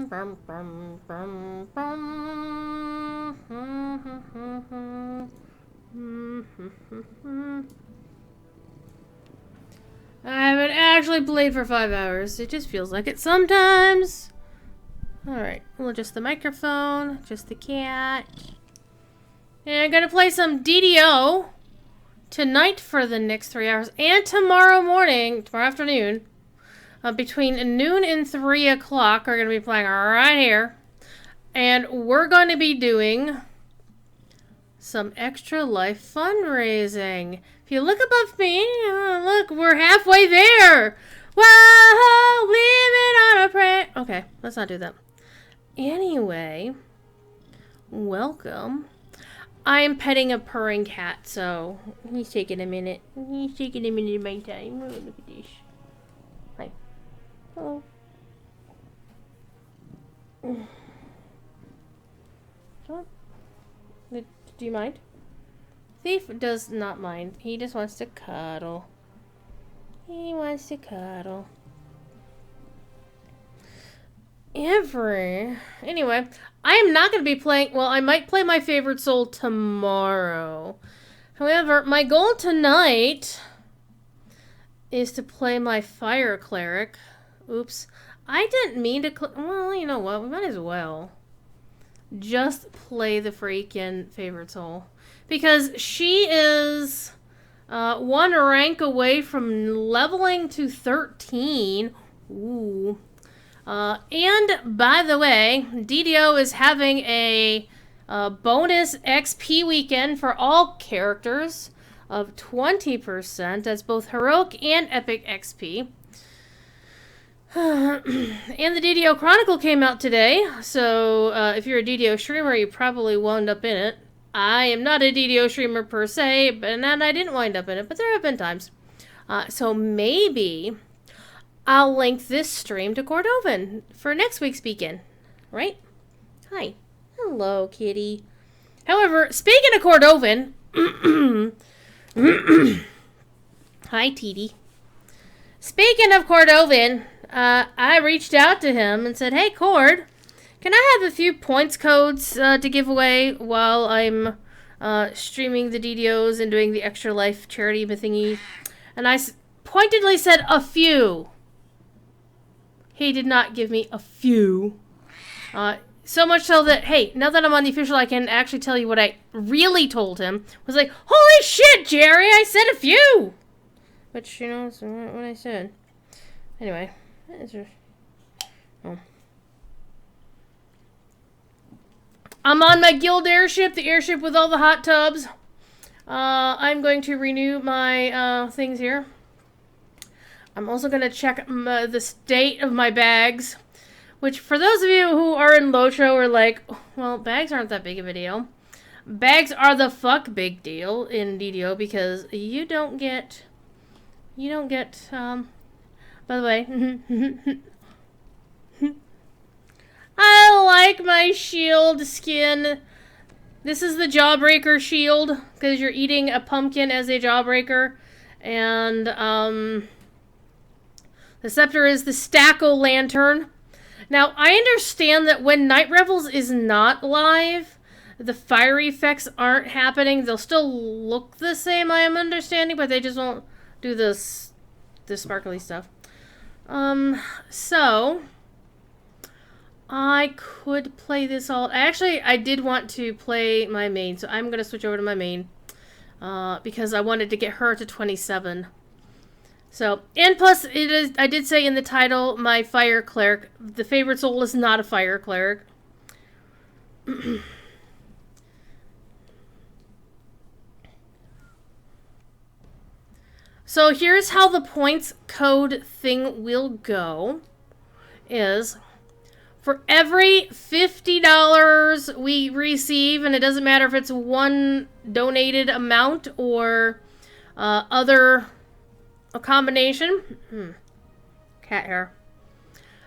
I haven't actually played for 5 hours. It just feels like it sometimes. Alright, we'll adjust the microphone, just the cat. And I'm gonna play some DDO tonight for the next 3 hours, and tomorrow afternoon, between noon and 3 o'clock, we're gonna be playing right here. And we're going to be doing some Extra Life fundraising. If you look above me, look, we're halfway there. Whoa, living on a prayer. Okay, let's not do that. Anyway, welcome. I am petting a purring cat, so he's taking a minute. He's taking a minute of my time. Oh, look at this. Hi. Hello. What? Do you mind? Thief does not mind. He just wants to cuddle. He wants to cuddle. Anyway, I am not going to be playing... Well, I might play my favorite soul tomorrow. However, my goal tonight is to play my fire cleric. Oops. I didn't mean to... Well, you know what? We might as well just play the freaking favorite soul. Because she is 1 rank away from leveling to 13. Ooh. And, by the way, DDO is having a bonus XP weekend for all characters of 20%. That's both Heroic and Epic XP. And the DDO Chronicle came out today, so if you're a DDO streamer, you probably wound up in it. I am not a DDO streamer per se, and I didn't wind up in it, but there have been times. So maybe I'll link this stream to Cordovan for next week's beacon, right? Hi. Hello, kitty. However, speaking of Cordovan, hi, Teety. Speaking of Cordovan, I reached out to him and said, hey, Cord, can I have a few points codes to give away while I'm streaming the DDOs and doing the Extra Life charity thingy? And I pointedly said a few. He did not give me a few. So much so that, hey, now that I'm on the official, I can actually tell you what I really told him. I was like, holy shit, Jerry, I said a few! Which, you know, is what I said. Anyway. Oh. I'm on my guild airship, the airship with all the hot tubs. I'm going to renew my things here. I'm also going to check the state of my bags. Which, for those of you who are in Locho, are like, well, bags aren't that big of a deal. Bags are the fuck big deal in DDO because you don't get, by the way, I like my shield skin. This is the Jawbreaker shield because you're eating a pumpkin as a Jawbreaker. And, the scepter is the Stack-O-Lantern. Now, I understand that when Night Revels is not live, the fire effects aren't happening. They'll still look the same, I am understanding, but they just won't do the sparkly stuff. So, I could play this all... Actually, I did want to play my main, so I'm going to switch over to my main. Because I wanted to get her to 27. So, and plus, it is. I did say in the title, my fire cleric. The favorite soul is not a fire cleric. So here's how the points code thing will go. Is for every $50 we receive, and it doesn't matter if it's one donated amount or other... a combination. Cat hair.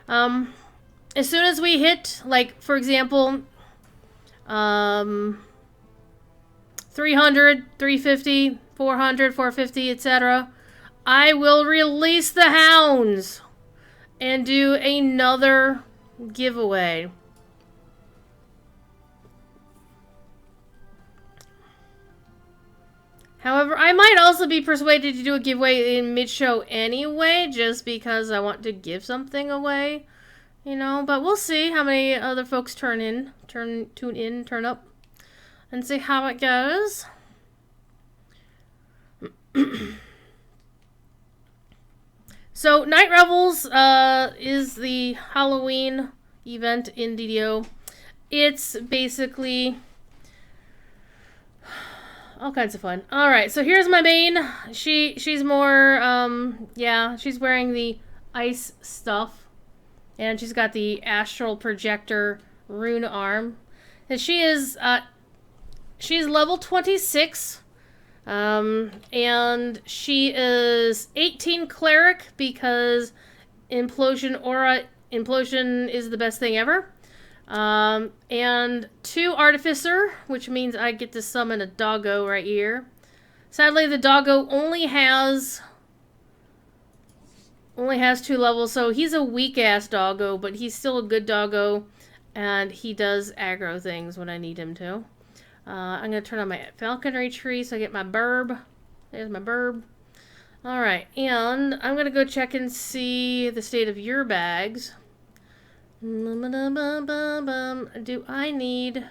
As soon as we hit, like, for example, 300, 350, 400, 450, etc., I will release the hounds and do another giveaway. However, I might also be persuaded to do a giveaway in mid-show anyway, just because I want to give something away, you know. But we'll see how many other folks tune in, turn up, and see how it goes. So, Night Revels is the Halloween event in DDO. It's basically all kinds of fun. All right, so here's my main. She's more yeah, she's wearing the ice stuff, and she's got the astral projector rune arm. And she's level 26. And she is 18 Cleric because Implosion is the best thing ever. And 2 Artificer, which means I get to summon a doggo right here. Sadly, the doggo only has 2 levels, so he's a weak-ass doggo, but he's still a good doggo, and he does aggro things when I need him to. I'm going to turn on my falconry tree so I get my burb. There's my burb. Alright, and I'm going to go check and see the state of your bags. Do I need...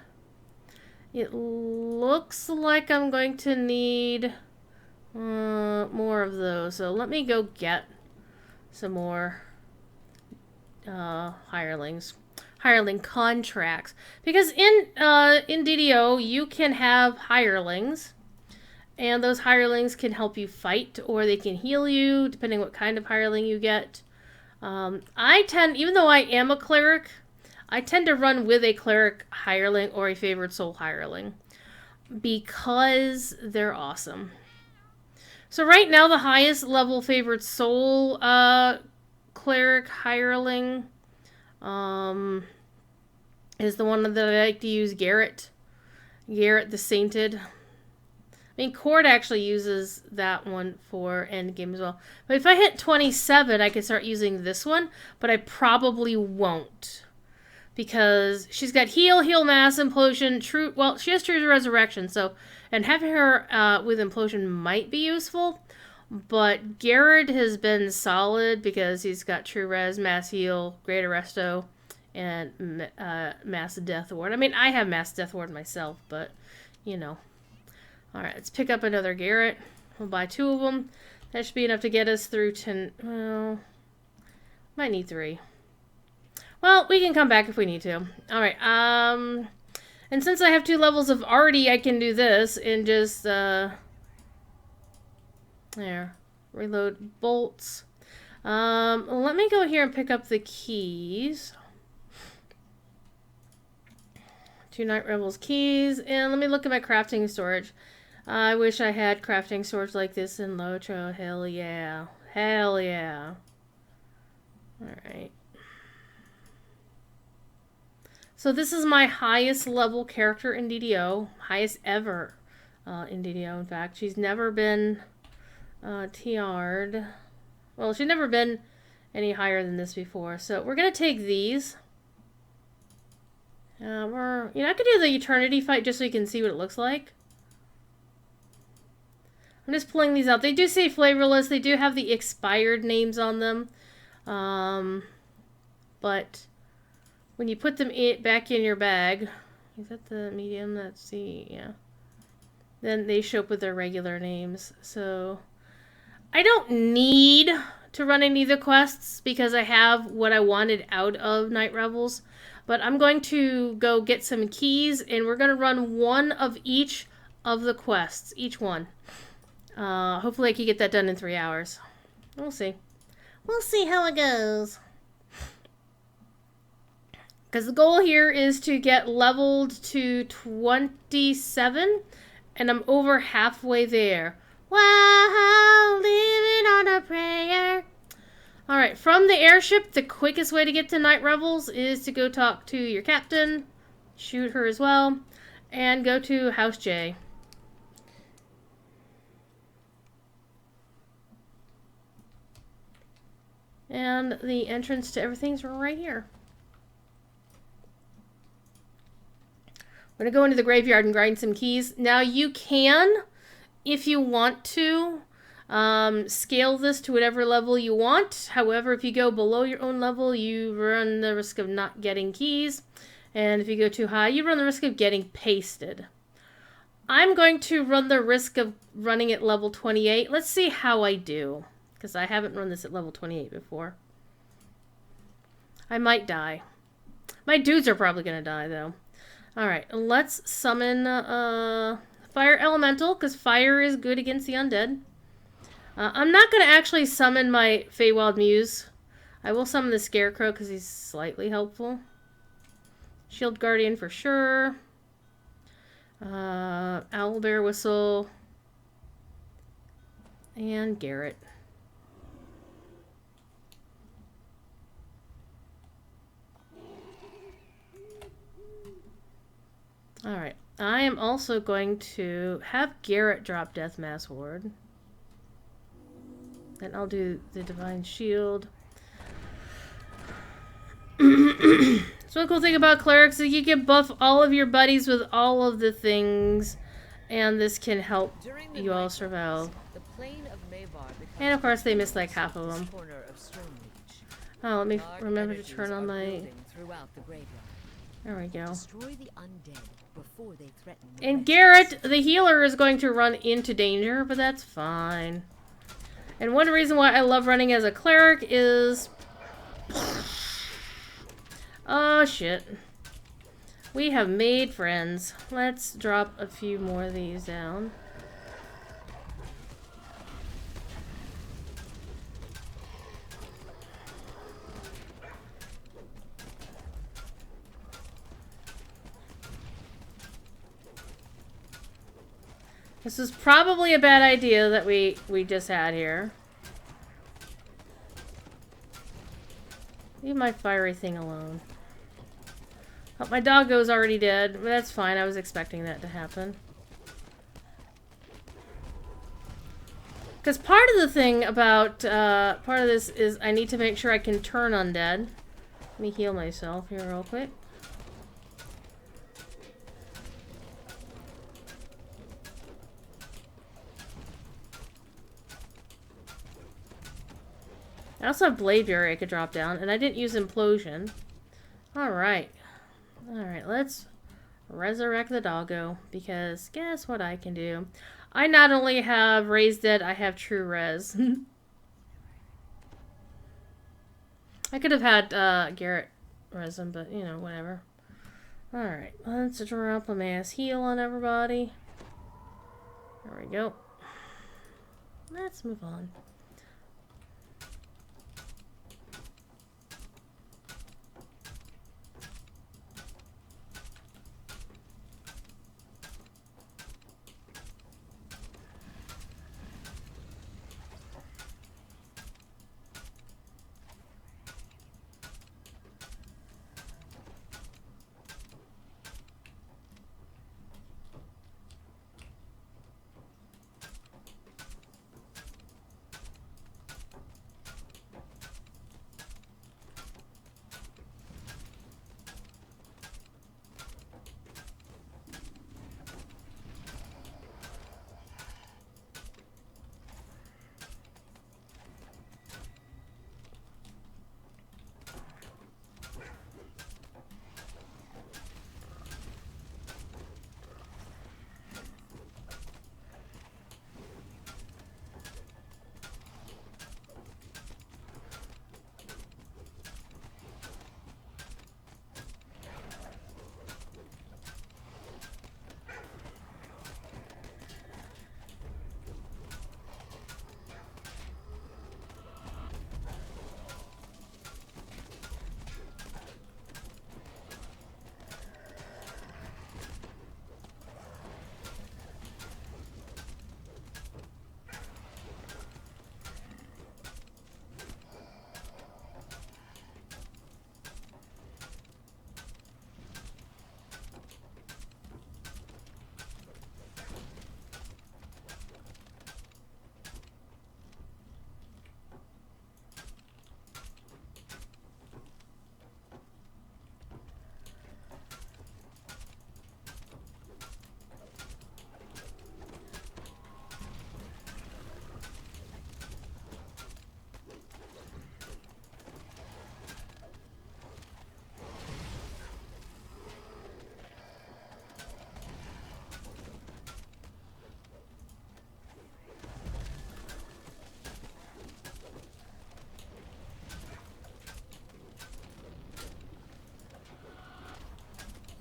It looks like I'm going to need more of those. So let me go get some more hirelings. Hireling contracts, because in DDO you can have hirelings, and those hirelings can help you fight or they can heal you depending what kind of hireling you get. I tend, even though I am a cleric, I tend to run with a cleric hireling or a favored soul hireling because they're awesome. So right now the highest level favored soul cleric hireling is the one that I like to use, Garrett. Garrett the Sainted. I mean, Cord actually uses that one for endgame as well. But if I hit 27, I can start using this one, but I probably won't. Because she's got heal, mass, implosion, true... Well, she has true resurrection, so... And having her with implosion might be useful. But Garrett has been solid because he's got true res, mass heal, greater resto, and mass death ward. I mean, I have mass death ward myself, but, you know. Alright, let's pick up another Garrett. We'll buy 2 of them. That should be enough to get us through 10... Well, might need 3. Well, we can come back if we need to. Alright, and since I have 2 levels of arty, I can do this and just, there. Reload bolts. Let me go here and pick up the keys. 2 Night Revels keys. And let me look at my crafting storage. I wish I had crafting storage like this in Lotro. Hell yeah. Hell yeah. Alright. So this is my highest level character in DDO. Highest ever in DDO, in fact. She's never been TR'd. Well, she's never been any higher than this before. So we're going to take these. I could do the Eternity fight just so you can see what it looks like. I'm just pulling these out. They do say flavorless. They do have the expired names on them. But when you put them back in your bag, is that the medium? Let's see, yeah. Then they show up with their regular names. So I don't need to run any of the quests because I have what I wanted out of Night Revels. But I'm going to go get some keys, and we're going to run one of each of the quests. Each one. Hopefully I can get that done in 3 hours. We'll see. We'll see how it goes. Because the goal here is to get leveled to 27, and I'm over halfway there. Wow, living on a prayer. Alright, from the airship, the quickest way to get to Night Revels is to go talk to your captain, shoot her as well, and go to House J. And the entrance to everything's right here. We're going to go into the graveyard and grind some keys. Now you can, if you want to, scale this to whatever level you want. However, if you go below your own level, you run the risk of not getting keys. And if you go too high, you run the risk of getting pasted. I'm going to run the risk of running at level 28. Let's see how I do, because I haven't run this at level 28 before. I might die. My dudes are probably going to die, though. Alright, let's summon Fire Elemental, because fire is good against the undead. I'm not going to actually summon my Feywild Muse. I will summon the Scarecrow, because he's slightly helpful. Shield Guardian for sure. Owlbear Whistle. And Garrett. Alright, I am also going to have Garrett drop Death Mass Ward. Then I'll do the Divine Shield. So the cool thing about clerics is you can buff all of your buddies with all of the things, and this can help you all survive. And of course they miss like half of them. Oh, let me remember to turn on my... There we go. And Garrett, the healer, is going to run into danger, but that's fine. And one reason why I love running as a cleric is... Oh, shit. We have made friends. Let's drop a few more of these down. This is probably a bad idea that we just had here. Leave my fiery thing alone. Oh, my doggo's already dead, but that's fine. I was expecting that to happen. Because part of the thing about, part of this is I need to make sure I can turn undead. Let me heal myself here real quick. I also have Blade Fury I could drop down, and I didn't use Implosion. Alright. Alright, let's resurrect the doggo, because guess what I can do? I not only have Raised Dead, I have True Res. I could have had Garrett res him, but, you know, whatever. Alright, let's drop a mass heal on everybody. There we go. Let's move on.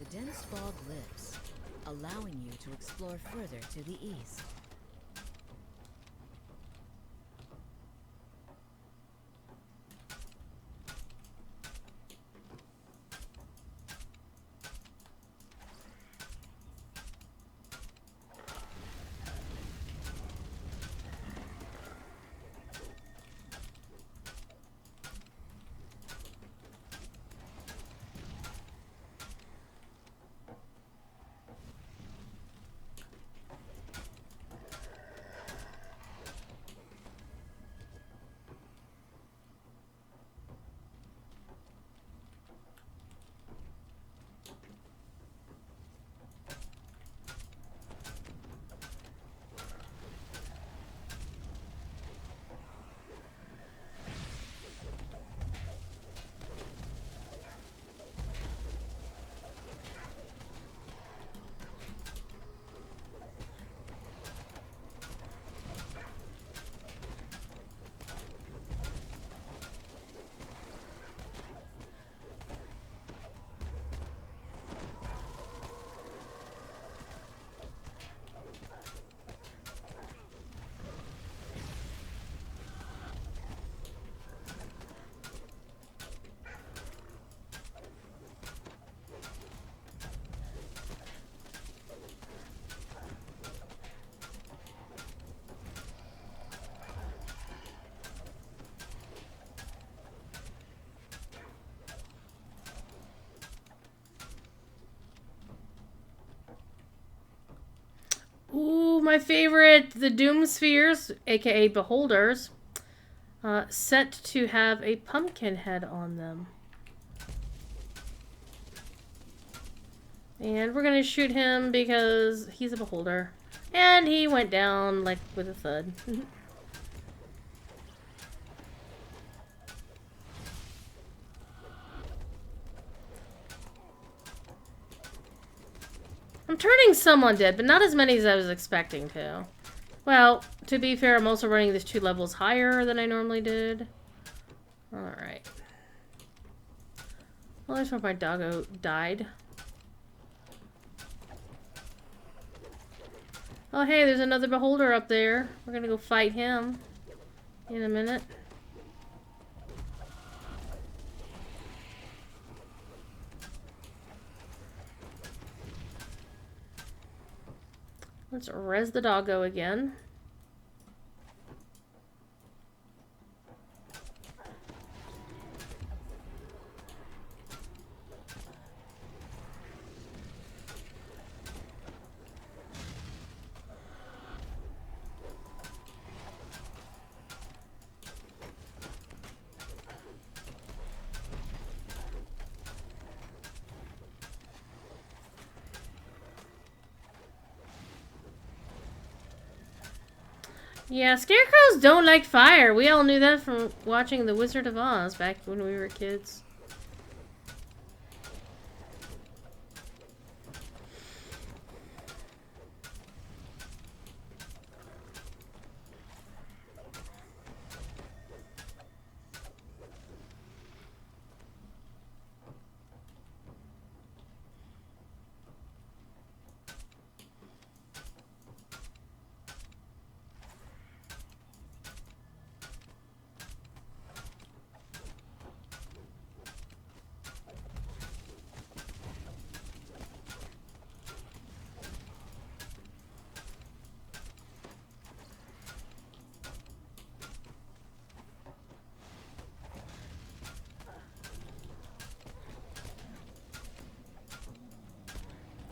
The dense fog lifts, allowing you to explore further to the east. Ooh, my favorite, the Doom Spheres, aka Beholders, set to have a pumpkin head on them. And we're gonna shoot him because he's a Beholder. And he went down, like, with a thud. I'm turning some undead, but not as many as I was expecting to. Well, to be fair, I'm also running this 2 levels higher than I normally did. Alright. Well, that's where my doggo died. Oh, hey, there's another Beholder up there. We're gonna go fight him in a minute. Let's res the doggo again. Yeah, scarecrows don't like fire. We all knew that from watching The Wizard of Oz back when we were kids.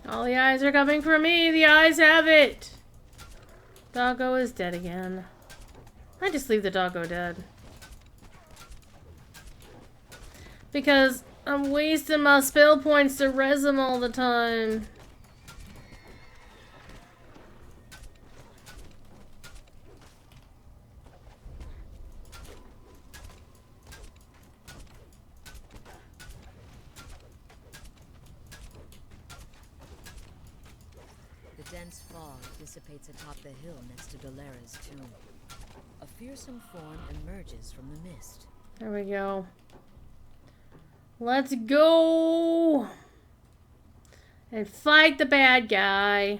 All the eyes are coming for me. The eyes have it. Doggo is dead again. I just leave the doggo dead. Because I'm wasting my spell points to res him all the time. The dense fog dissipates atop the hill next to Dolera's tomb. A fearsome form emerges from the mist. There we go. Let's go! and fight the bad guy.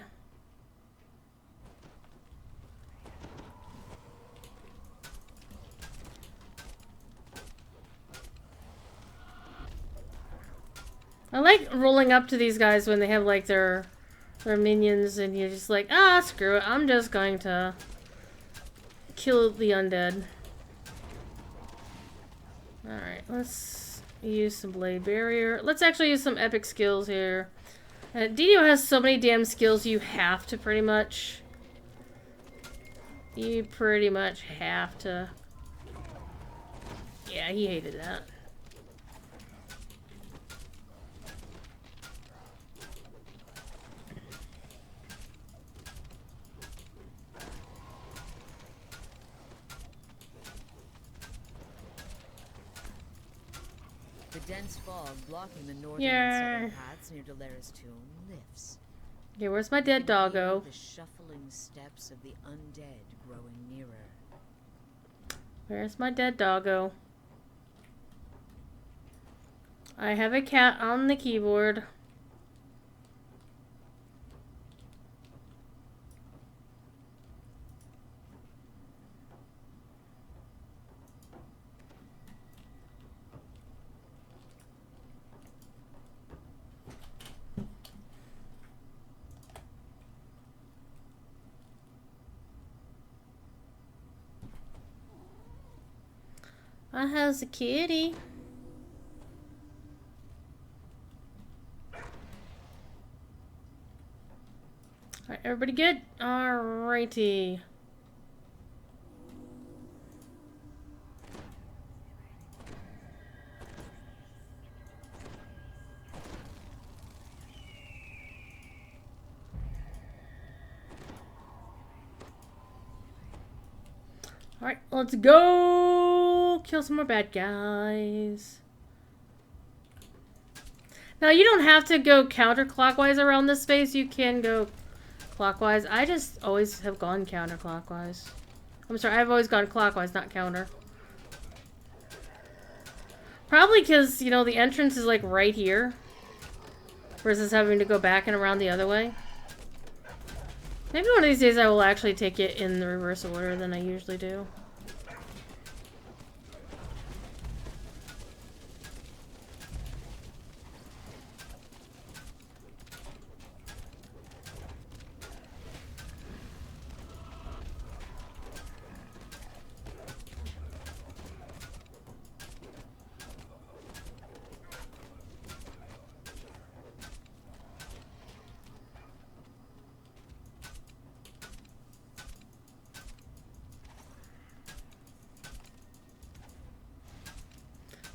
I like rolling up to these guys when they have like their minions and you're just like, ah, screw it. I'm just going to kill the undead. Alright, let's use some blade barrier. Let's actually use some epic skills here. DDO has so many damn skills you have to pretty much... You pretty much have to... Yeah, he hated that. The dense fog blocking the northern and southern paths near Dolera's tomb lifts. Okay, where's my dead doggo? The shuffling steps of the undead growing nearer. Where's my dead doggo? I have a cat on the keyboard. I has a kitty. Alright, everybody good? Alrighty. Alright, let's go kill some more bad guys. Now, you don't have to go counterclockwise around this space. You can go clockwise. I just always have gone counterclockwise. I'm sorry, I've always gone clockwise, not counter. Probably because, you know, the entrance is like right here. Versus having to go back and around the other way. Maybe one of these days I will actually take it in the reverse order than I usually do.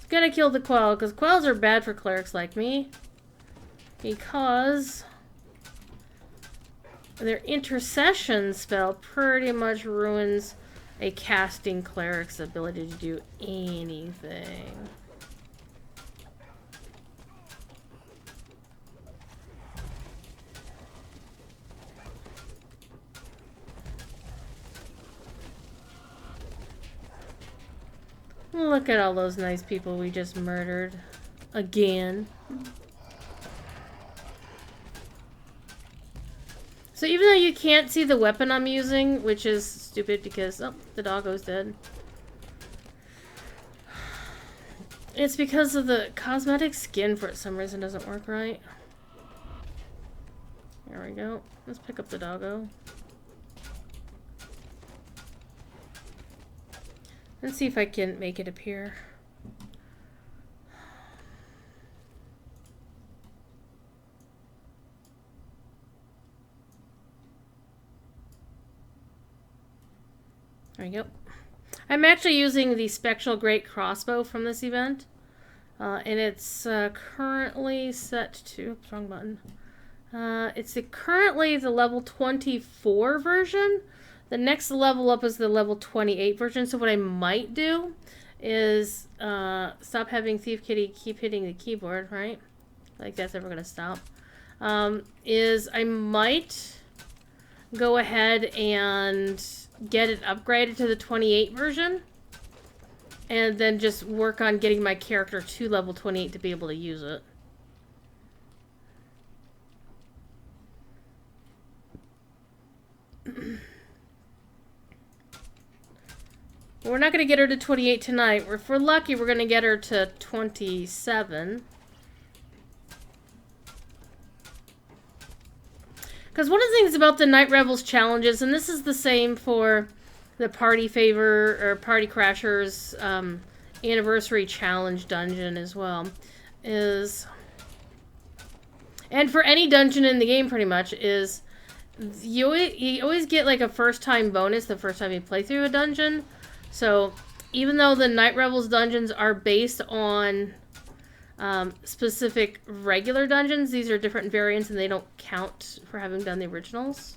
Gonna kill the quell, because quells are bad for clerics like me. Because their intercession spell pretty much ruins a casting cleric's ability to do anything. Look at all those nice people we just murdered. Again. So even though you can't see the weapon I'm using, which is stupid because, oh, the doggo's dead. It's because of the cosmetic skin for some reason doesn't work right. There we go. Let's pick up the doggo. Let's see if I can make it appear. There we go. I'm actually using the Spectral Great Crossbow from this event. And it's currently set to... Oops, wrong button. It's currently the level 24 version. The next level up is the level 28 version. So what I might do is stop having Thief Kitty keep hitting the keyboard, right? Like that's never going to stop. Is I might go ahead and get it upgraded to the 28 version. And then just work on getting my character to level 28 to be able to use it. We're not going to get her to 28 tonight. If we're lucky, we're going to get her to 27. Because one of the things about the Night Revels challenges, and this is the same for the Party Favor or Party Crashers Anniversary Challenge dungeon as well, is, and for any dungeon in the game pretty much, is you always get like a first time bonus the first time you play through a dungeon. So even though the Night Revels dungeons are based on specific regular dungeons, these are different variants and they don't count for having done the originals.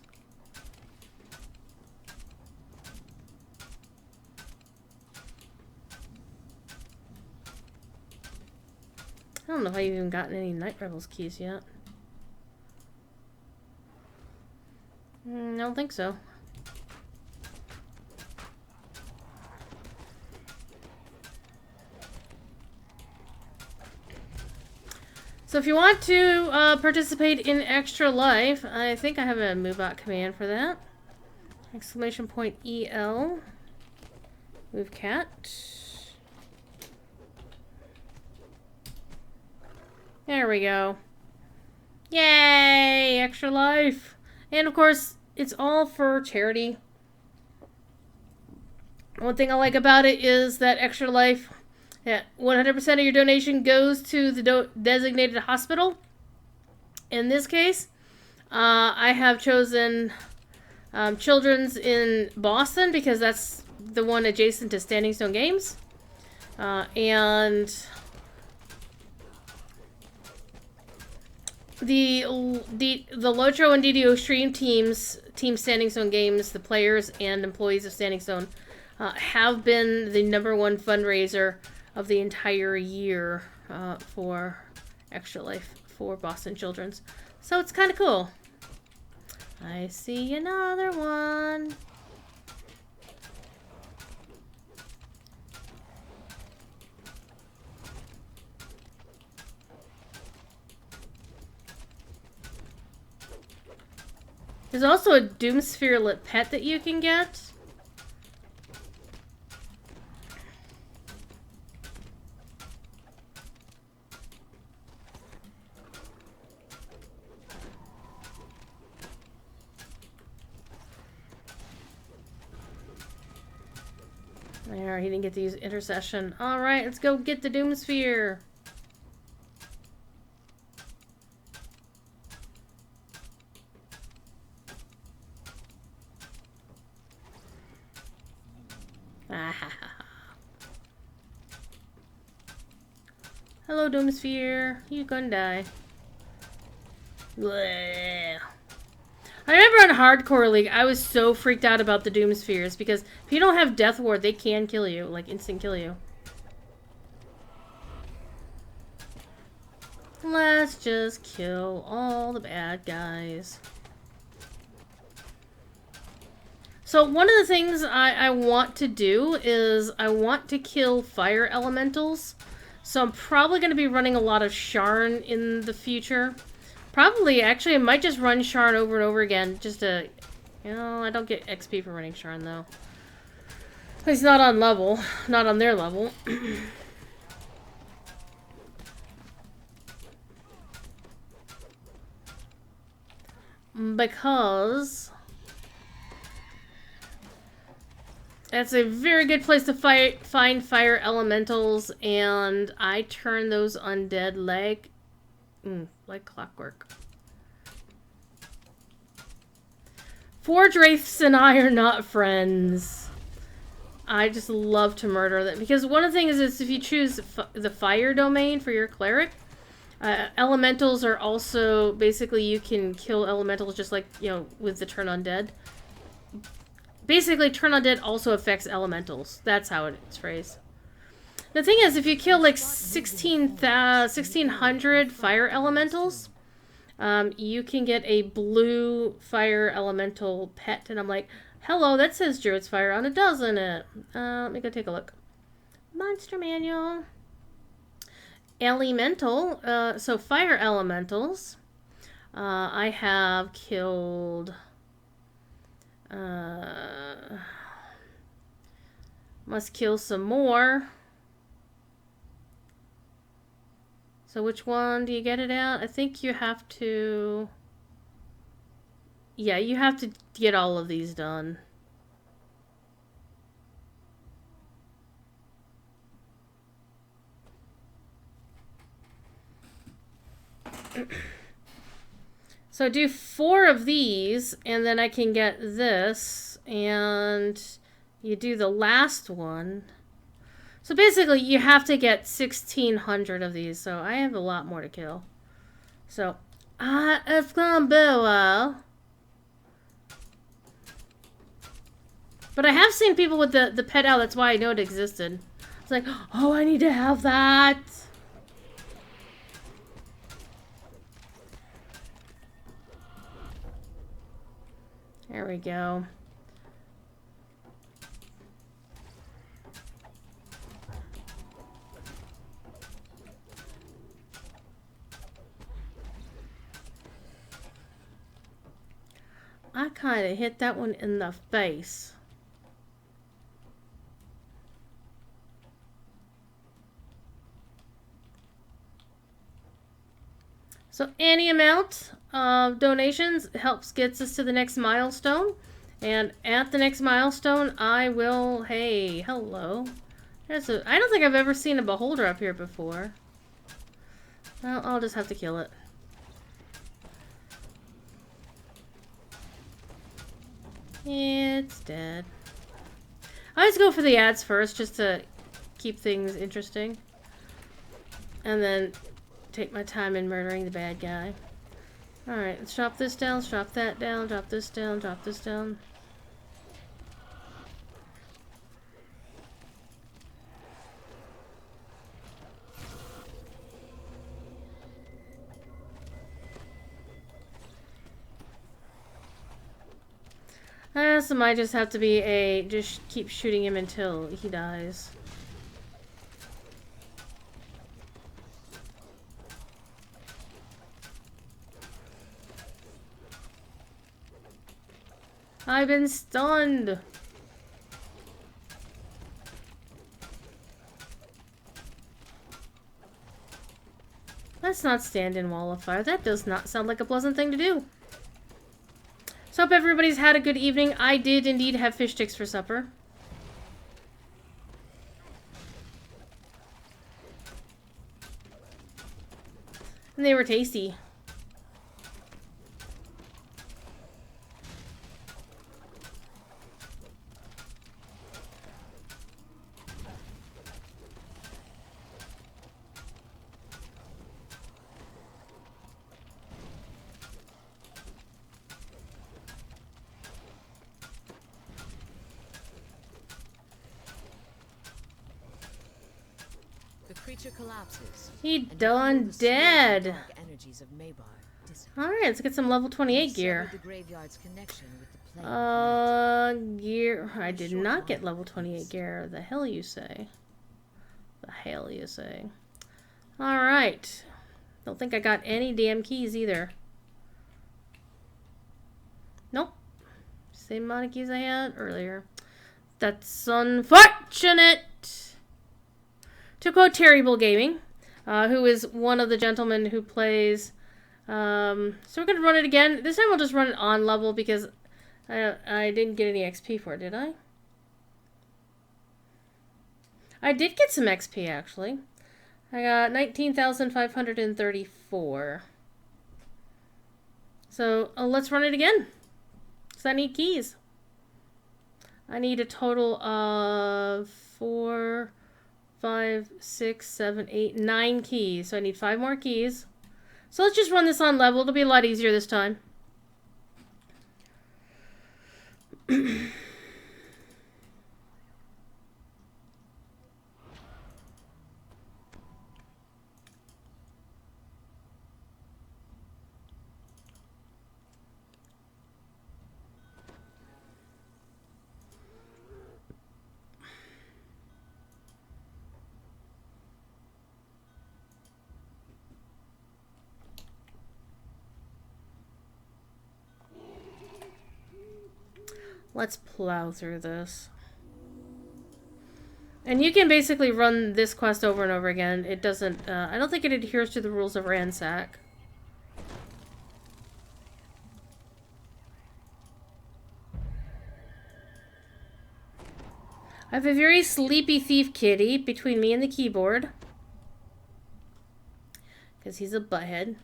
I don't know if I've even gotten any Night Revels keys yet. I don't think so. So if you want to participate in Extra Life, I think I have a MoveBot command for that. Exclamation point EL. Move cat. There we go. Yay! Extra Life! And of course, it's all for charity. One thing I like about it is that Extra Life, 100% of your donation goes to the designated hospital. In this case, I have chosen Children's in Boston because that's the one adjacent to Standing Stone Games. And the Lotro and DDO stream teams, Team Standing Stone Games, the players and employees of Standing Stone, have been the #1 fundraiser of the entire year for Extra Life for Boston Children's. So it's kind of cool. I see another one. There's also a Doomsphere-lit pet that you can get. There, he didn't get to use intercession. Alright, let's go get the Doomsphere. Hello, Doomsphere. You gonna die. Blech. I remember on Hardcore League, I was so freaked out about the Doomspheres because if you don't have Death Ward, they can kill you, like instant kill you. Let's just kill all the bad guys. So one of the things I want to do is I want to kill fire elementals. So I'm probably going to be running a lot of Sharn in the future. Probably, actually, I might just run Sharn over and over again, just to, you know, I don't get XP for running Sharn, though. He's not on level, not on their level. Because that's a very good place to find fire elementals, and I turn those undead like clockwork. Forge Wraiths and I are not friends. I just love to murder them. Because one of the things is if you choose the fire domain for your cleric, elementals are also, basically you can kill elementals just like, you know, with the turn undead. Basically, turn undead also affects elementals. That's how it's phrased. The thing is, if you kill like 1,600 fire elementals, you can get a blue fire elemental pet. And I'm like, hello, that says Druid's Fire on it, doesn't it? Let me go take a look. Monster Manual. Elemental. So fire elementals. I have killed Must kill some more. So which one do you get it at? I think you have to... Yeah, you have to get all of these done. So do 4 of these, and then I can get this, and you do the last one. So basically, you have to get 1,600 of these, so I have a lot more to kill. So, it's gonna be a while. But I have seen people with the pet owl, that's why I know it existed. It's like, oh, I need to have that! There we go. I kind of hit that one in the face. So any amount of donations helps gets us to the next milestone. And at the next milestone, I will... Hey, hello. I don't think I've ever seen a beholder up here before. Well, I'll just have to kill it. It's dead. I always go for the ads first, just to keep things interesting. And then take my time in murdering the bad guy. Alright, let's drop this down, let's drop that down, drop this down, drop this down. So might just have to be just keep shooting him until he dies. I've been stunned. Let's not stand in wall of fire. That does not sound like a pleasant thing to do. So hope everybody's had a good evening. I did indeed have fish sticks for supper. And they were tasty. Collapses. He done dead. Alright, let's get some level 28 gear. Gear. I did not get level 28 gear. The hell you say? The hell you say? Alright. Don't think I got any damn keys either. Nope. Same amount of keys I had earlier. That's unfortunate! To quote Terrible Gaming, who is one of the gentlemen who plays... so we're going to run it again. This time we'll just run it on level because I didn't get any XP for it, did I? I did get some XP, actually. I got 19,534. So let's run it again. Because I need keys. I need a total of 4... 5, 6, 7, 8, 9 keys. So I need 5 more keys. So let's just run this on level. It'll be a lot easier this time. Let's plow through this. And you can basically run this quest over and over again. It doesn't, I don't think it adheres to the rules of Ransack. I have a very sleepy thief kitty between me and the keyboard. Because he's a butthead.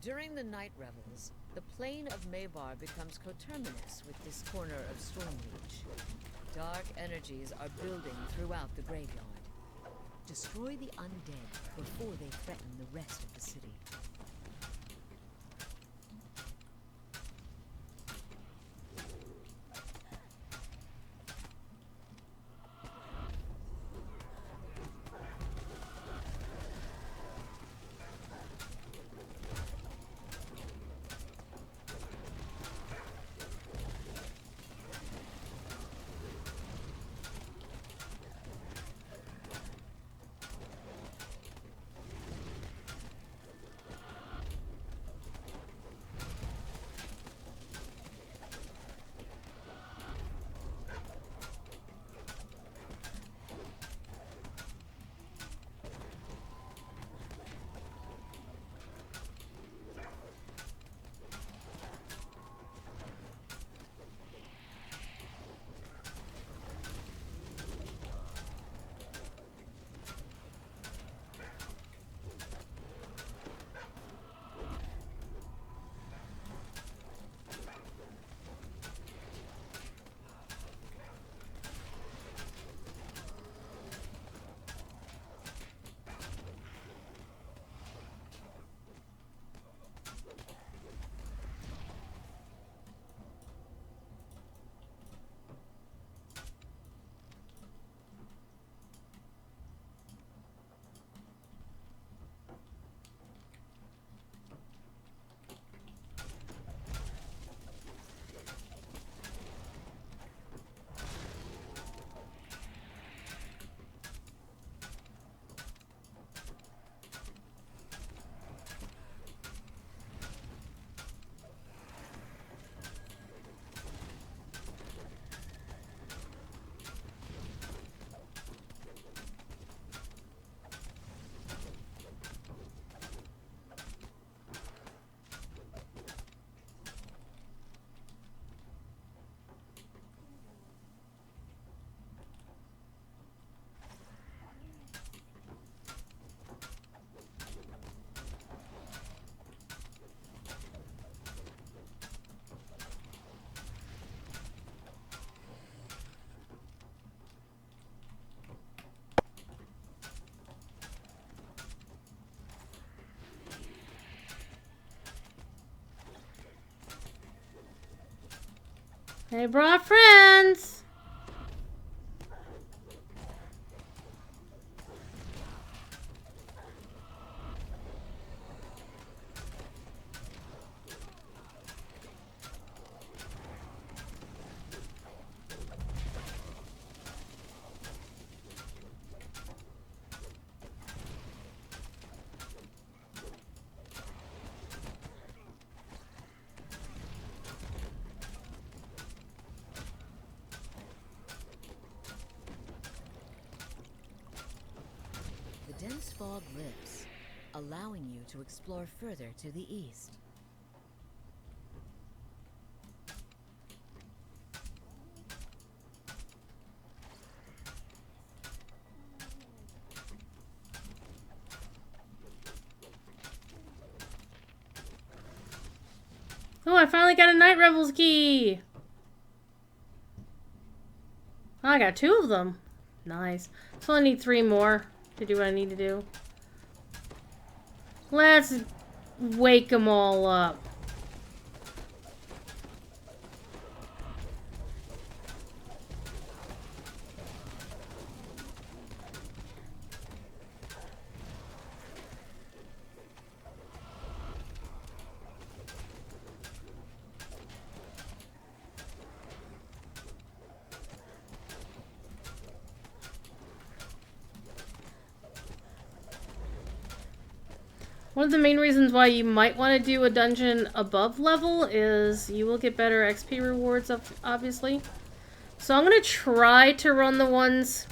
During the night revels, the plain of Maybar becomes coterminous with this corner of Stormreach. Dark energies are building throughout the graveyard. Destroy the undead before they threaten the rest of the city. I brought friends! The dense fog lifts, allowing you to explore further to the east. Oh, I finally got a Night Revels key! Oh, I got 2 of them. Nice. So I need 3 more to do what I need to do. Let's wake them all up. One of the main reasons why you might want to do a dungeon above level is you will get better XP rewards, obviously. So I'm going to try to run the ones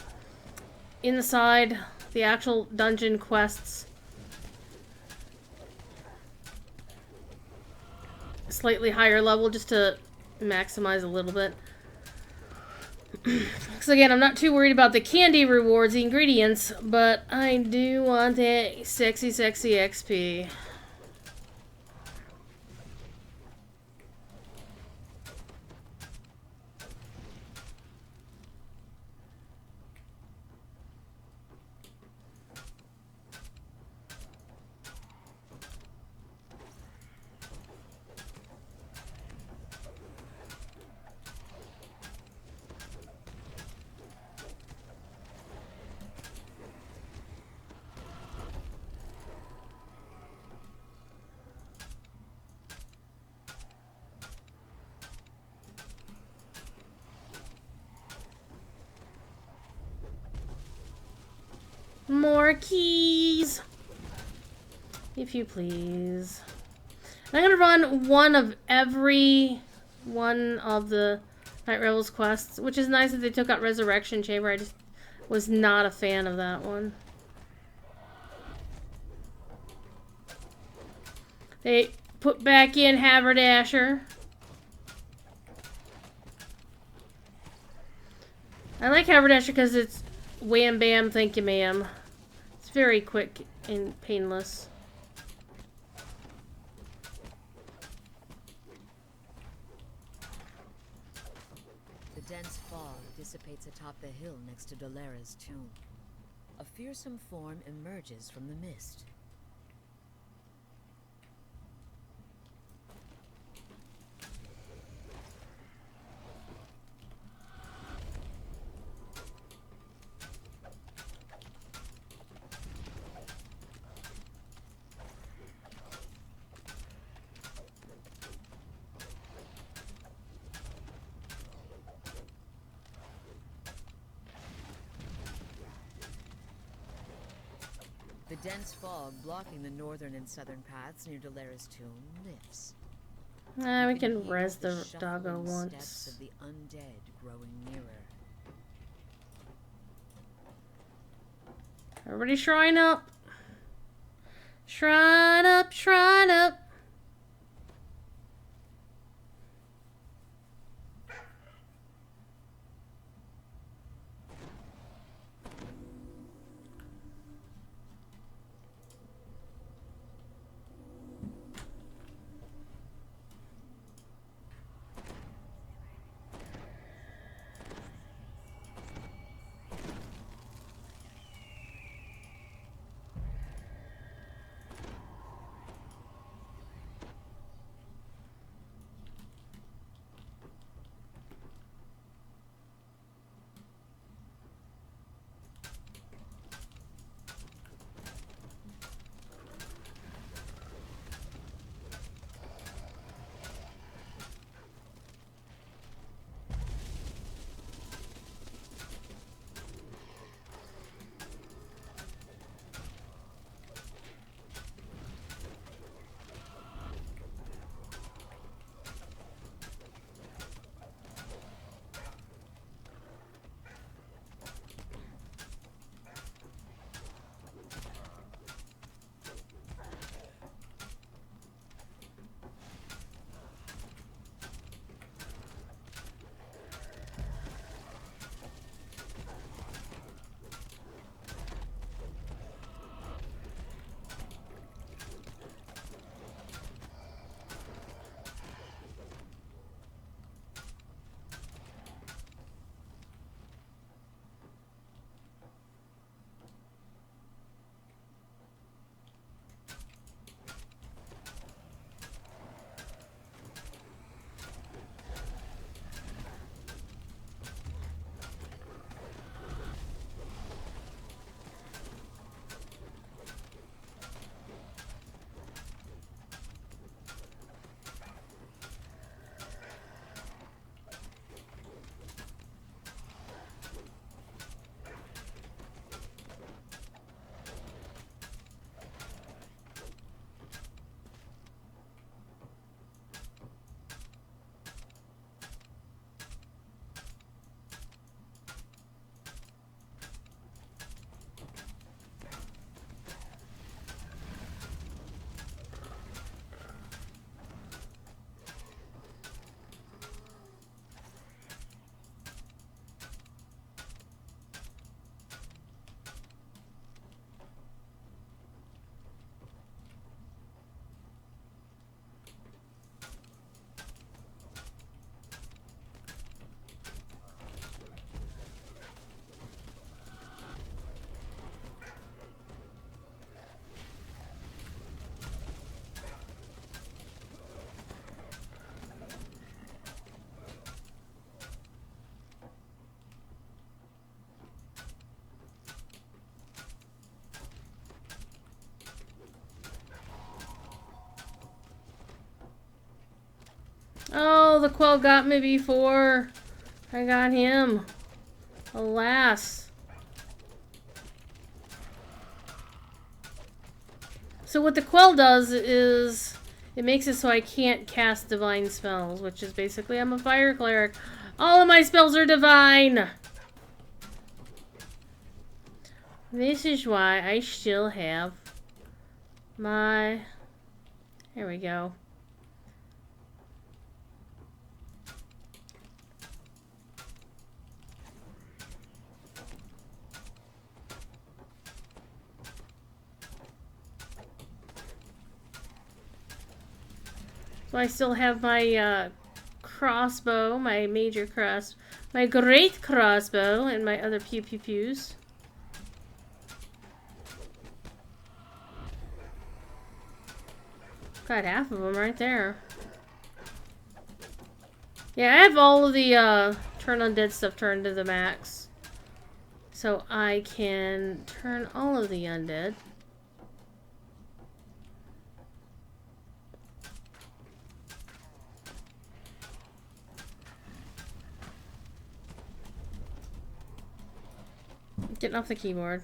inside the actual dungeon quests slightly higher level just to maximize a little bit. Because again, I'm not too worried about the candy rewards, the ingredients, but I do want that sexy, sexy XP. More keys, if you please. I'm gonna run one of every one of the Night Revels quests, which is nice that they took out Resurrection Chamber. I just was not a fan of that one. They put back in Haberdasher. I like Haberdasher because it's wham bam, thank you ma'am. It's very quick and painless. The dense fog dissipates atop the hill next to Dolera's tomb. A fearsome form emerges from the mist. The dense fog blocking the northern and southern paths near Dolera's tomb lifts. We can hear res the doggo shuffling once. steps of the undead growing nearer. Everybody shrine up. Shrine up, shrine up. Oh, the Quell got me before I got him. Alas. So what the Quell does is it makes it so I can't cast divine spells, which is basically I'm a fire cleric. All of my spells are divine. This is why I still have my... There we go. So I still have my crossbow, my major my great crossbow, and my other pew pew pews. Got half of them right there. Yeah, I have all of the turn undead stuff turned to the max. So I can turn all of the undead. Getting off the keyboard.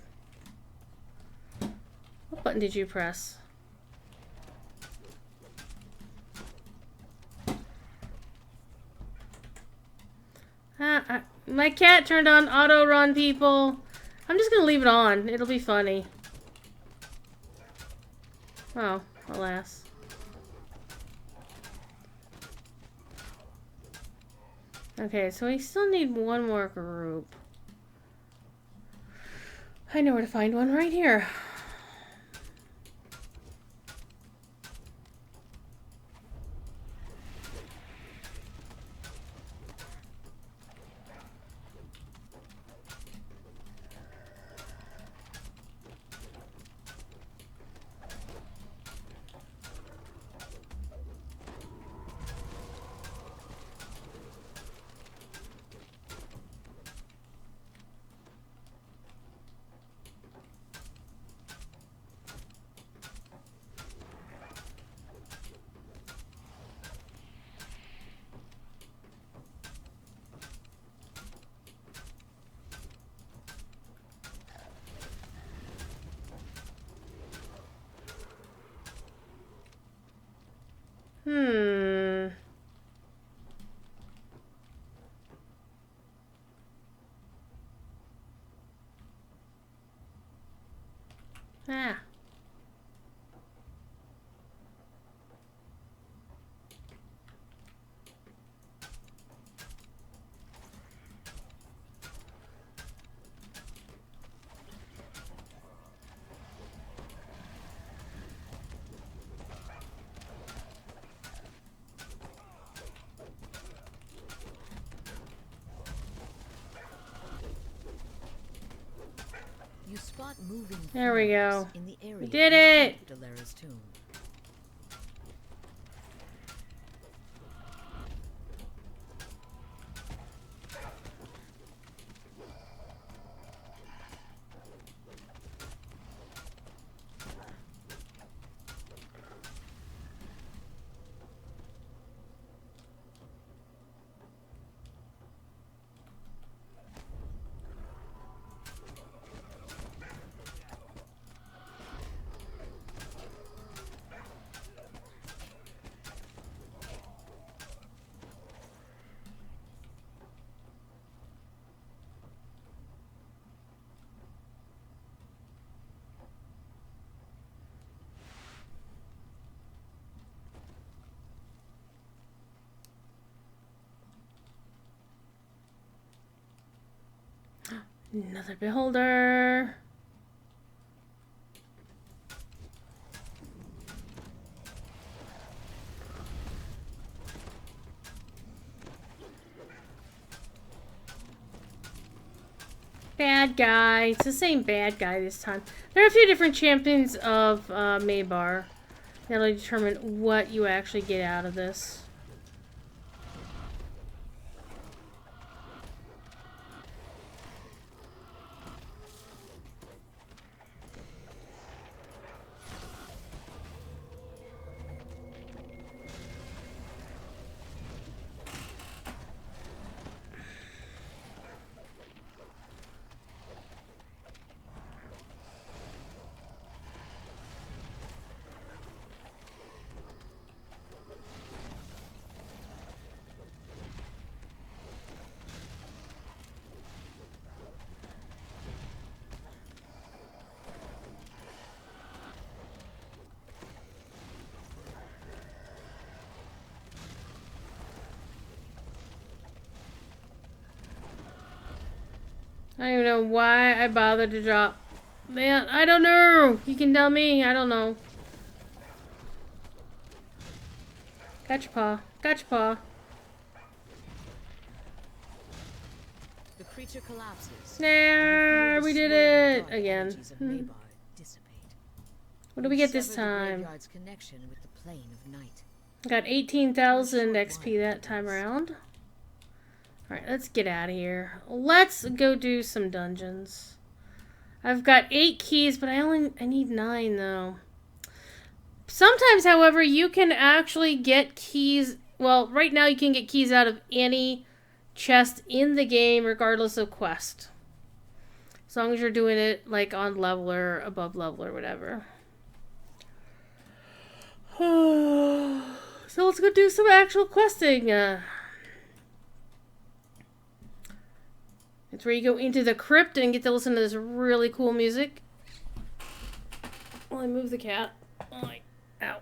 What button did you press? My cat turned on auto run, people. I'm just gonna leave it on. It'll be funny. Oh, alas. Okay, so we still need one more group. I know where to find one right here. Ah. You spot moving There we go. in the area We did it! Delara's tomb. Another beholder. Bad guy. It's the same bad guy this time. There are a few different champions of Maybar that'll determine what you actually get out of this. I don't even know why I bothered to drop. Man, I don't know. You can tell me. I don't know. Gotcha, paw. Gotcha, paw. The creature collapses. Nah, we did it again. What do we get this time? Connection with the plane of night. Got 18,000 XP that time around. Alright, let's get out of here. Let's go do some dungeons. I've got 8 keys, but I need 9 though. Sometimes, however, you can actually get keys. Well, right now you can get keys out of any chest in the game, regardless of quest. As long as you're doing it like on level or above level or whatever. So let's go do some actual questing. It's where you go into the crypt and get to listen to this really cool music. Well, I move the cat. Oh, ow.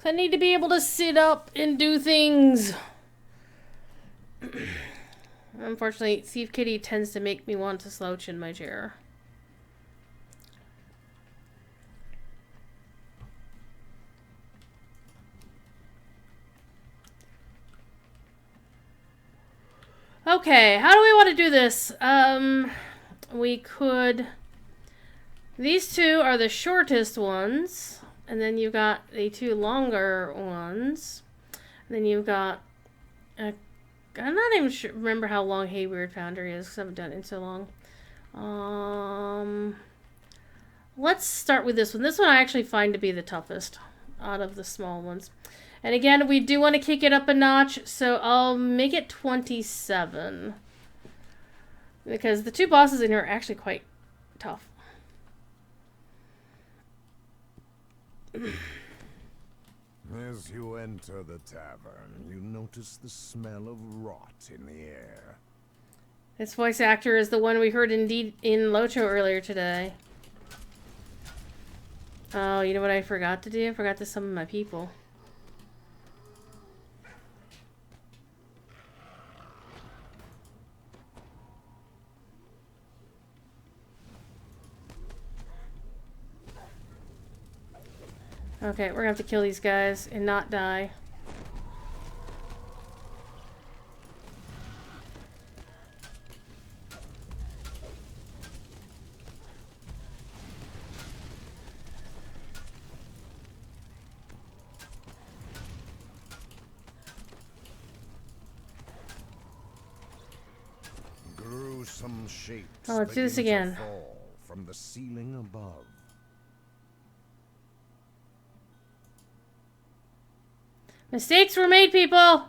I need to be able to sit up and do things. Unfortunately, Thief Kitty tends to make me want to slouch in my chair. Okay, how do we want to do this? We could... These two are the shortest ones. And then you've got the 2 longer ones. And then you've got... I'm not even sure, remember how long Hayward Foundry is, because I haven't done it in so long. Let's start with this one. This one I actually find to be the toughest out of the small ones. And again, we do want to kick it up a notch, so I'll make it 27. Because the 2 bosses in here are actually quite tough. As you enter the tavern, you notice the smell of rot in the air. This voice actor is the one we heard in Locho earlier today. Oh, you know what I forgot to do? I forgot to summon my people. Okay, we're gonna have to kill these guys and not die. Gruesome shapes. Oh, let's do this again. Fall from the ceiling above. Mistakes were made, people!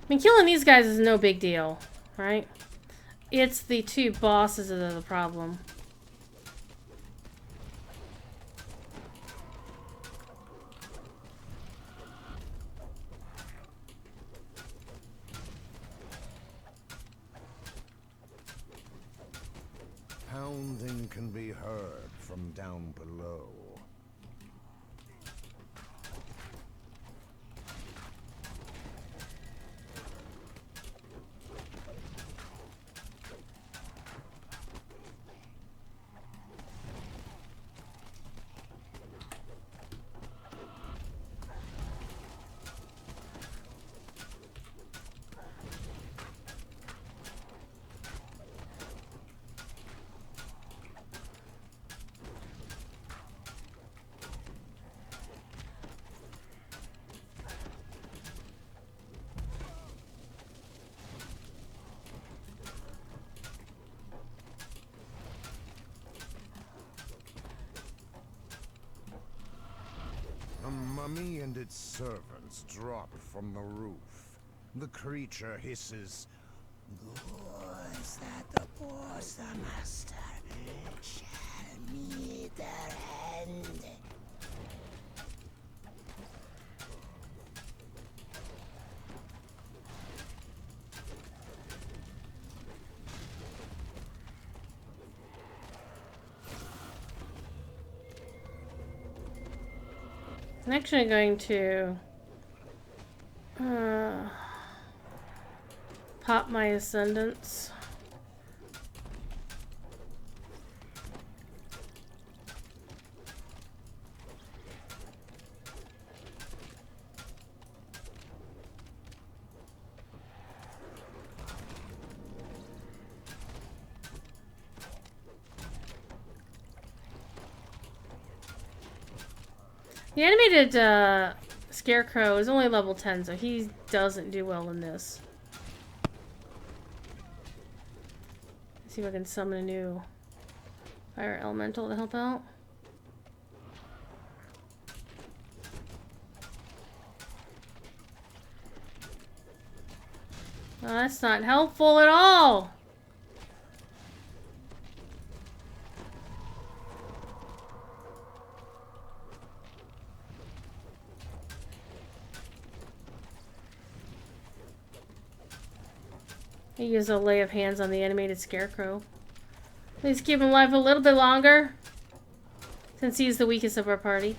I mean, killing these guys is no big deal, right? It's the 2 bosses that are the problem. Pounding can be heard from down below. mummy and its servants drop from the roof. The creature hisses, "Those that oppose the master shall meet their end." I'm actually going to pop my ascendants. The animated Scarecrow is only level 10, so he doesn't do well in this. Let's see if I can summon a new fire elemental to help out. Oh, that's not helpful at all! I use a lay of hands on the animated Scarecrow. Please keep him alive a little bit longer, since he's the weakest of our party.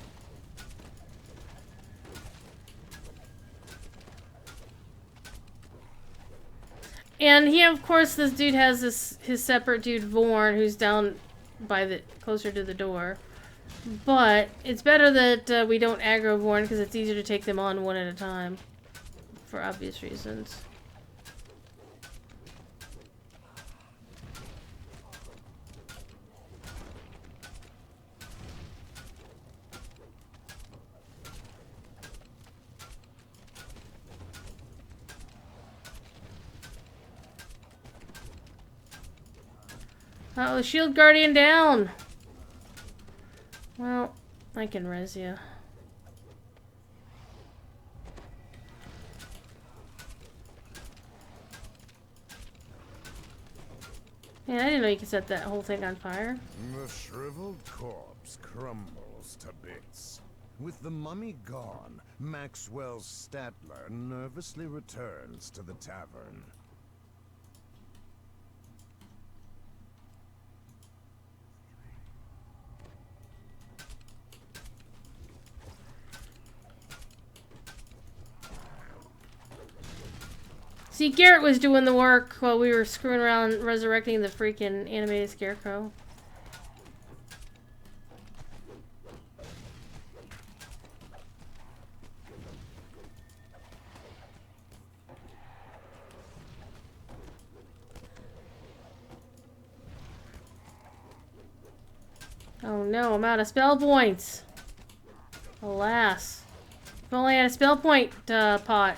And he, of course, this dude has his separate dude Vorn, who's down by the closer to the door. But it's better that we don't aggro Vorn because it's easier to take them on one at a time, for obvious reasons. Oh, the Shield Guardian down! Well, I can res you. Man, I didn't know you could set that whole thing on fire. The shriveled corpse crumbles to bits. With the mummy gone, Maxwell Statler nervously returns to the tavern. See, Garrett was doing the work while we were screwing around resurrecting the freaking animated Scarecrow. Oh no, I'm out of spell points. Alas. If only I had a spell point pot.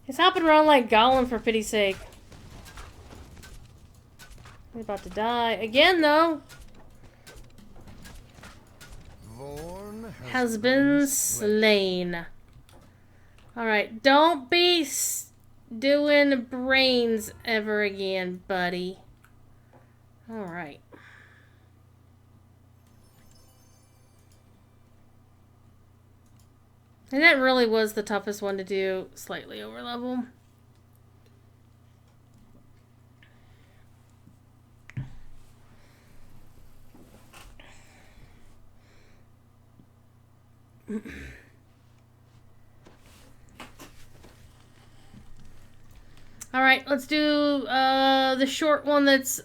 He's hopping around like Gollum, for pity's sake. He's about to die. Again, though. Vorn Has been slain. Alright, don't be doing brains ever again, buddy. Alright. And that really was the toughest one to do, slightly over level. All right, let's do the short one. That's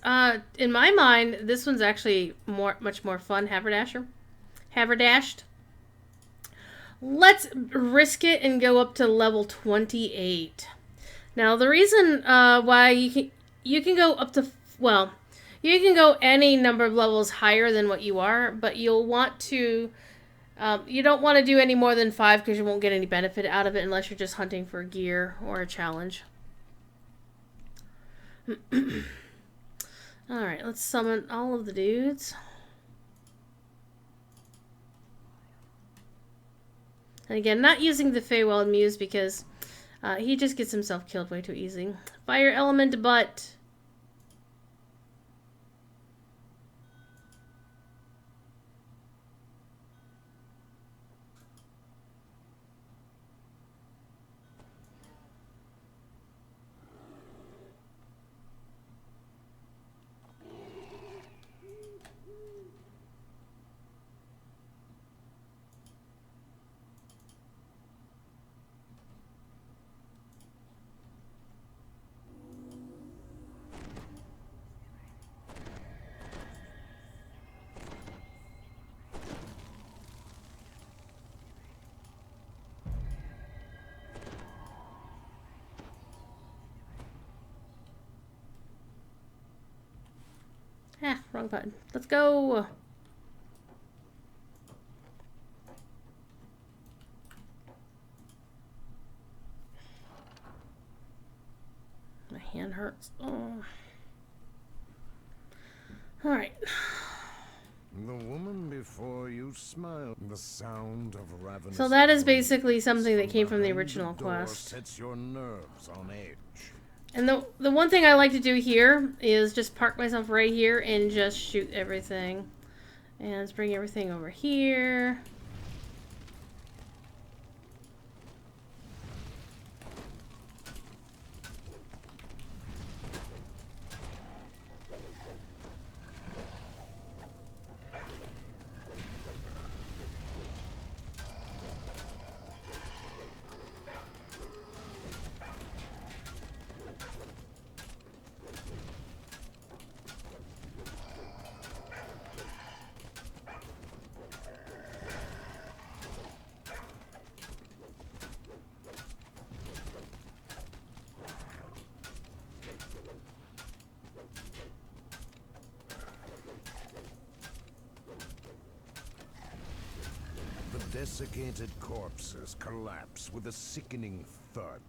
in my mind, this one's actually much more fun. Haberdashed. Let's risk it and go up to level 28. Now, the reason why you can go up to, well, you can go any number of levels higher than what you are, but you'll want to, you don't want to do any more than 5 because you won't get any benefit out of it unless you're just hunting for gear or a challenge. Alright, let's summon all of the dudes. And again, not using the Feywild Muse because he just gets himself killed way too easy. Fire element, but... Ah, wrong button. Let's go! My hand hurts. Oh. Alright. The woman before you smiled. The sound of ravenous. So that is basically something that came from the original quest. Sets your nerves on edge. And the one thing I like to do here is just park myself right here and just shoot everything. And let's bring everything over here. Desiccated corpses collapse with a sickening thud.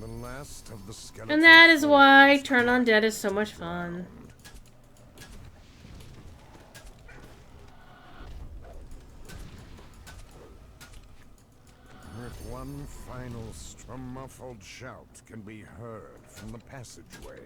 The last of the skeletons. And that is why Turn Undead is so much fun. One final muffled shout can be heard from the passageway.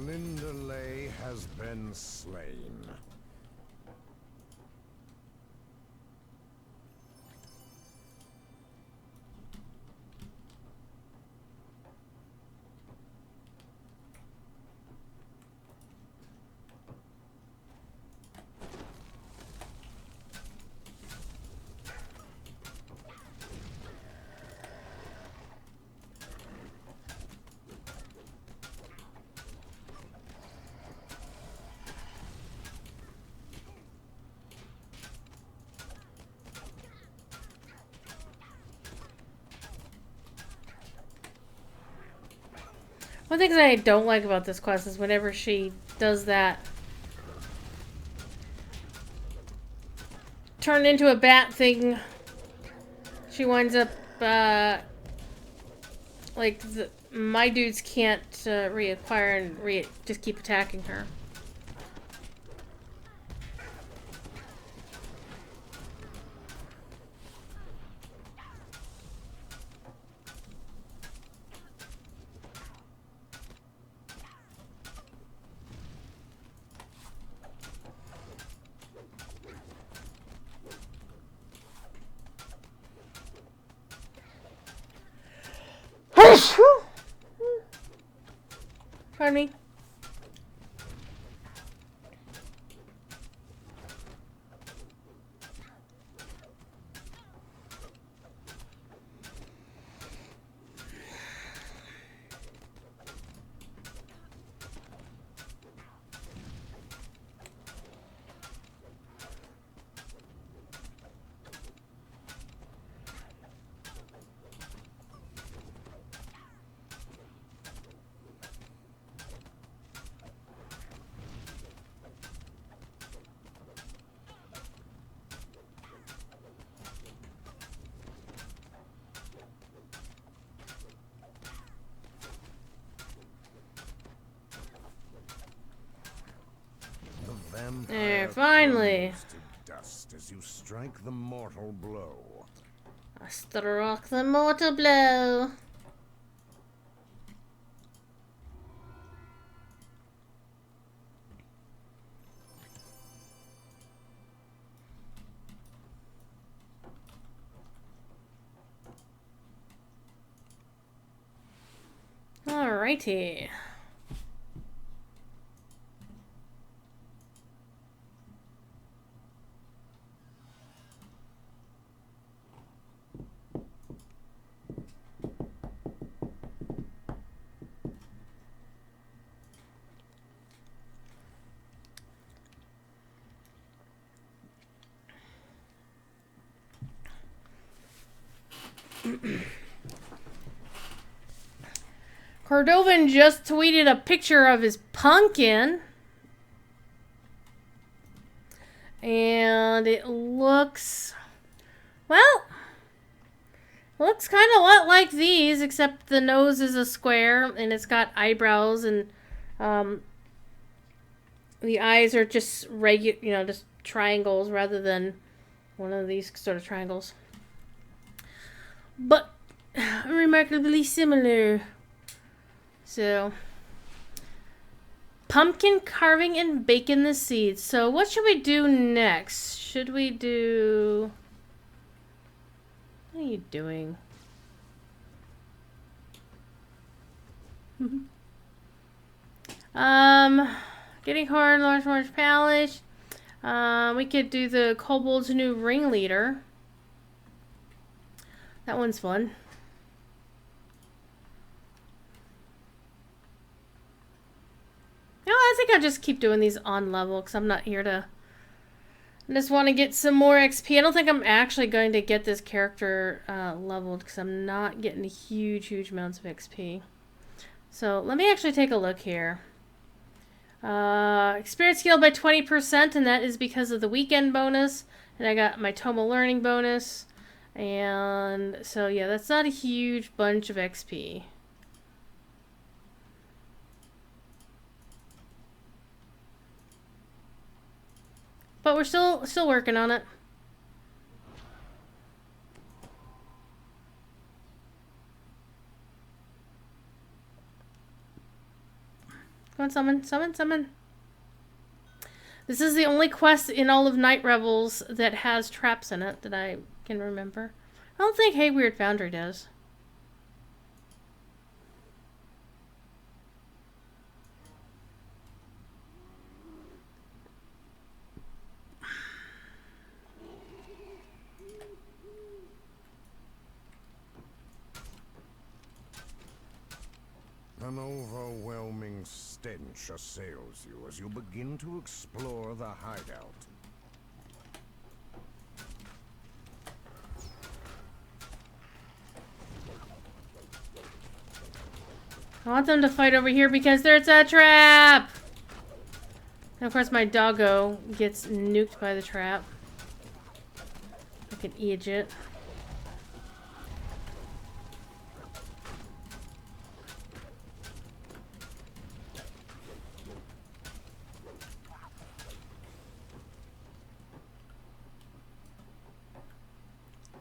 Linderley has been slain. One thing that I don't like about this quest is whenever she does that turn into a bat thing, she winds up, like, my dudes can't reacquire and just keep attacking her. Pardon me. There, finally. To dust as you strike the mortal blow. I struck the mortal blow. Alrighty. Cordovan just tweeted a picture of his pumpkin. And it looks, well, looks kind of a lot like these, except the nose is a square and it's got eyebrows, and the eyes are just regular, just triangles rather than one of these sort of triangles. But remarkably similar. So, pumpkin carving and baking the seeds. So, what should we do next? Should we do... What are you doing? Getting hard, large palace. We could do the Kobold's new ringleader. That one's fun. No, I think I'll just keep doing these on level because I'm not here to... I just want to get some more XP. I don't think I'm actually going to get this character leveled because I'm not getting huge amounts of XP. So let me actually take a look here. Experience scaled by 20%, and that is because of the weekend bonus. And I got my Toma learning bonus. And so yeah, that's not a huge bunch of XP. But we're still working on it. Come on, summon, summon, summon. This is the only quest in all of Night Revels that has traps in it that I can remember. I don't think Hey Weird Foundry does. An overwhelming stench assails you as you begin to explore the hideout. I want them to fight over here because there's a trap! And of course my doggo gets nuked by the trap. Like an idiot.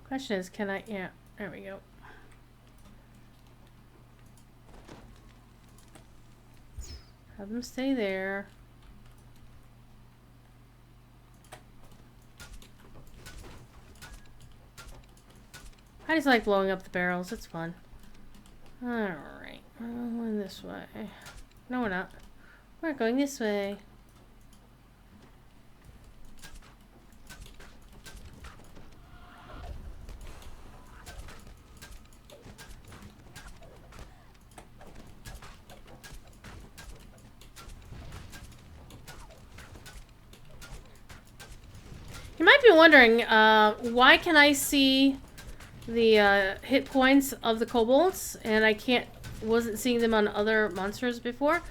Question is, can I... Yeah, there we go. Have them stay there. I just like blowing up the barrels. It's fun. Alright. We're going this way. No, we're not. We're going this way. You might be wondering, why can I see the hit points of the kobolds and wasn't seeing them on other monsters before?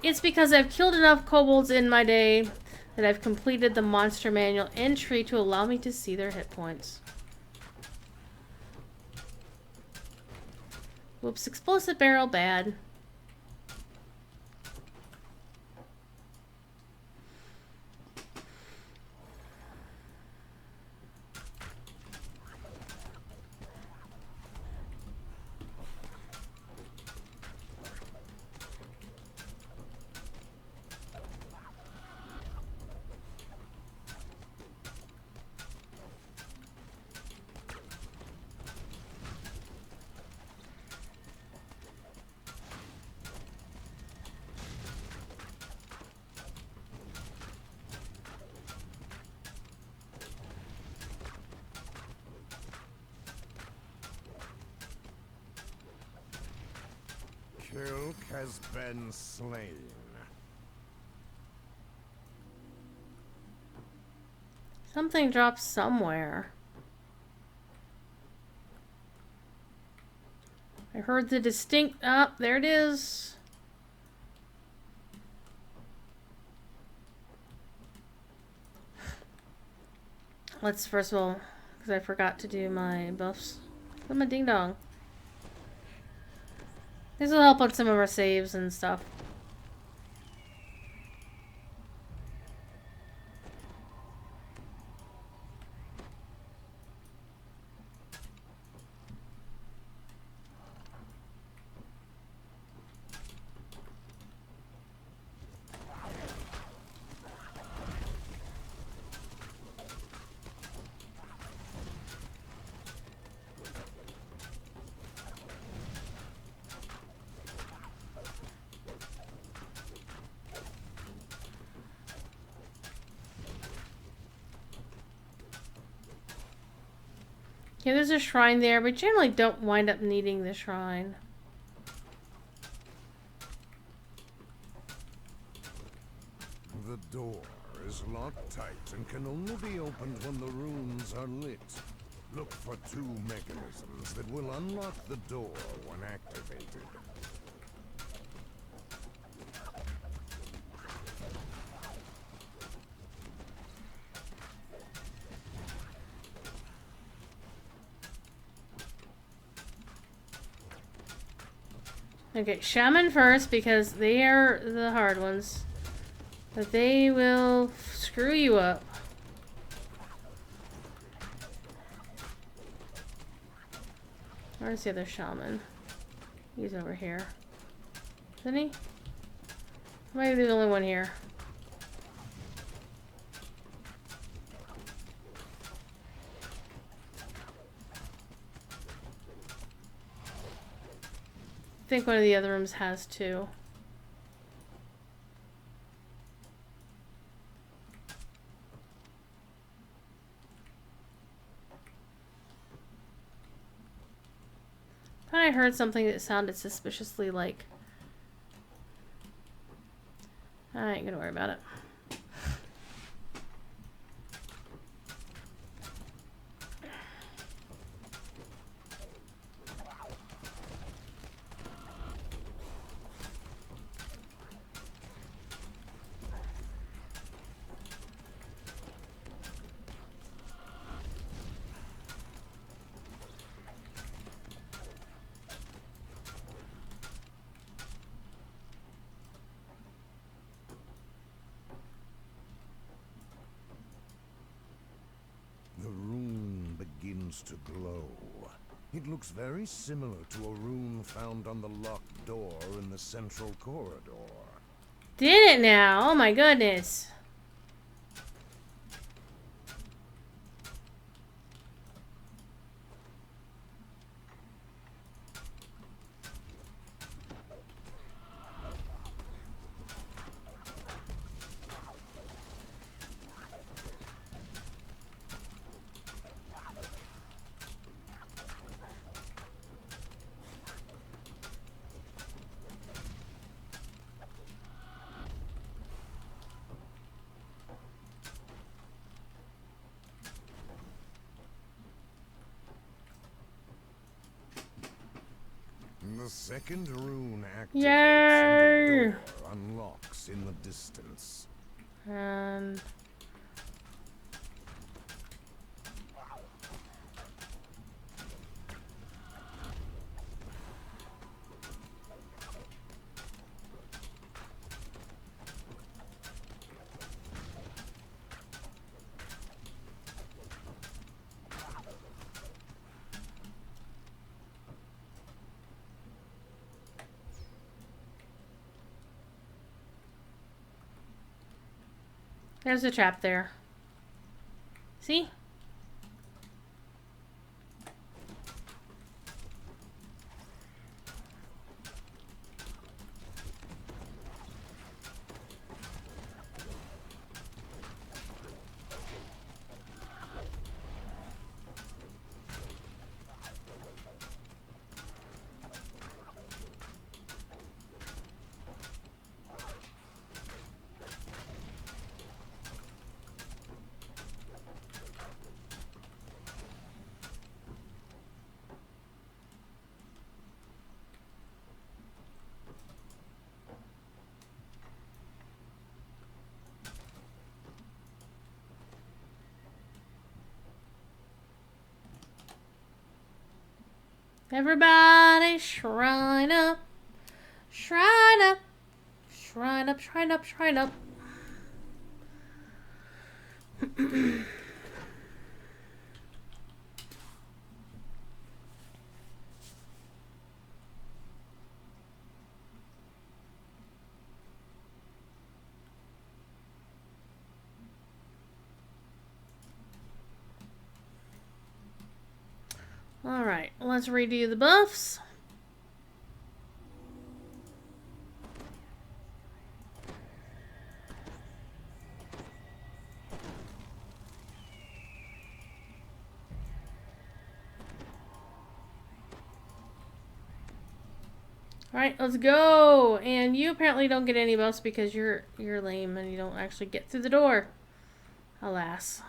It's because I've killed enough kobolds in my day that I've completed the monster manual entry to allow me to see their hit points. Whoops, explosive barrel, bad. Cleric has been slain. Something dropped somewhere. I heard the distinct... Ah, there it is. Let's first of all, because I forgot to do my buffs. Put my ding dong. This will help on some of our saves and stuff. Yeah, there's a shrine there, but generally don't wind up needing the shrine. The door is locked tight and can only be opened when the runes are lit. Look for two mechanisms that will unlock the door when activated. Okay, shaman first because they are the hard ones. But they will screw you up. Where's the other shaman? He's over here. Isn't he? Am I the only one here? I think one of the other rooms has too. Thought I heard something that sounded suspiciously like... I ain't gonna worry about it. The rune begins to glow. It looks very similar to a rune found on the locked door in the central corridor. Did it now? Oh my goodness. The second rune activates Yay! and the door unlocks in the distance. And... there's a trap there. See? Everybody shrine up. Shrine up. Shrine up, shrine up, shrine up. Alright, let's redo the buffs. Alright, let's go! And you apparently don't get any buffs because you're lame and you don't actually get through the door. Alas.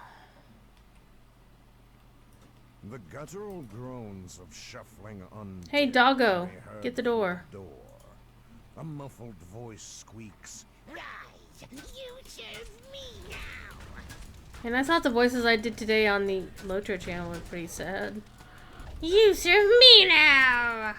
The guttural groans of shuffling undead. Hey, doggo, can be heard get the through door. A muffled voice squeaks. Right, you serve me now. And I thought the voices I did today on the Lotro channel were pretty sad. You serve me now!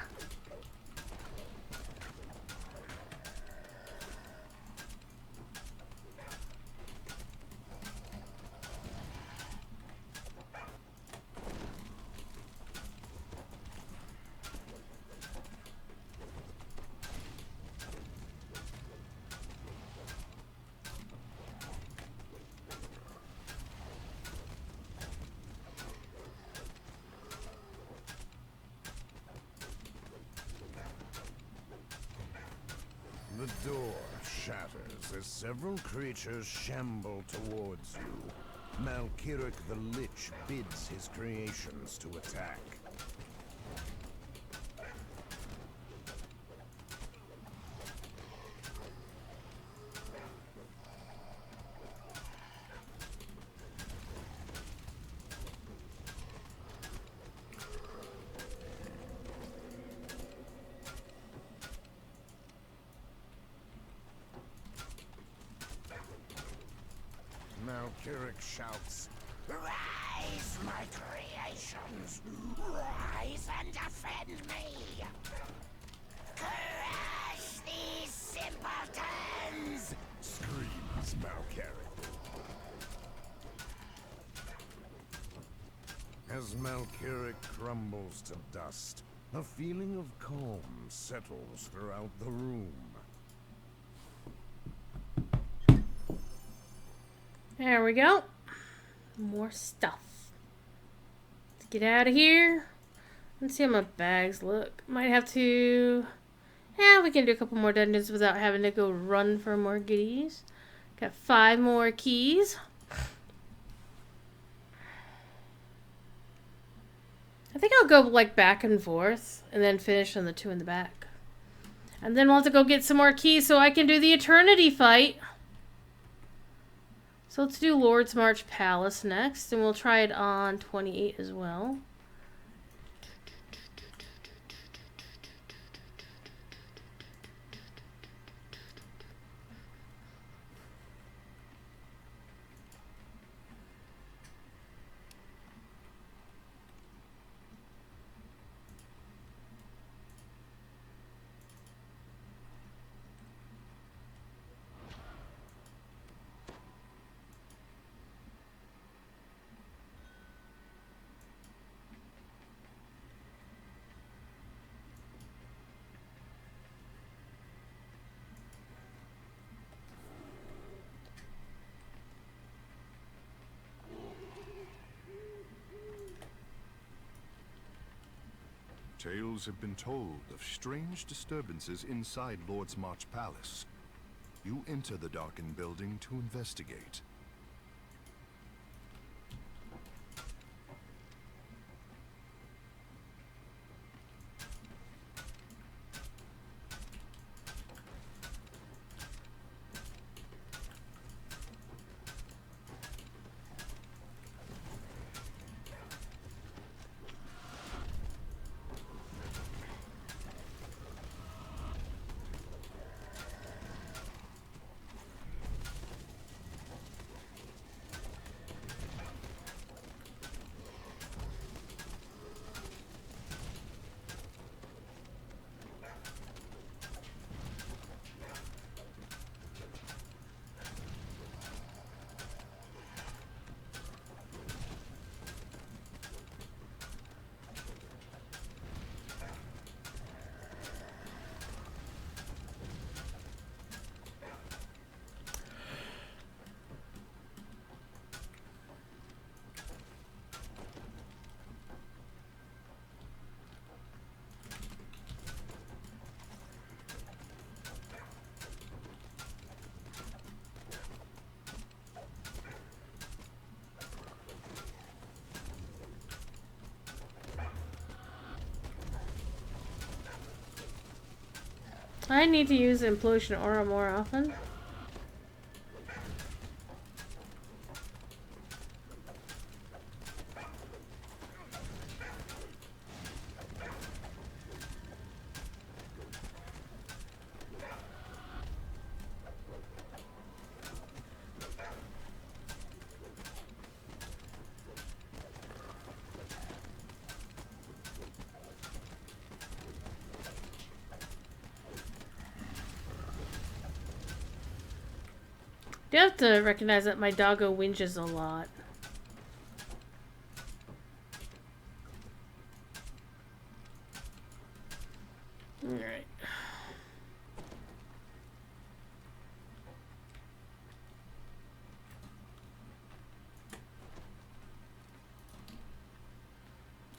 scatters as several creatures shamble towards you. Malkiric the Lich bids his creations to attack. Cleric shouts, "Rise, my creations! Rise and defend me! Crush these simpletons!" Screams Malkiric. As Malkiric crumbles to dust, a feeling of calm settles throughout the room. There we go. More stuff. Let's get out of here. Let's see how my bags look. Might have to... Yeah, we can do a couple more dungeons without having to go run for more goodies. Got 5 more keys. I think I'll go like back and forth and then finish on the 2 in the back. And then we'll have to go get some more keys so I can do the Eternity fight. So let's do Lord's March Palace next, and we'll try it on 28 as well. Tales have been told of strange disturbances inside Lord's March Palace. You enter the darkened building to investigate. I need to use Implosion Aura more often. You have to recognize that my doggo whinges a lot. Alright.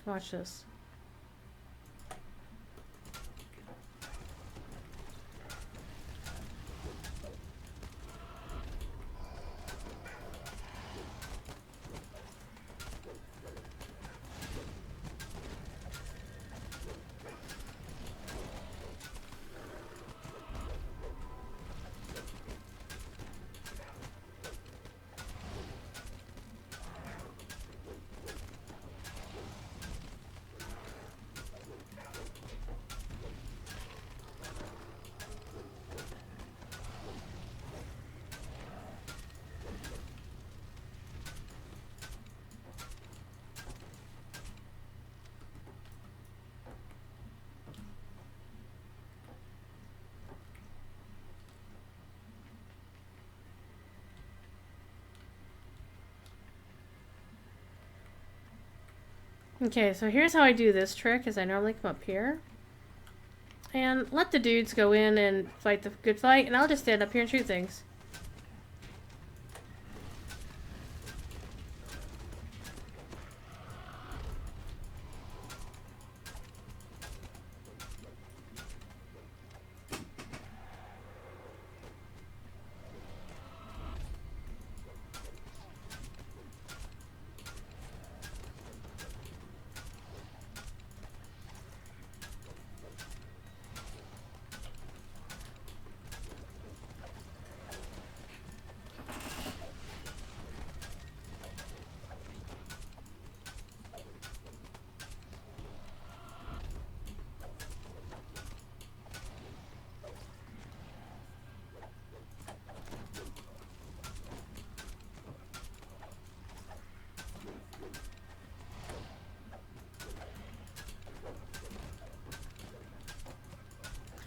Watch this. Okay, so here's how I do this trick, is I normally come up here. And let the dudes go in and fight the good fight, and I'll just stand up here and shoot things.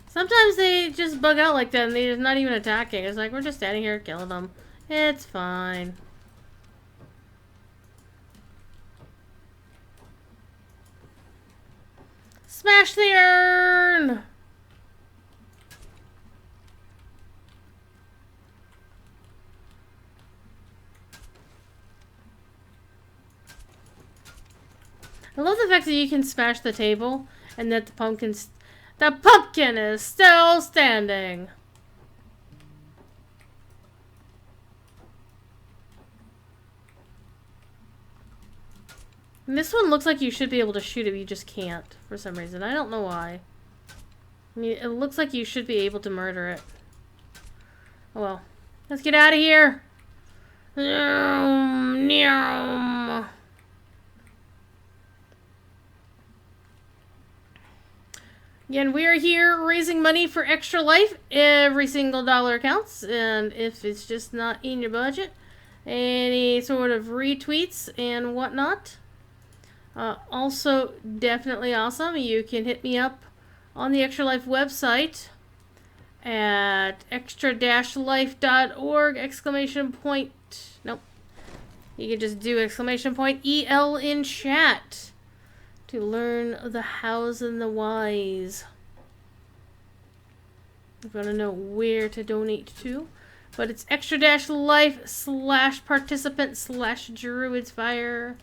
Sometimes they just bug out like that and they're not even attacking. It's like, we're just standing here killing them. It's fine. Smash the urn! I love the fact that you can smash the table and that the pumpkin is still standing. And this one looks like you should be able to shoot it, you just can't for some reason. I don't know why. I mean, it looks like you should be able to murder it. Oh well. Let's get out of here! Nyam. Again, we are here raising money for Extra Life. Every single dollar counts, and if it's just not in your budget, any sort of retweets and whatnot. Also, definitely awesome. You can hit me up on the Extra Life website at extra-life.org, exclamation point, nope. You can just do exclamation point EL in chat to learn the hows and the whys. If you want to know where to donate to. But it's extra-life/participant/druidsfire.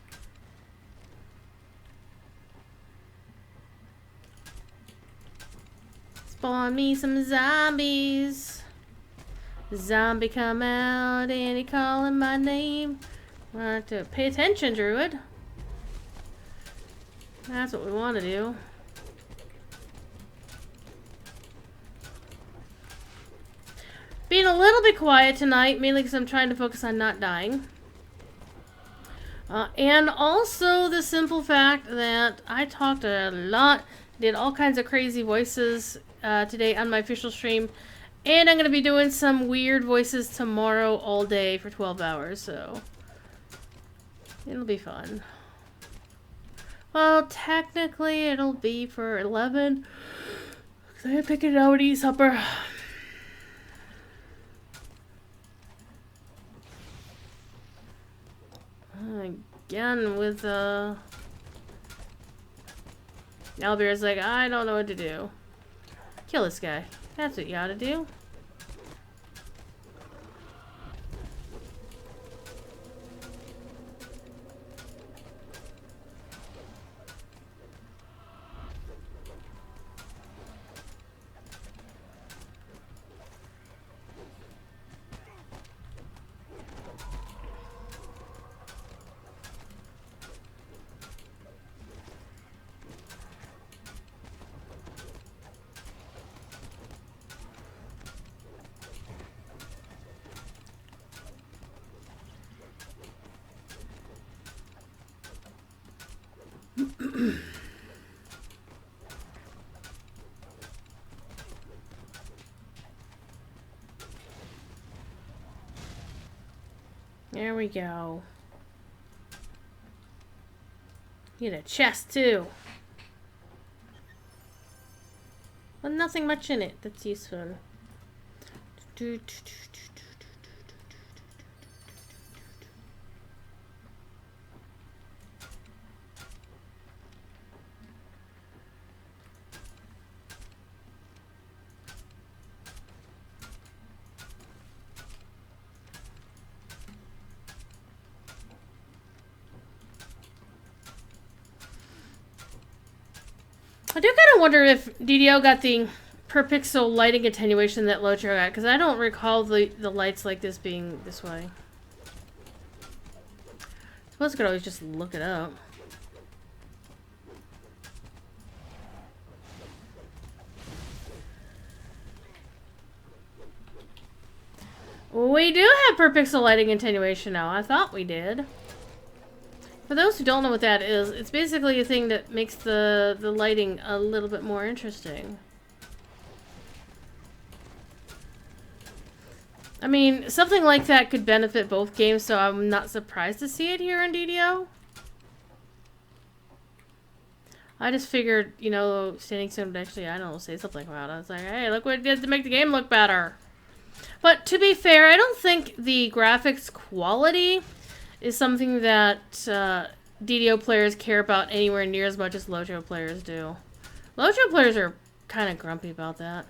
Spawn me some zombies. Zombie come out and he calling my name. I have to pay attention, Druid. That's what we want to do. Being a little bit quiet tonight, mainly because I'm trying to focus on not dying. And also the simple fact that I talked a lot, did all kinds of crazy voices today on my official stream. And I'm going to be doing some weird voices tomorrow all day for 12 hours, so it'll be fun. Well, technically it'll be for 11, because I have to get out and eat supper. Again with Albear's like, I don't know what to do. Kill this guy. That's what you ought to do. There we go. Get a chest too. But nothing much in it that's useful. I do kind of wonder if DDO got the per pixel lighting attenuation that Locho got, because I don't recall the lights like this being this way. I suppose I could always just look it up. We do have per pixel lighting attenuation now. I thought we did. For those who don't know what that is, it's basically a thing that makes the lighting a little bit more interesting. I mean, something like that could benefit both games, so I'm not surprised to see it here in DDO. I just figured, you know, Standing Stone would actually, I don't know, say something about it. I was like, hey, look what it did to make the game look better. But to be fair, I don't think the graphics quality is something that DDO players care about anywhere near as much as Lojo players do. Lojo players are kind of grumpy about that.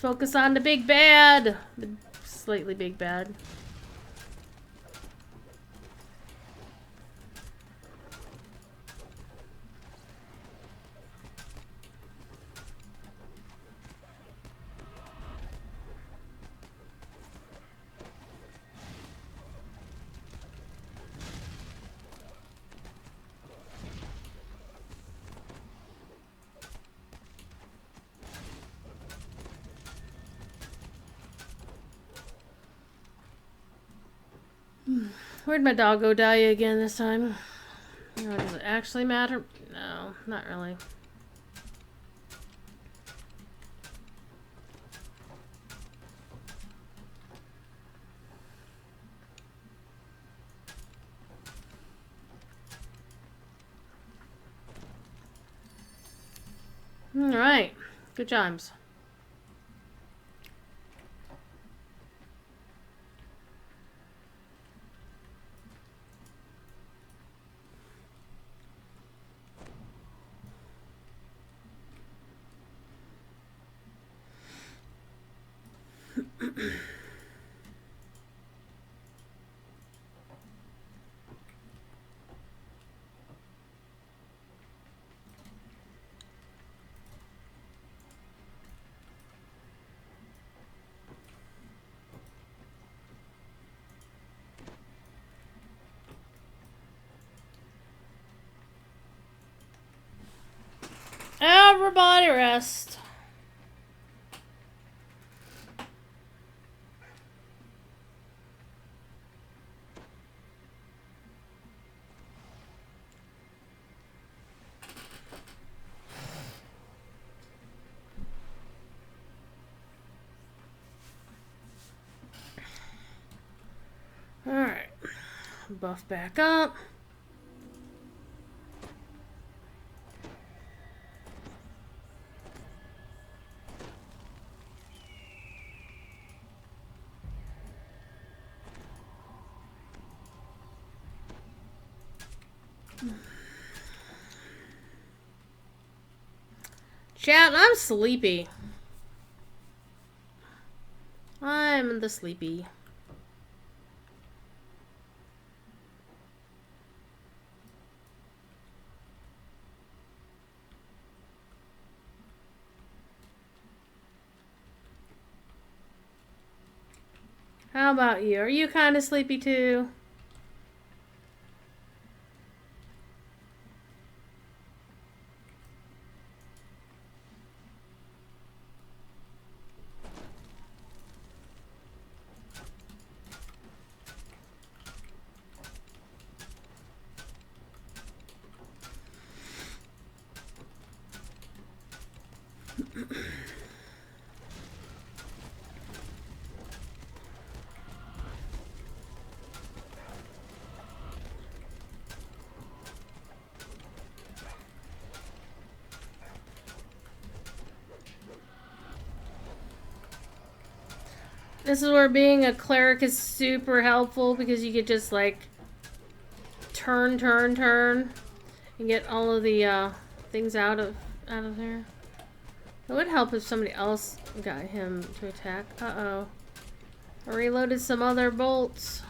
Focus on the big bad. The slightly big bad. Where'd my doggo die again this time? Oh, does it actually matter? No, not really. Alright. Good times. Everybody rest. Alright. Buff back up. Chat, I'm sleepy. I'm the sleepy. How about you? Are you kind of sleepy too? This is where being a cleric is super helpful because you could just like turn, and get all of the things out of there. It would help if somebody else got him to attack. Uh-oh. I reloaded some other bolts.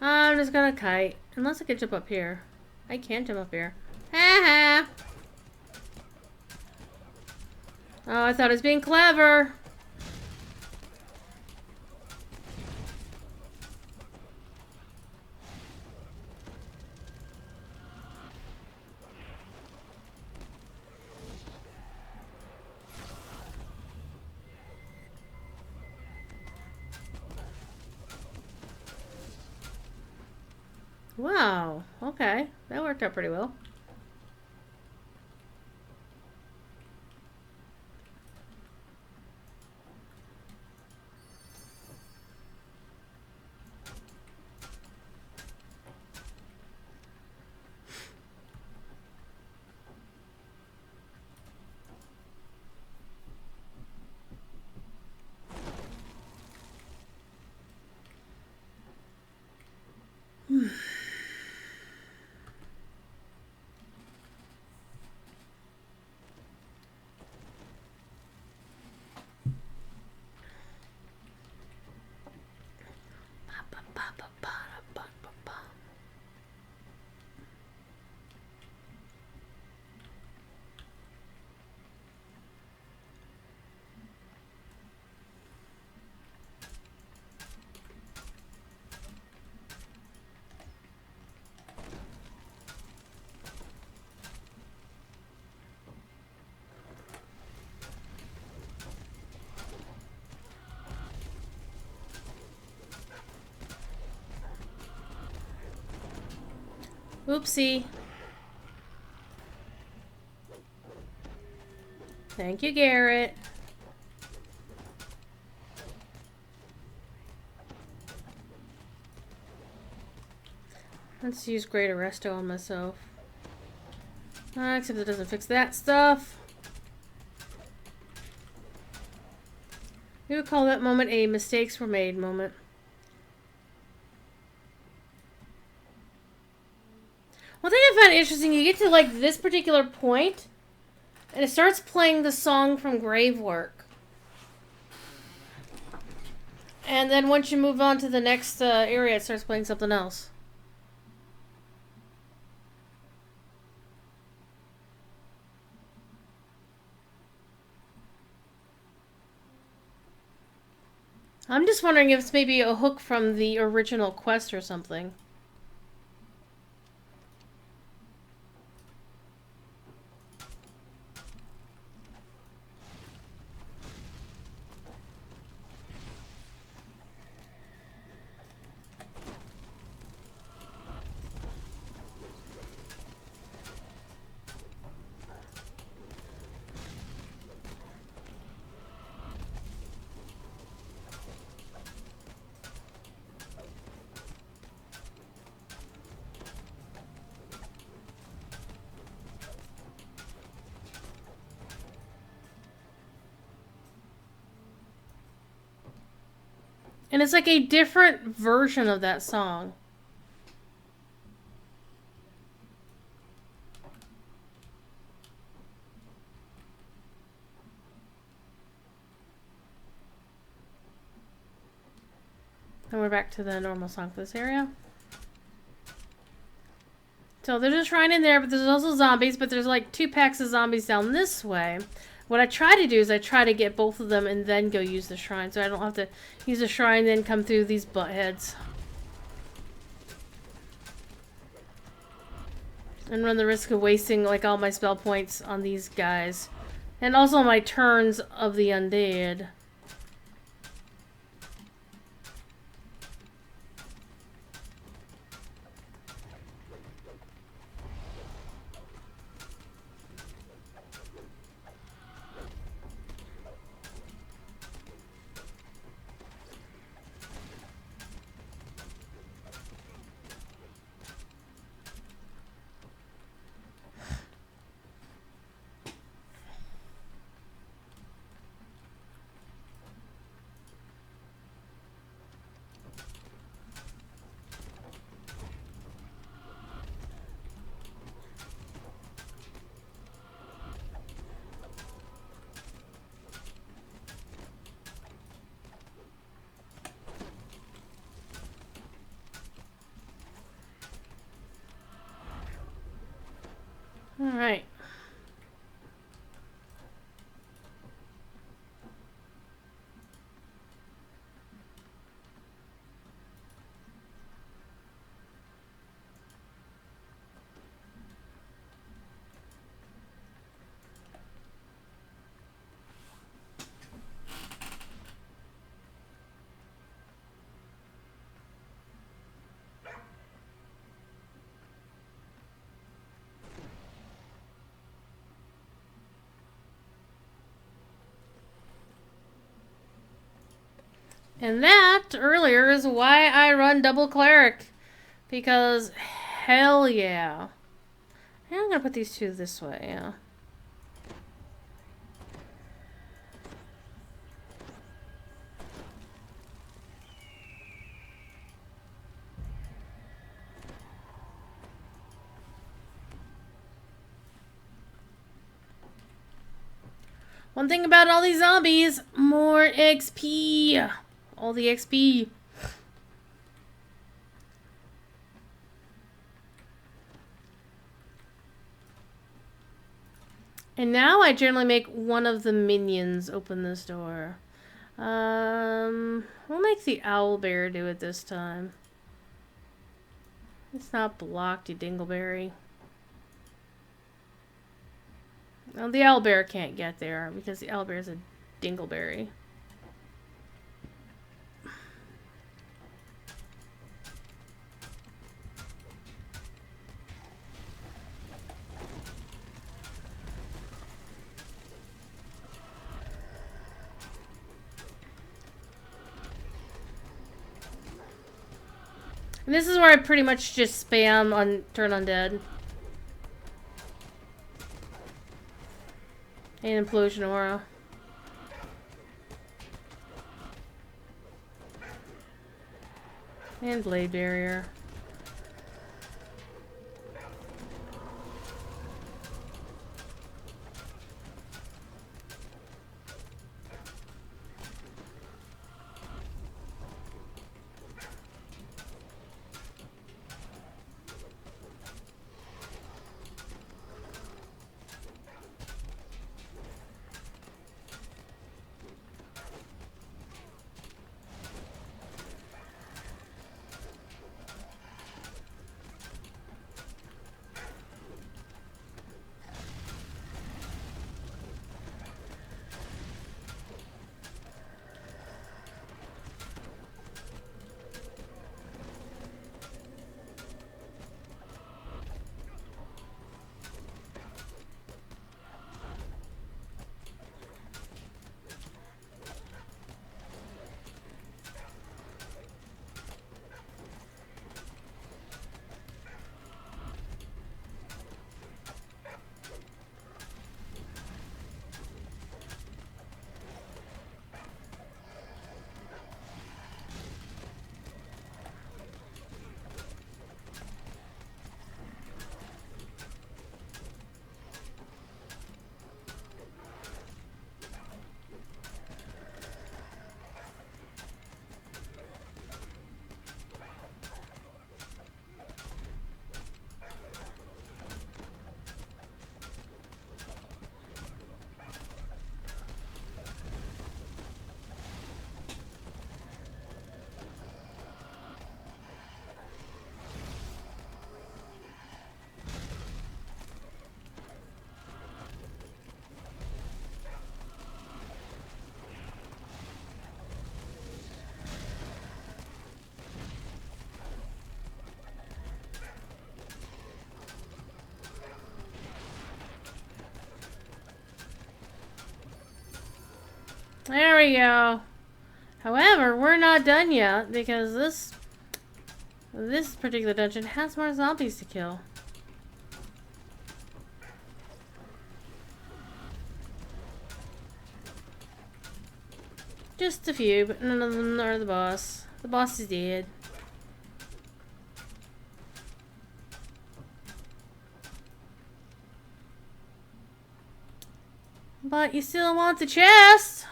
I'm just gonna kite. Unless I can jump up here. I can't jump up here. Ha ha! Oh, I thought I was being clever. Wow. Okay. That worked out pretty well. Oopsie. Thank you, Garrett. Let's use Great Arresto on myself. Except it doesn't fix that stuff. We would call that moment a mistakes were made moment. One thing I found interesting, you get to like this particular point, and it starts playing the song from Gravework. And then once you move on to the next area, it starts playing something else. I'm just wondering if it's maybe a hook from the original quest or something. And it's like a different version of that song. And we're back to the normal song for this area. So there's a shrine in there, but there's also zombies, but there's like 2 packs of zombies down this way. What I try to do is I try to get both of them and then go use the shrine, so I don't have to use the shrine then come through these buttheads. And run the risk of wasting like all my spell points on these guys. And also my turns of the undead. Alright. And that, earlier, is why I run double Cleric. Because, hell yeah. And I'm gonna put these two this way, yeah. One thing about all these zombies, more XP. All the XP. And now I generally make one of the minions open this door. We'll make the owlbear do it this time. It's not blocked, you dingleberry. Well, the owlbear can't get there because the owlbear is a dingleberry. And this is where I pretty much just spam on turn undead. And implosion aura. And blade barrier. There we go. However, we're not done yet because this particular dungeon has more zombies to kill. Just a few, but none of them are the boss. The boss is dead. But you still want the chest.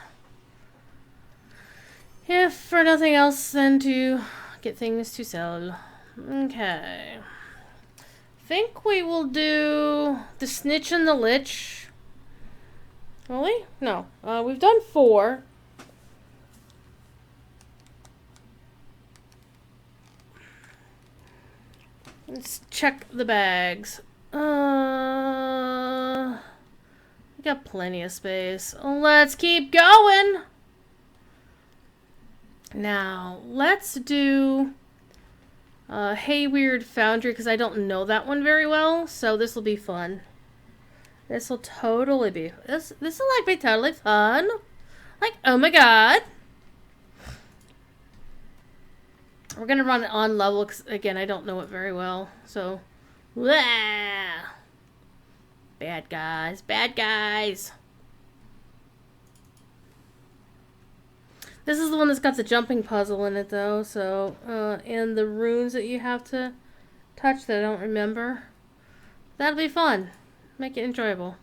If for nothing else than to get things to sell. Okay. Think we will do the Snitch and the Lich. Will we? No. We've done 4. Let's check the bags. We got plenty of space. Let's keep going. Now, let's do Hayweird Foundry because I don't know that one very well, so this will be fun. This will totally be this will like be totally fun. Like, oh my god. We're gonna run it on level because again I don't know it very well. So blah. Bad guys, bad guys. This is the one that's got the jumping puzzle in it though, so and the runes that you have to touch that I don't remember. That'll be fun. Make it enjoyable.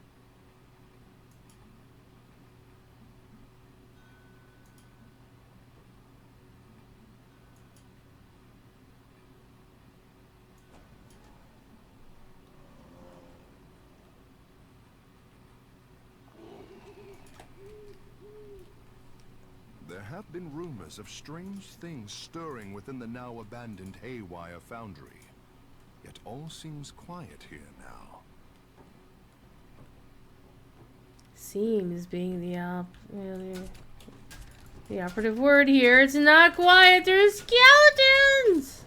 There have been rumors of strange things stirring within the now abandoned Haywire Foundry. Yet all seems quiet here now. Seems being the operative word here. It's not quiet. There's skeletons.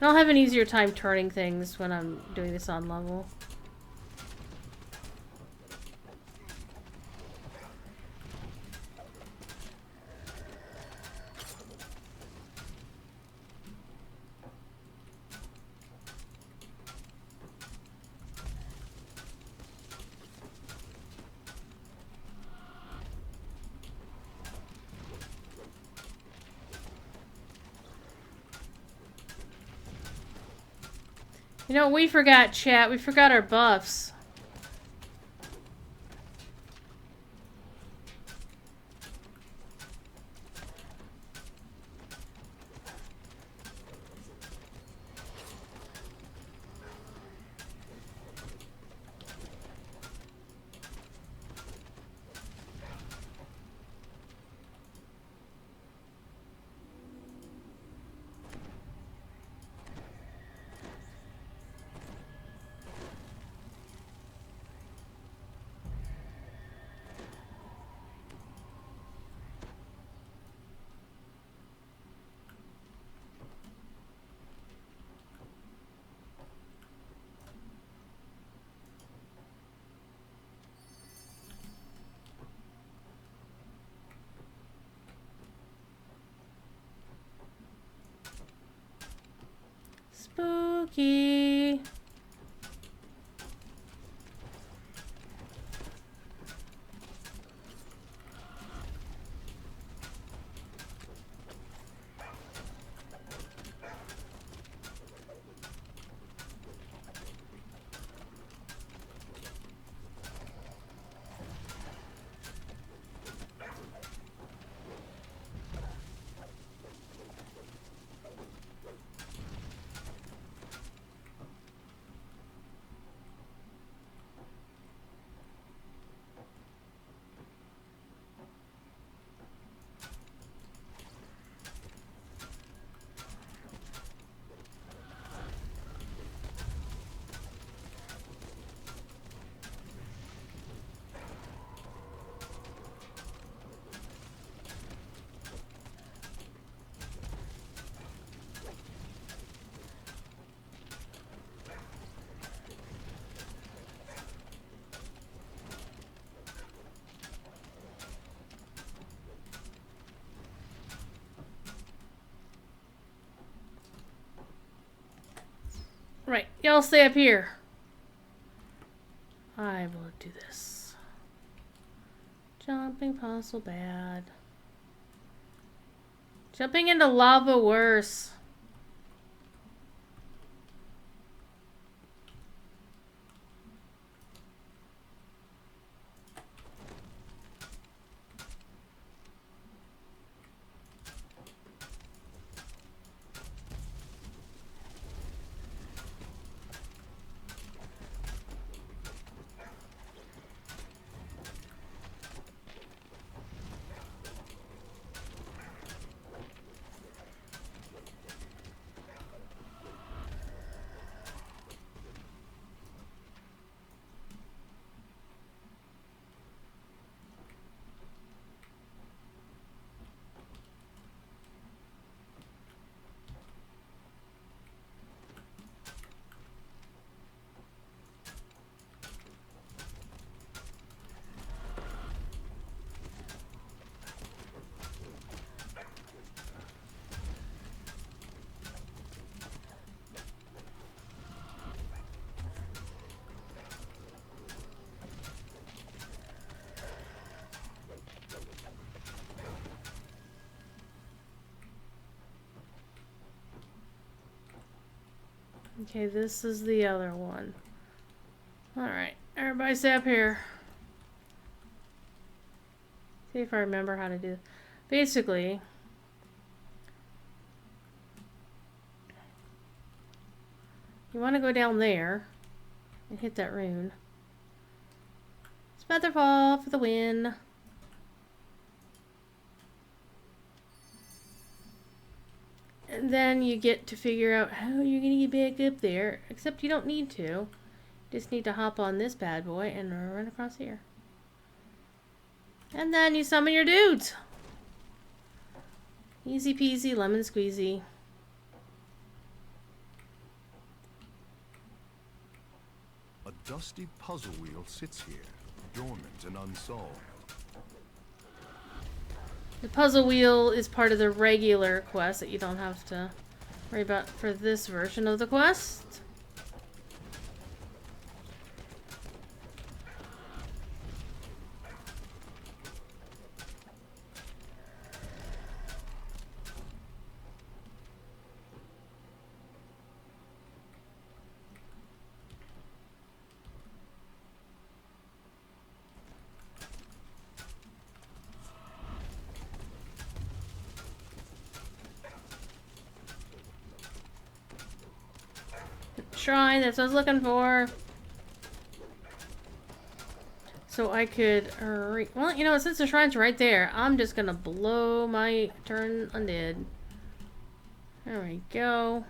I'll have an easier time turning things when I'm doing this on level. You know, we forgot, chat. We forgot our buffs. Spooky. Right, y'all stay up here. I will do this. Jumping puzzle bad. Jumping into lava worse. Okay, this is the other one. Alright, everybody stay up here. See if I remember how to do. Basically, you want to go down there and hit that rune. Featherfall for the win. And then you get to figure out how you're going to get back up there. Except you don't need to. You just need to hop on this bad boy and run across here. And then you summon your dudes. Easy peasy, lemon squeezy. A dusty puzzle wheel sits here, dormant and unsolved. The puzzle wheel is part of the regular quest that you don't have to worry about for this version of the quest. Shrine, that's what I was looking for. So I could, well, you know, since the shrine's right there, I'm just gonna blow my turn undead. There we go.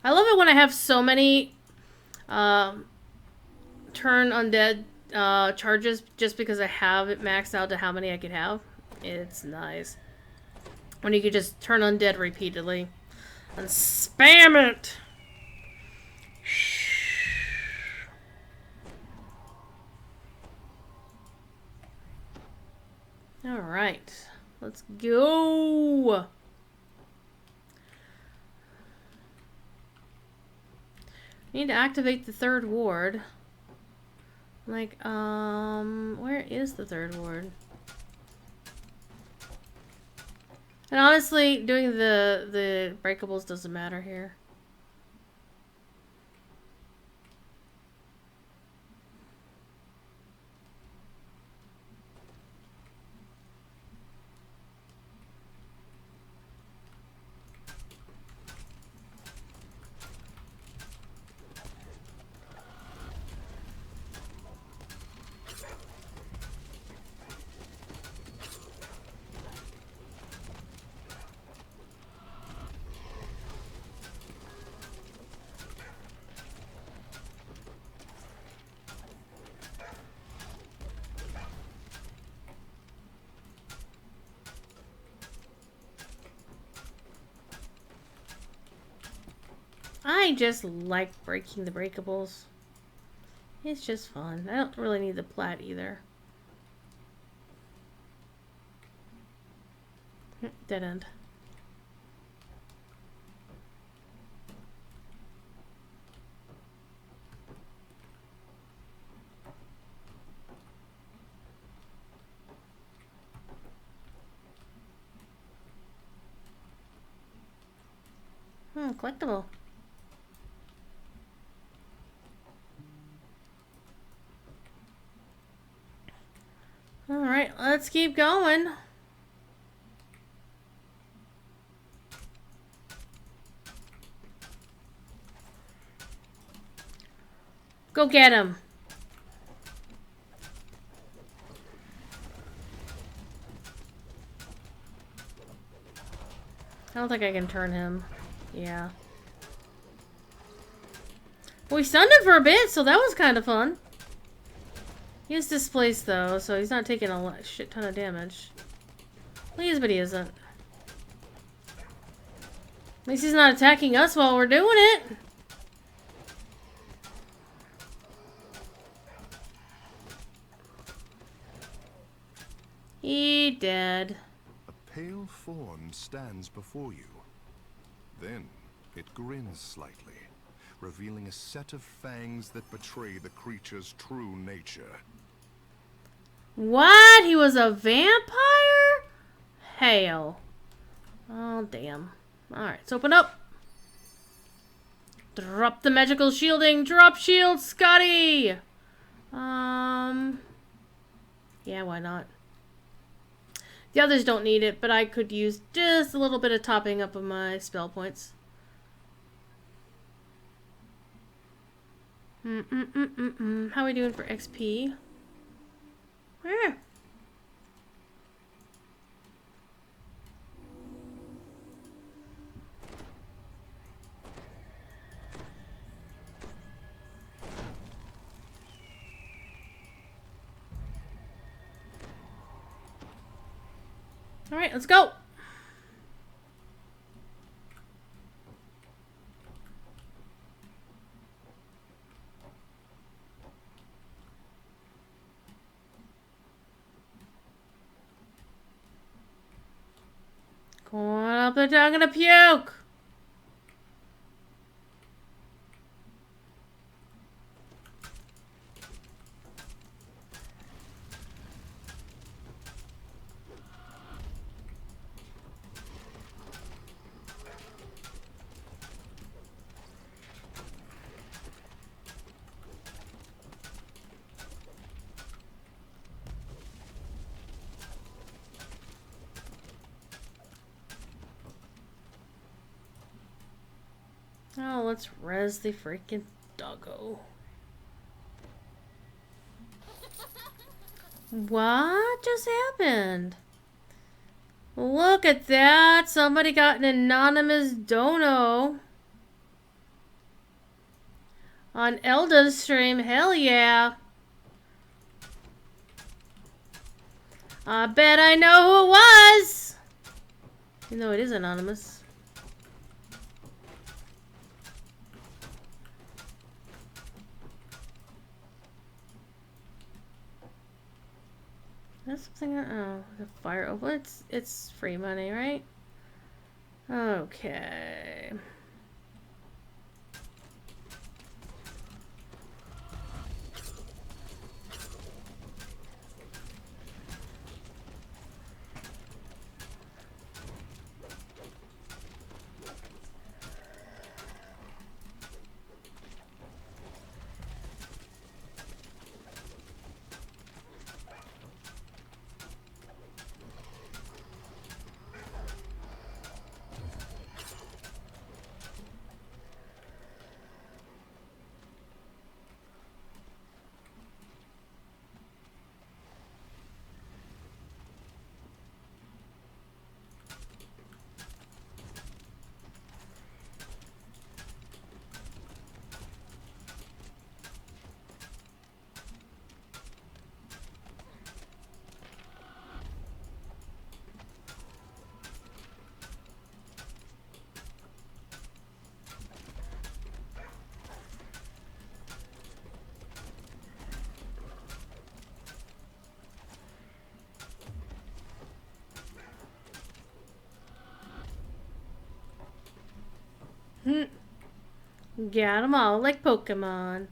I love it when I have so many turn undead charges just because I have it maxed out to how many I could have. It's nice. When you could just turn undead repeatedly and spam it. Alright. Let's go. Need to activate the third ward. Like, where is the third ward? And honestly, doing the breakables doesn't matter here. I just like breaking the breakables. It's just fun. I don't really need the plat either. Dead end. Collectible. Alright, let's keep going. Go get him. I don't think I can turn him. Yeah. We stunned him for a bit, so that was kind of fun. He is displaced though, so he's not taking a shit ton of damage. He is, but he isn't. At least he's not attacking us while we're doing it. He dead. A pale form stands before you. Then it grins slightly, revealing a set of fangs that betray the creature's true nature. What? He was a vampire? Hell. Oh, damn. Alright, let's open up. Drop the magical shielding. Drop shield, Scotty! Yeah, why not? The others don't need it, but I could use just a little bit of topping up of my spell points. How are we doing for XP? Where? All right, let's go. Going up there, I'm gonna puke. Oh, let's res the freaking doggo. What just happened? Look at that. Somebody got an anonymous dono. On Elda's stream. Hell yeah. I bet I know who it was. Even though it is anonymous. That's something. Oh, the fire. Oh, well, it's free money, right? Okay. Got them all like Pokemon.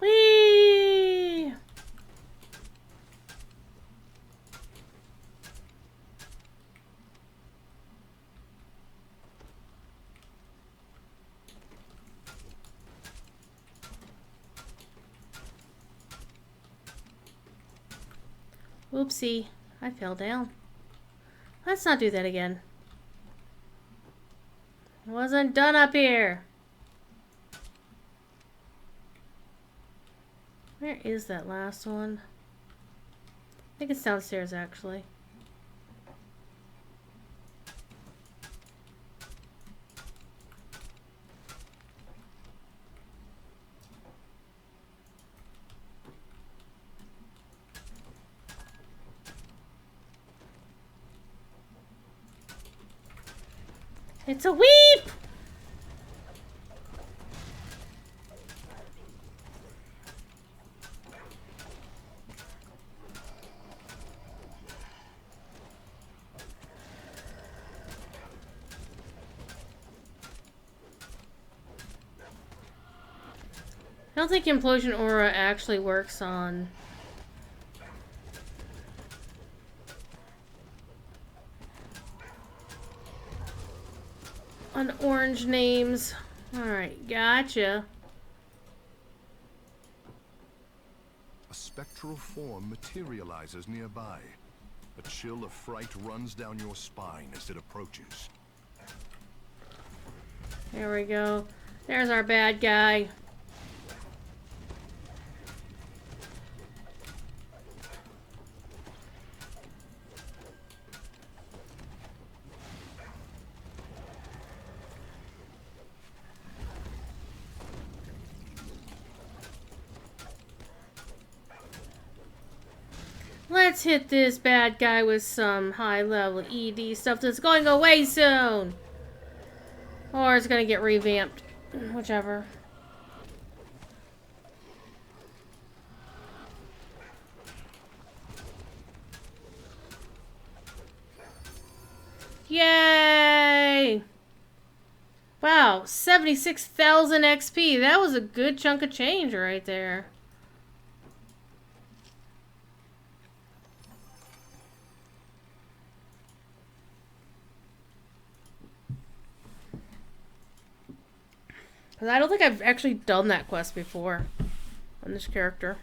Whee! Oopsie, I fell down. Let's not do that again. I wasn't done up here. Where is that last one? I think it's downstairs, actually. It's a weep! I don't think Implosion Aura actually works on orange names. Alright, gotcha. A spectral form materializes nearby. A chill of fright runs down your spine as it approaches. There we go. There's our bad guy. Let's hit this bad guy with some high-level ED stuff that's going away soon. Or it's gonna get revamped. Whichever. Yay! Wow, 76,000 XP. That was a good chunk of change right there. Because I don't think I've actually done that quest before on this character.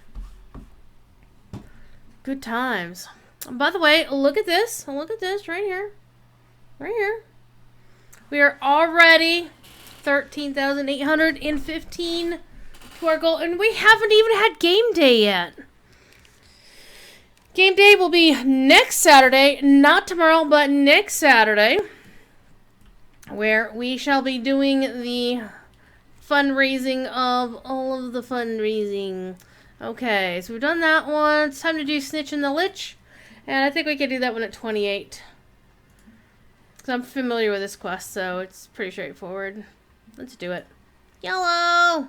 Good times. By the way, look at this. Look at this right here. Right here. We are already 13,815 to our goal. And we haven't even had game day yet. Game day will be next Saturday. Not tomorrow, but next Saturday. Where we shall be doing the fundraising of all of the fundraising. Okay, so we've done that one. It's time to do Snitch and the Lich. And I think we can do that one at 28. Because I'm familiar with this quest, so it's pretty straightforward. Let's do it. YOLO!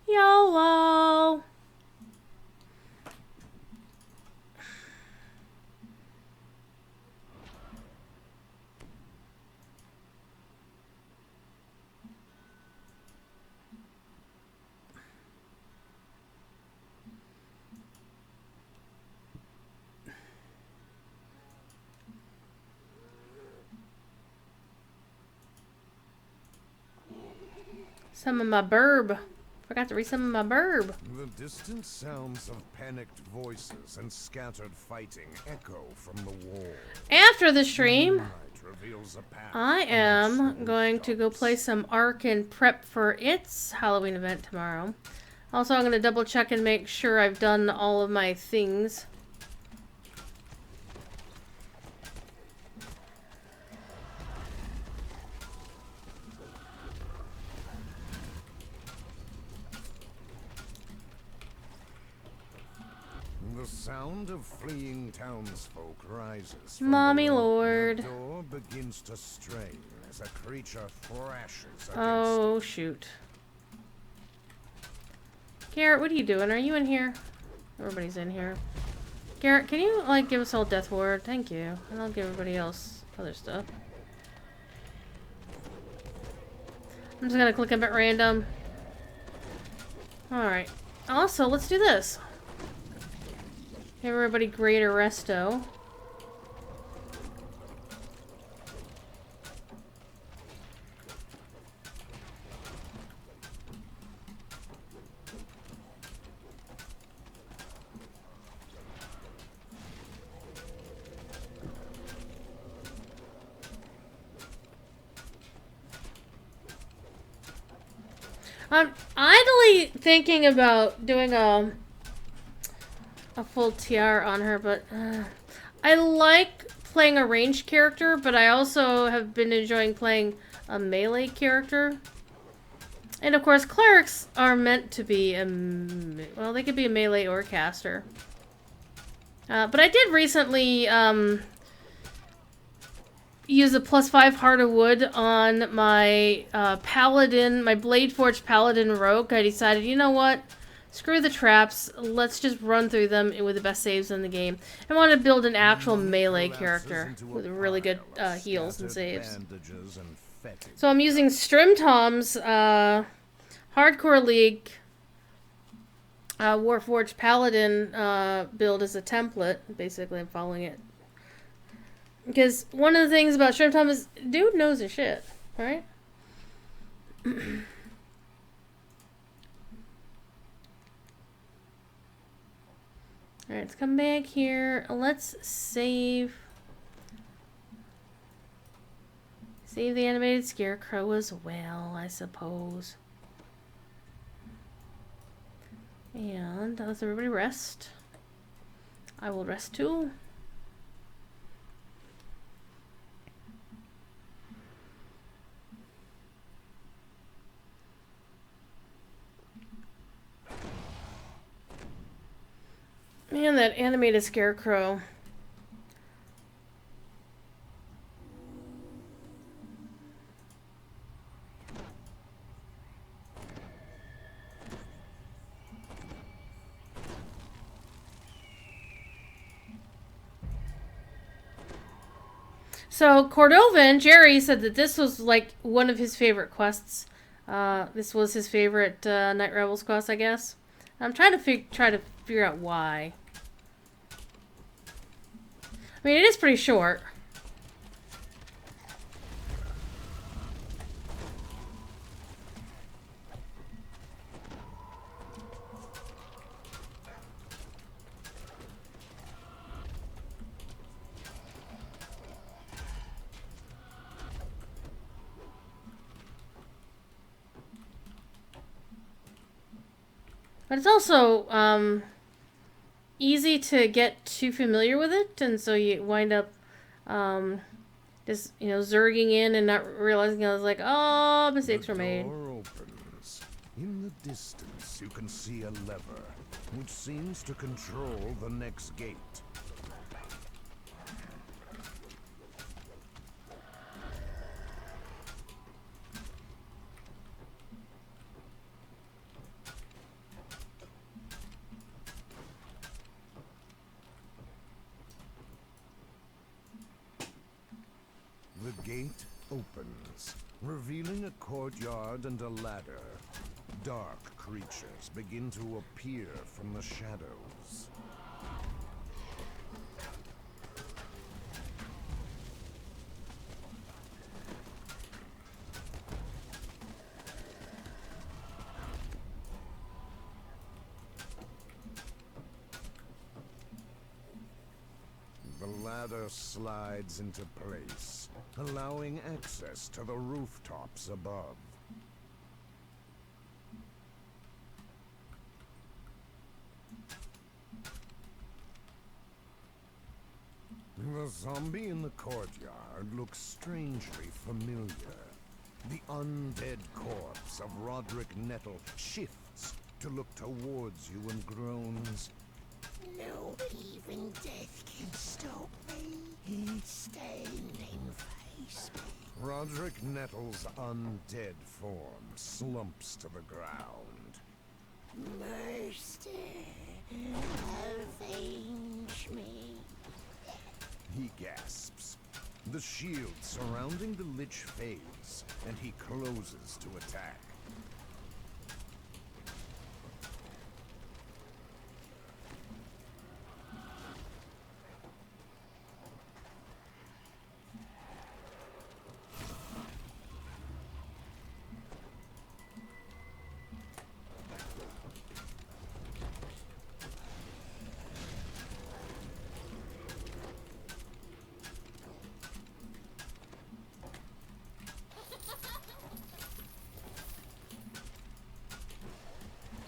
YOLO! Summon my burb. Forgot to resummon my burb. The distant sounds of panicked voices and scattered fighting echo from the wall. After the stream, Moonlight reveals a path I am going to go play some Ark and prep for its Halloween event tomorrow. Also, I'm going to double check and make sure I've done all of my things. The sound of fleeing townsfolk rises from Mommy below. Lord. The door begins to strain as a creature thrashes against Oh, shoot. Garrett, what are you doing? Are you in here? Everybody's in here. Garrett, can you, like, give us all Death Ward? Thank you. And I'll give everybody else other stuff. I'm just gonna click them at random. Alright. Also, let's do this. Give everybody greater resto. I'm idly thinking about doing a full TR on her, but I like playing a ranged character, but I also have been enjoying playing a melee character. And of course, clerics are meant to be well, they could be a melee or a caster. But I did recently use a +5 Heart of Wood on my Paladin, my Blade Forged Paladin Rogue. I decided, you know what? Screw the traps. Let's just run through them with the best saves in the game. I want to build an actual melee character with really good heals and saves. So I'm using Strimtom's Hardcore League Warforged Paladin build as a template. Basically, I'm following it. Because one of the things about Strimtom is, dude knows his shit, right? Alright, let's come back here. Let's save. Save the animated scarecrow as well, I suppose. And let everybody rest. I will rest too. Man, that animated scarecrow. So, Cordovan, Jerry, said that this was like one of his favorite quests. This was his favorite Night Revels quest, I guess. I'm trying to figure out why. I mean, it is pretty short. But it's also easy to get too familiar with it, and so you wind up just, you know, zerging in and not realizing. I was like, oh, mistakes were made. The door opens. In the distance, you can see a lever, which seems to control the next gate. The gate opens, revealing a courtyard and a ladder. Dark creatures begin to appear from the shadows. The ladder slides into place, allowing access to the rooftops above. The zombie in the courtyard looks strangely familiar. The undead corpse of Roderick Nettle shifts to look towards you and groans. No, even death can stop me. Stand and face me. Roderick Nettle's undead form slumps to the ground. Master, avenge me. He gasps. The shield surrounding the Lich fades, and he closes to attack.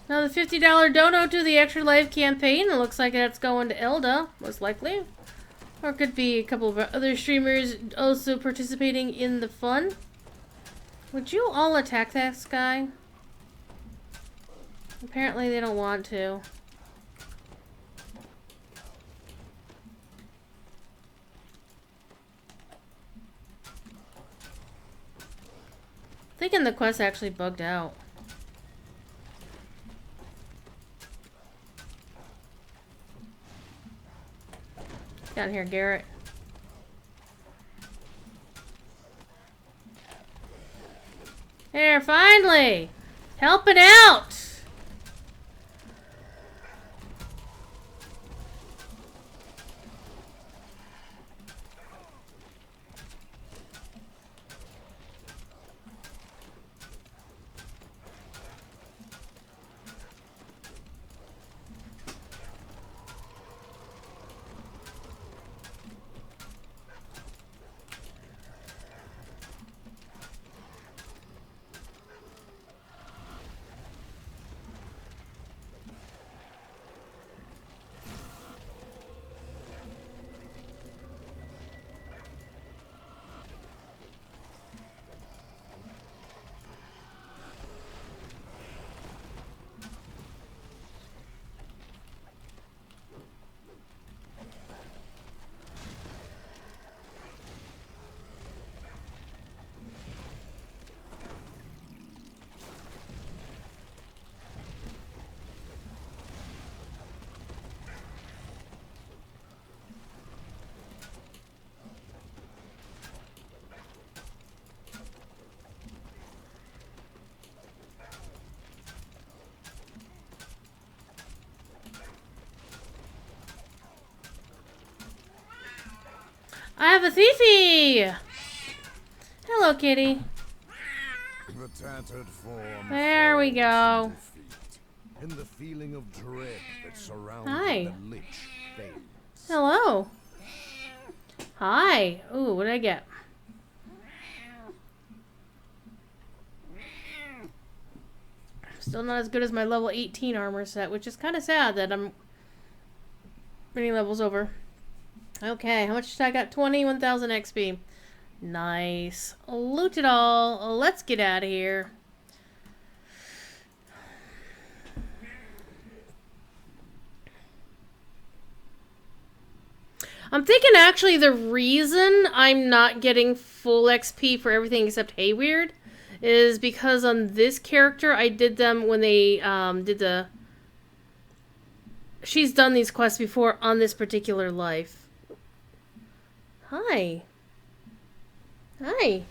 Now the $50 dono to the Extra Life campaign. It looks like that's going to Elda, most likely. Or it could be a couple of other streamers also participating in the fun. Would you all attack that guy? Apparently they don't want to. Thinking the quest actually bugged out. Down here, Garrett. There, finally! Helping out! I have a thiefy! Hello, kitty. The tattered form There we falls go. to defeat, and the feeling of dread that surrounds Hi. the Lich fades. Hello. Hi. Ooh, what did I get? Still not as good as my level 18 armor set, which is kind of sad that I'm many levels over. Okay, how much did I got? 21,000 XP. Nice. Loot it all. Let's get out of here. I'm thinking actually the reason I'm not getting full XP for everything except Hayweird is because on this character I did them when they did the... She's done these quests before on this particular life. Hi. Hi.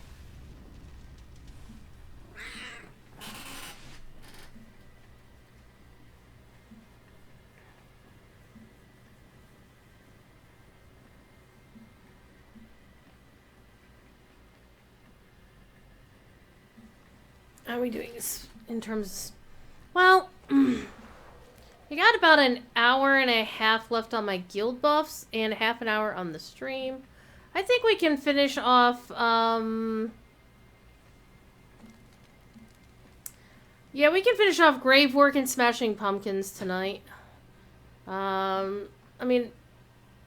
How are we doing this in terms... Well, I got about an hour and a half left on my guild buffs and half an hour on the stream. I think we can finish off, yeah, we can finish off grave work and smashing pumpkins tonight. I mean,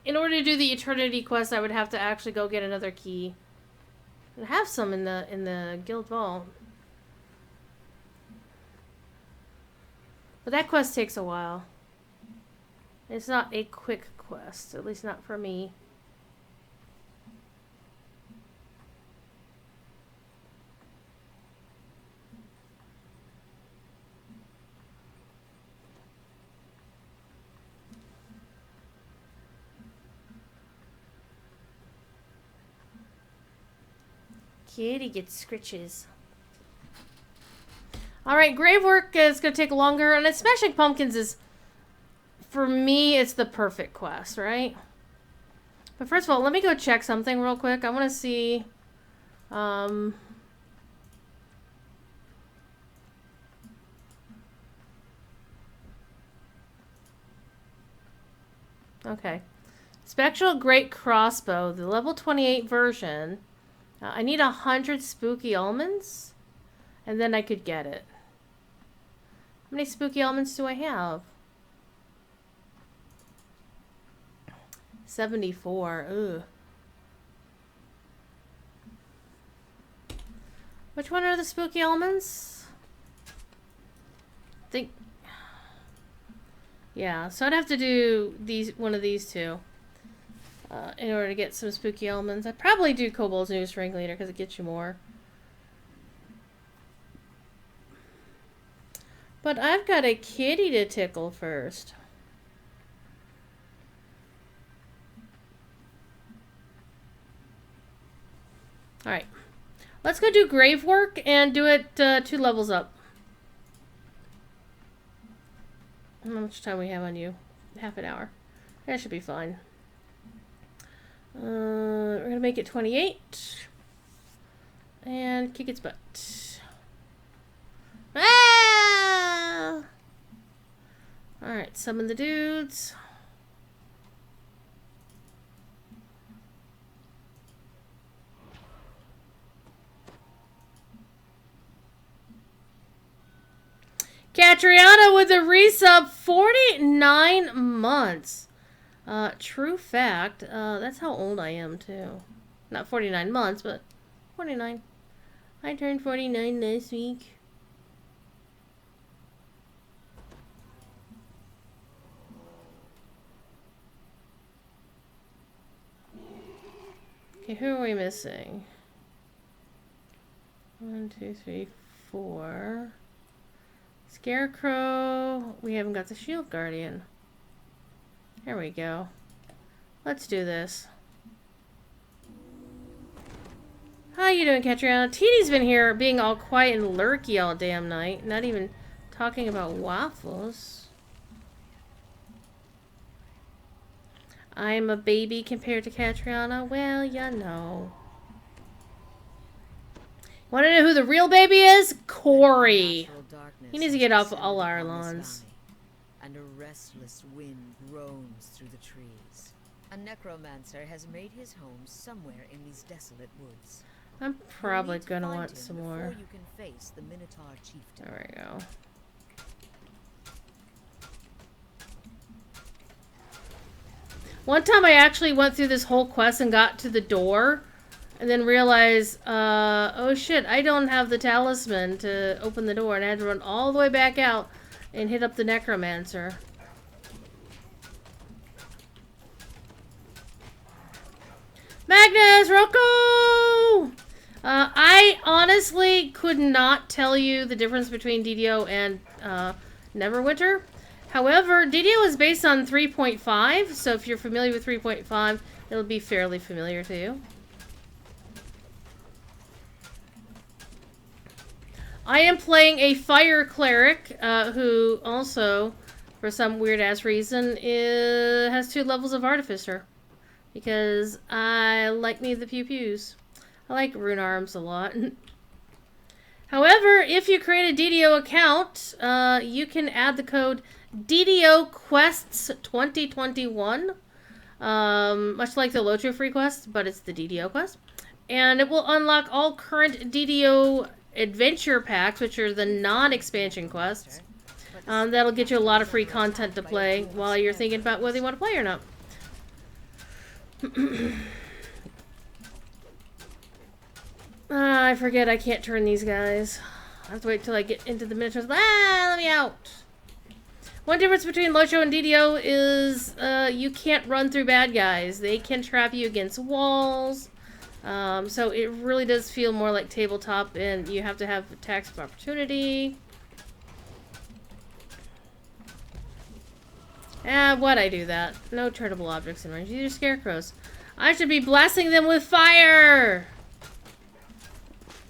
in order to do the Eternity quest, I would have to actually go get another key. I have some in the guild vault. But that quest takes a while. It's not a quick quest, at least not for me. Kitty gets scritches. Alright, grave work is going to take longer, and Smashing Pumpkins is, for me, it's the perfect quest, right? But first of all, let me go check something real quick. I want to see... Okay. Spectral Great Crossbow, the level 28 version. I need 100 spooky almonds, and then I could get it. How many spooky almonds do I have? 74. Ugh. Which one are the spooky almonds? I think... Yeah, so I'd have to do one of these two. In order to get some spooky elements. I'd probably do Kobold's News Ringleader because it gets you more. But I've got a kitty to tickle first. Alright. Let's go do grave work and do it 2 levels up. How much time we have on you? Half an hour. That should be fine. We're going to make it 28. And kick its butt. Ah! Alright, summon the dudes. Catriona with a resub, 49 months. True fact, that's how old I am, too. Not 49 months, but 49. I turned 49 last week. Okay, who are we missing? 1, 2, 3, 4. Scarecrow. We haven't got the Shield Guardian. There we go. Let's do this. How you doing, Catriona? TD's been here being all quiet and lurky all damn night. Not even talking about waffles. I'm a baby compared to Catriona? Well, you know. Want to know who the real baby is? Corey. He needs to get off all our lawns. And a restless wind roams through the trees. A necromancer has made his home somewhere in these desolate woods. I'm probably gonna want some more. You can face the Minotaur chieftain. There we go. One time I actually went through this whole quest and got to the door and then realized, oh shit, I don't have the talisman to open the door, and I had to run all the way back out and hit up the necromancer. Magnus! Rocco! I honestly could not tell you the difference between DDO and Neverwinter. However, DDO is based on 3.5, so if you're familiar with 3.5, it'll be fairly familiar to you. I am playing a Fire Cleric, who also, for some weird-ass reason, has 2 levels of Artificer. Because I like me the pew-pews. I like rune arms a lot. However, if you create a DDO account, you can add the code DDO Quests 2021. Much like the Lotro free quest, but it's the DDO quest. And it will unlock all current DDO adventure packs, which are the non-expansion quests. That'll get you a lot of free content to play while you're thinking about whether you want to play or not. I forget I can't turn these guys. I have to wait till I get into the miniatures. Ah, let me out. One difference between Locho and DDO is you can't run through bad guys. They can trap you against walls. So it really does feel more like tabletop, and you have to have attacks of opportunity. Why'd I do that? No turnable objects in range. These are scarecrows. I should be blasting them with fire!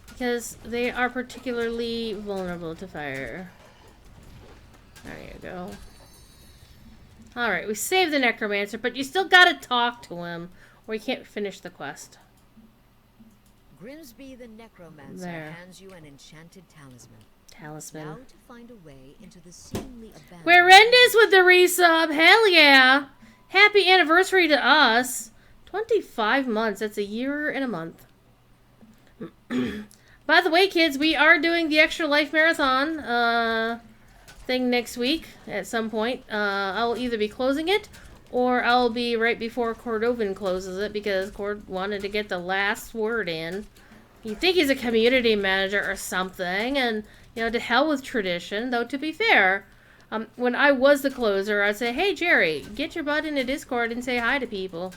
Because they are particularly vulnerable to fire. There you go. Alright, we saved the necromancer, but you still gotta talk to him, or you can't finish the quest. Grimsby the necromancer There. hands you an enchanted talisman. Talisman. Now to find a way into the seemingly abandoned. Guerendis with the resub. Hell yeah. Happy anniversary to us. 25 months. That's a year and a month. By the way, kids, we are doing the Extra Life Marathon thing next week at some point. I'll either be closing it or I'll be right before Cordovan closes it because Cord wanted to get the last word in. You think he's a community manager or something, and you know, to hell with tradition. Though to be fair, when I was the closer, I'd say, "Hey Jerry, get your butt into Discord and say hi to people."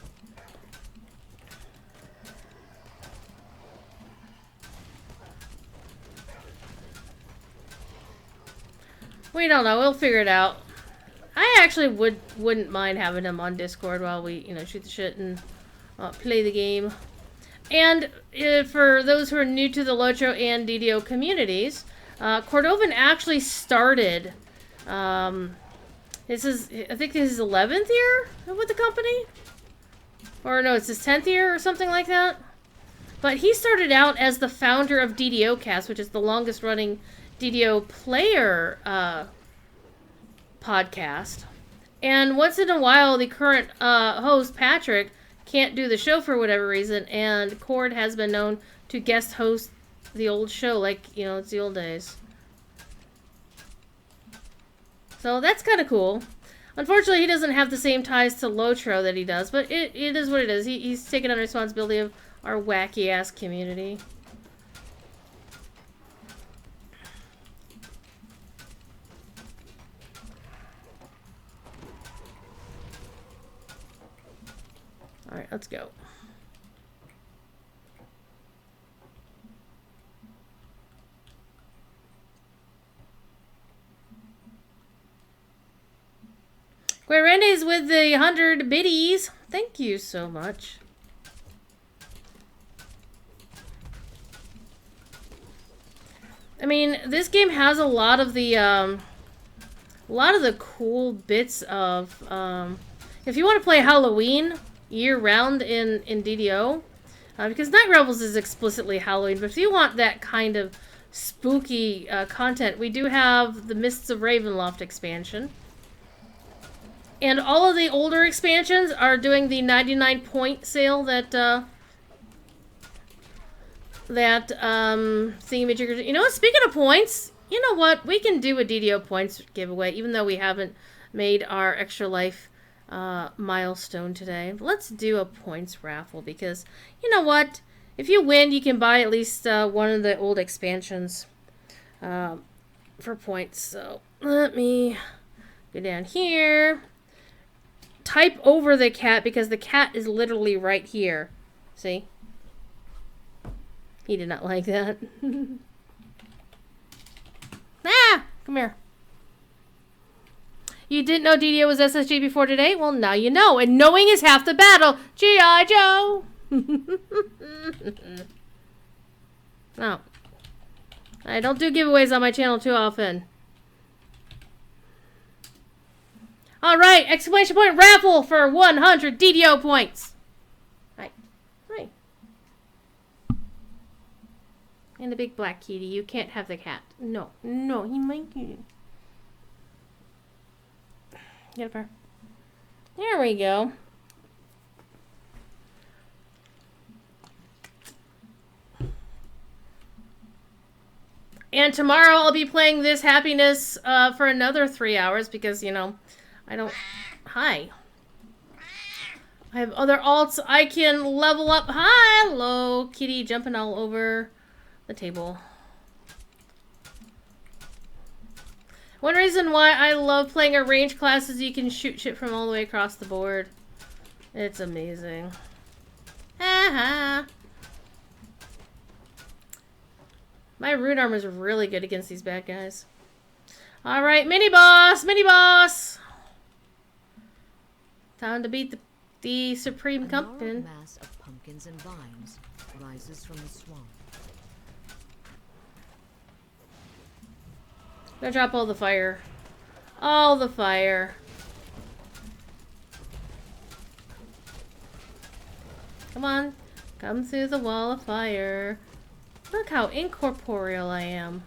We don't know. We'll figure it out. I actually wouldn't mind having him on Discord while we, you know, shoot the shit and play the game. And for those who are new to the Locho and DDO communities, Cordovan actually started. I think this is his 11th year with the company, or no, it's his 10th year or something like that. But he started out as the founder of DDO Cast, which is the longest running DDO player podcast. And once in a while, the current host, Patrick, can't do the show for whatever reason, and Cord has been known to guest host the old show, like, you know, it's the old days. So that's kind of cool. Unfortunately, he doesn't have the same ties to Lotro that he does, but it is what it is. He's taken on responsibility of our wacky-ass community. Alright, let's go. Guerende's with the 100 biddies. Thank you so much. I mean, this game has a lot of the cool bits of, if you want to play Halloween year-round in DDO, because Night Revels is explicitly Halloween, but if you want that kind of spooky content, we do have the Mists of Ravenloft expansion. And all of the older expansions are doing the 99-point sale that thingamajigger. You know what? Speaking of points, you know what? We can do a DDO points giveaway, even though we haven't made our Extra Life milestone today. Let's do a points raffle because, you know what? If you win, you can buy at least one of the old expansions for points. So let me go down here. Type over the cat because the cat is literally right here. See? He did not like that. Ah! Come here. You didn't know DDO was SSG before today? Well, now you know. And knowing is half the battle. G.I. Joe! No. I don't do giveaways on my channel too often. Alright, exclamation point raffle for 100 DDO points. Right. Right. And the big black kitty. You can't have the cat. No. No, he might get it. Get up there. There we go. And tomorrow I'll be playing this happiness for another 3 hours because, you know, I don't... Hi. I have other alts I can level up. Hi, hello, kitty jumping all over the table. One reason why I love playing a range class is you can shoot shit from all the way across the board. It's amazing. Haha. My rune armor is really good against these bad guys. Alright, mini boss! Mini boss! Time to beat the Supreme Pumpkin. A mass of pumpkins and vines rises from the swamp. I'm gonna drop all the fire. All the fire. Come on. Come through the wall of fire. Look how incorporeal I am.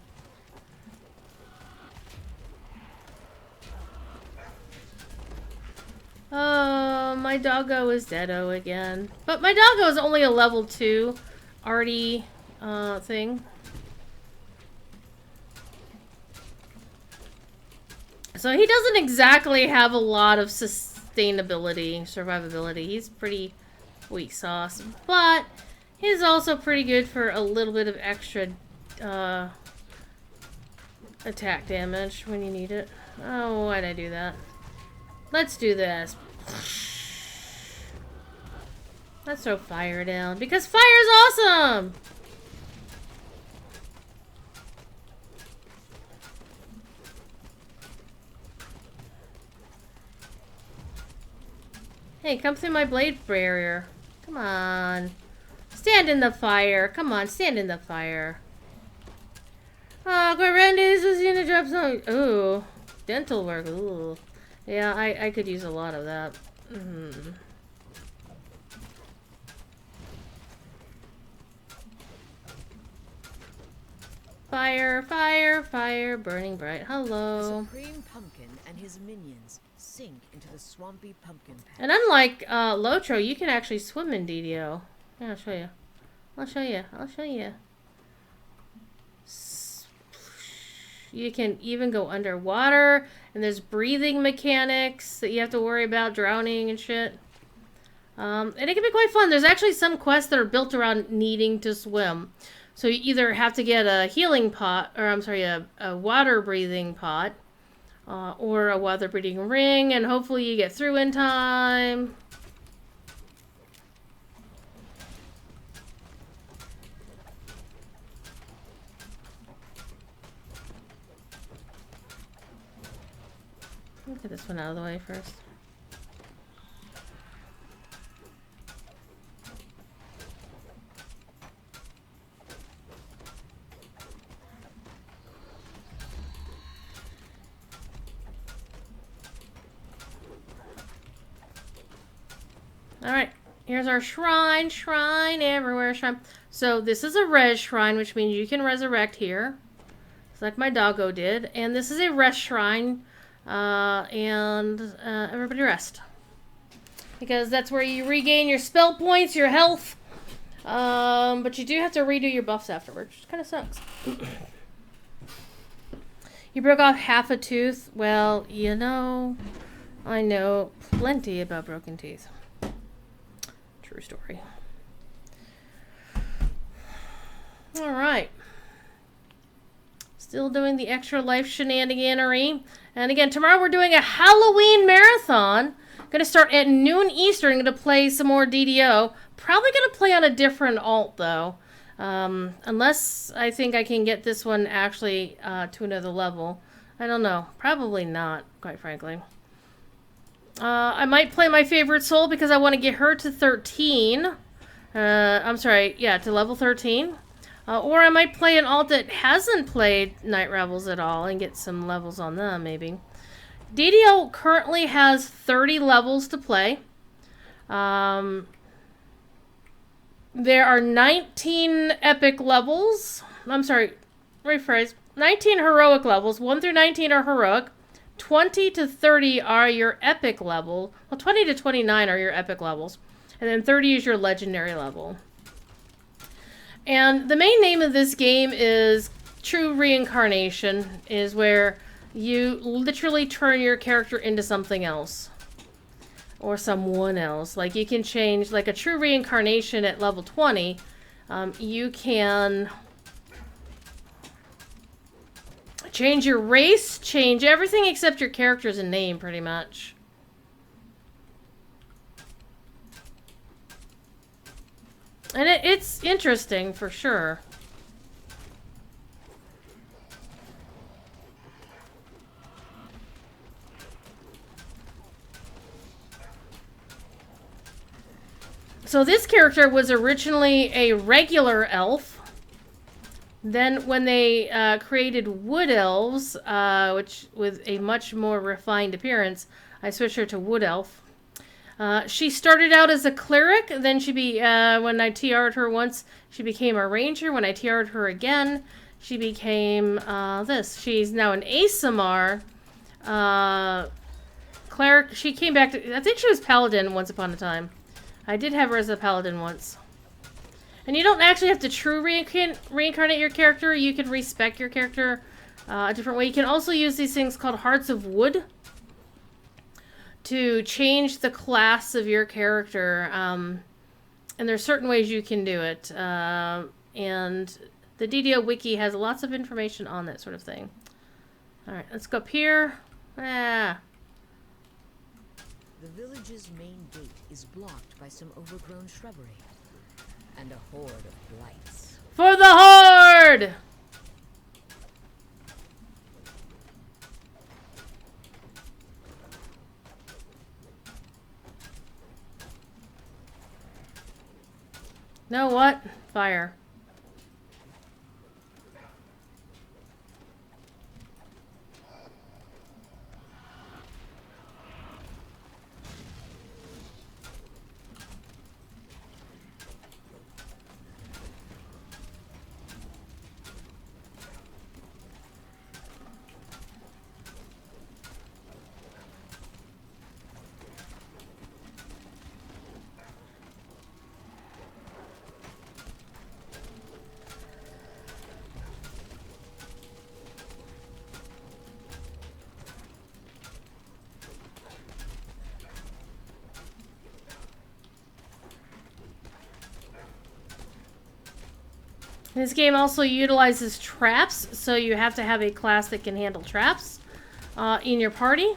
Oh, my doggo is deado again. But my doggo is only a level 2 arty thing. So he doesn't exactly have a lot of sustainability, survivability. He's pretty weak sauce. But he's also pretty good for a little bit of extra attack damage when you need it. Oh, why'd I do that? Let's do this. Let's throw fire down because fire is awesome. Hey, come through my blade barrier. Come on. Stand in the fire. Come on, stand in the fire. Oh, Gorendis is gonna drop some. Ooh. Dental work. Ooh. Yeah, I could use a lot of that. Fire, fire, fire, burning bright. Hello. The Supreme Pumpkin and his minions sink into the swampy pumpkin patch. And unlike Lotro, you can actually swim in DDO. Yeah, I'll show you. I'll show you. I'll show you. You can even go underwater, and there's breathing mechanics that you have to worry about, drowning and shit. And it can be quite fun. There's actually some quests that are built around needing to swim. So you either have to get a healing pot, or I'm sorry, a water breathing pot, or a water breathing ring, and hopefully you get through in time. Let me get this one out of the way first. Alright, here's our shrine. Shrine everywhere. Shrine. So this is a res shrine, which means you can resurrect here. It's like my doggo did. And this is a rest shrine. Everybody rest. Because that's where you regain your spell points, your health. But you do have to redo your buffs afterwards, which kind of sucks. You broke off half a tooth. Well, you know, I know plenty about broken teeth. True story. Alright. Still doing the extra life shenaniganery. And again, tomorrow we're doing a Halloween marathon. Gonna start at noon Eastern. Gonna play some more DDO. Probably gonna play on a different alt though. Unless I think I can get this one actually to another level. I don't know. Probably not, quite frankly. I might play my favorite soul because I want to get her to 13. I'm sorry, yeah, to level 13. Or I might play an alt that hasn't played Night Revels at all and get some levels on them, maybe. DDO currently has 30 levels to play. There are 19 epic levels. I'm sorry, rephrase. 19 heroic levels. 1 through 19 are heroic. 20 to 30 are your epic level. Well, 20 to 29 are your epic levels. And then 30 is your legendary level. And the main name of this game is True Reincarnation, is where you literally turn your character into something else. or someone else. Like, you can change, like, a true reincarnation at level 20. You can change your race, change everything except your characters and name, pretty much. And it's interesting, for sure. So this character was originally a regular elf. Then when they created wood elves, which with a much more refined appearance, I switched her to wood elf. She started out as a cleric, then when I TR'd her once, she became a ranger. When I TR'd her again, she became this. She's now an ASMR cleric. She came back to, I think she was paladin once upon a time. I did have her as a paladin once. And you don't actually have to true reincarnate your character. You can respec your character a different way. You can also use these things called Hearts of Wood to change the class of your character. And there's certain ways you can do it. And the DDO wiki has lots of information on that sort of thing. Alright, let's go up here. Ah. The village's main gate is blocked by some overgrown shrubbery and a horde of blights. For the horde! Know what? Fire. This game also utilizes traps, so you have to have a class that can handle traps in your party.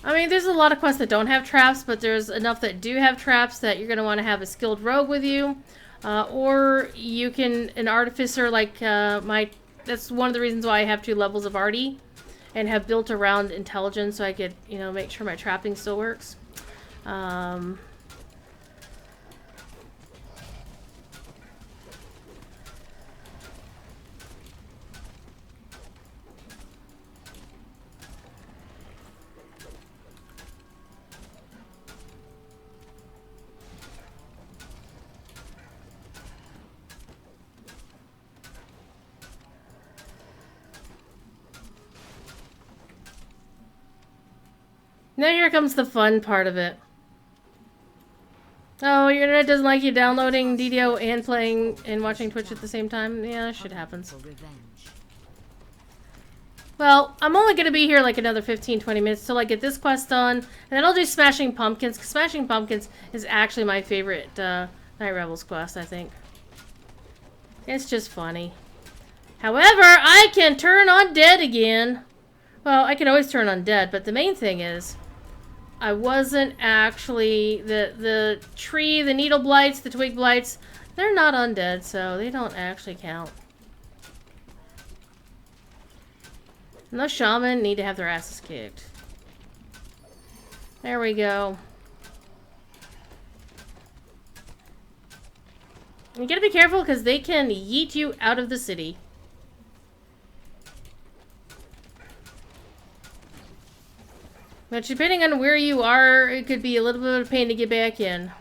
I mean, there's a lot of quests that don't have traps, but there's enough that do have traps that you're going to want to have a skilled rogue with you. Or you can, an artificer like that's one of the reasons why I have 2 levels of arty and have built around intelligence so I could, you know, make sure my trapping still works. Now here comes the fun part of it. Oh, your internet doesn't like you downloading DDO and playing and watching Twitch at the same time? Yeah, that shit happens. Well, I'm only going to be here like another 15-20 minutes till I get this quest done. And then I'll do Smashing Pumpkins, because Smashing Pumpkins is actually my favorite Night Revels quest, I think. It's just funny. However, I can turn Undead again. Well, I can always turn Undead, but the main thing is I wasn't actually, the tree, the needle blights, the twig blights, they're not undead, so they don't actually count. And those shaman need to have their asses kicked. There we go. And you gotta be careful because they can yeet you out of the city. But depending on where you are, it could be a little bit of a pain to get back in.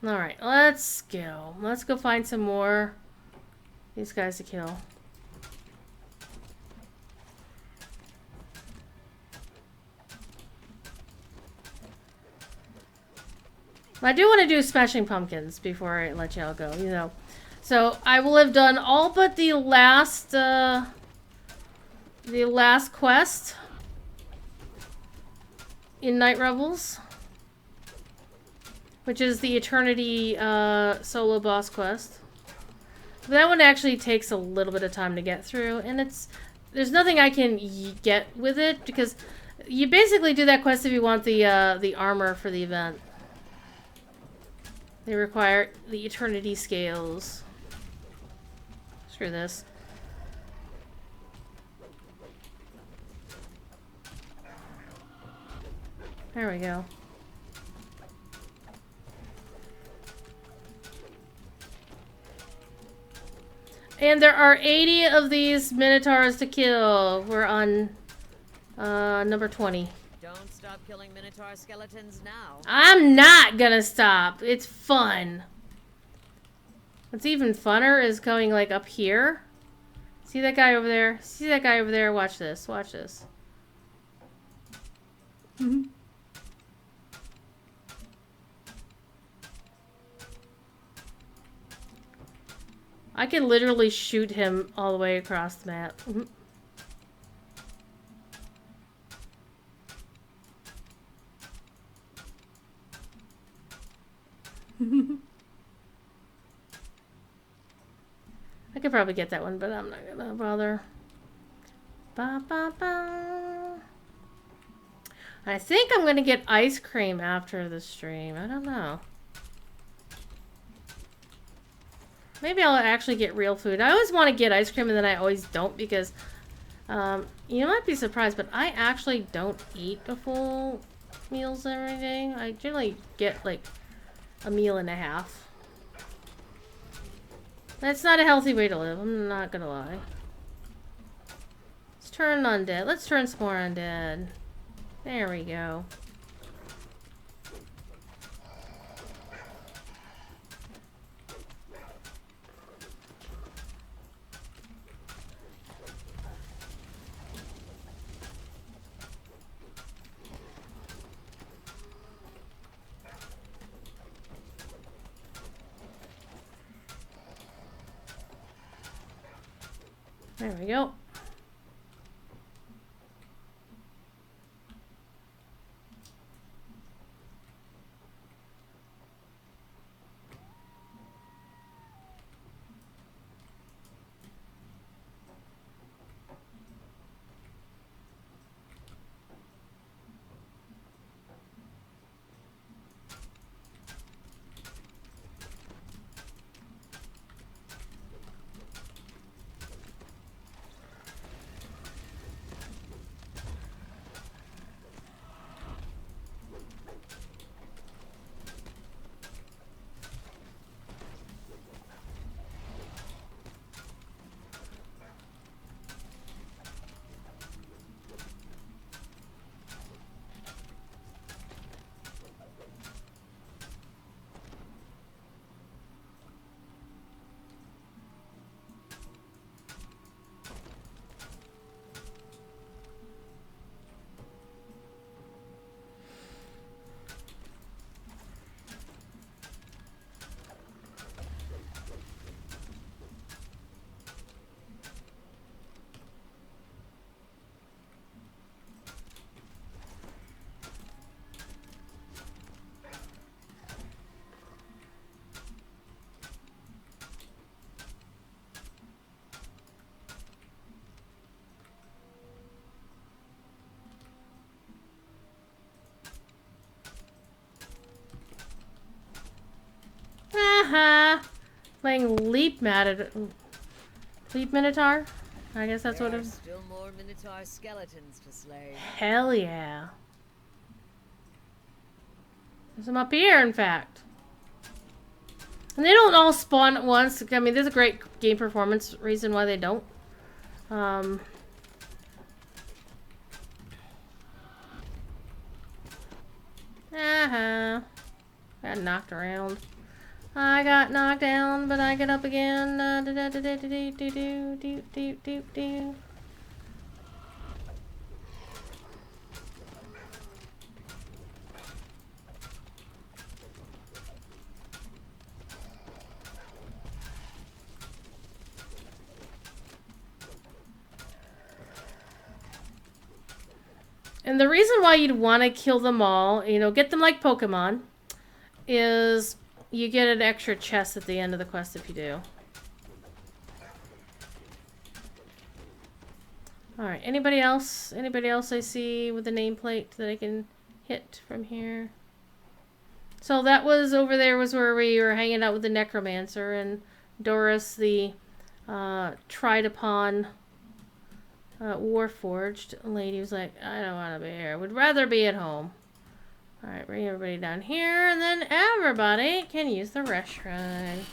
Alright, let's go. Let's go find some more these guys to kill. I do want to do Smashing Pumpkins before I let y'all go, you know. So I will have done all but the last the last quest in Night Revels, which is the Eternity solo boss quest. But that one actually takes a little bit of time to get through, and there's nothing I can get with it because you basically do that quest if you want the armor for the event. They require the Eternity scales. Screw this. There we go. And there are 80 of these Minotaurs to kill. We're on number 20. Don't stop killing Minotaur skeletons now. I'm not gonna stop. It's fun. What's even funner is going like up here. See that guy over there? See that guy over there? Watch this. Watch this. I can literally shoot him all the way across the map. I could probably get that one, but I'm not gonna bother. Ba, ba, ba. I think I'm gonna get ice cream after the stream. I don't know. Maybe I'll actually get real food. I always want to get ice cream and then I always don't because you might be surprised, but I actually don't eat a full meals every day. I generally get like a meal and a half. That's not a healthy way to live, I'm not gonna lie. Let's turn undead. Let's turn some more undead. There we go. There we go. Haha. Playing Leap Minotaur? I guess that's what it is. Still more Minotaur skeletons to slay. Hell yeah. There's some up here, in fact. And they don't all spawn at once. I mean, there's a great game performance reason why they don't. Got knocked around. I got knocked down, but I get up again. And the reason why you'd want to kill them all, you know, get them like Pokemon, is you get an extra chest at the end of the quest if you do. Alright, anybody else? Anybody else I see with a nameplate that I can hit from here? So that was over there was where we were hanging out with the Necromancer, and Doris, the tried upon Warforged lady, was like, I don't want to be here. I would rather be at home. Alright, bring everybody down here, and then everybody can use the restroom.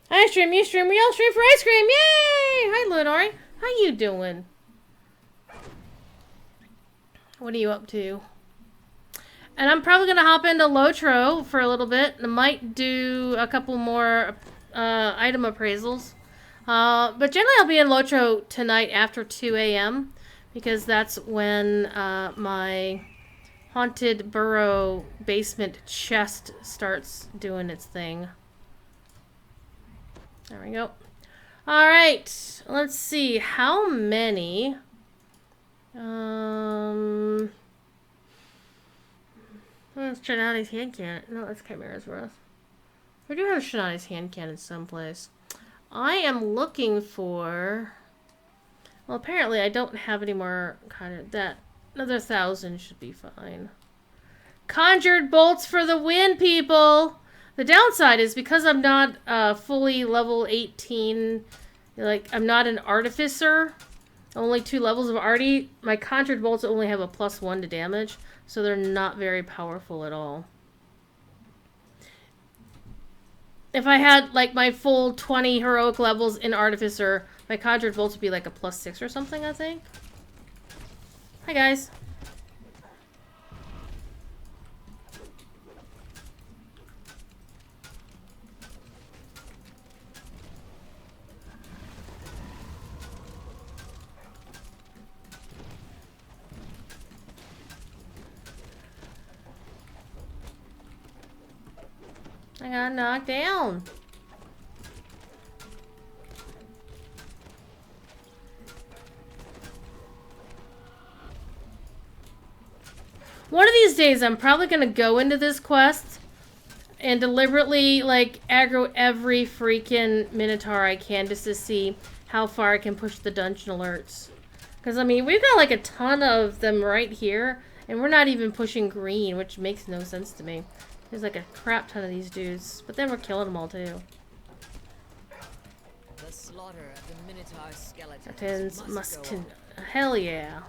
I stream, you stream, we all stream for ice cream! Yay! Hi, Lunori. How you doing? What are you up to? And I'm probably going to hop into Lotro for a little bit. I might do a couple more item appraisals. But generally I'll be in Lotro tonight after 2 a.m. because that's when my Haunted Burrow basement chest starts doing its thing. There we go. Alright, let's see. How many... That's Shinani's hand cannon. No, that's Chimera's Wrath. We do have Shinani's hand cannon someplace. I am looking for... Well, apparently I don't have any more kind of that. Another 1,000 should be fine. Conjured bolts for the win, people! The downside is because I'm not fully level 18, like, I'm not an artificer, only 2 levels of arty, my conjured bolts only have a +1 to damage, so they're not very powerful at all. If I had, like, my full 20 heroic levels in artificer, my conjured bolts would be like a +6 or something, I think. Hi, guys. I got knocked down. One of these days, I'm probably going to go into this quest and deliberately, like, aggro every freaking Minotaur I can just to see how far I can push the dungeon alerts. Because, I mean, we've got, like, a ton of them right here, and we're not even pushing green, which makes no sense to me. There's, like, a crap ton of these dudes, but then we're killing them all, too. The slaughter of the Minotaur Skeletons must go on. Hell yeah.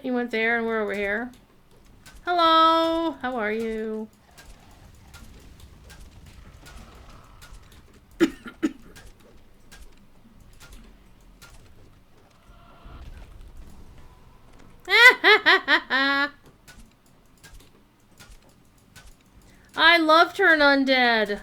You went there and we're over here. Hello! How are you? I love Turn Undead.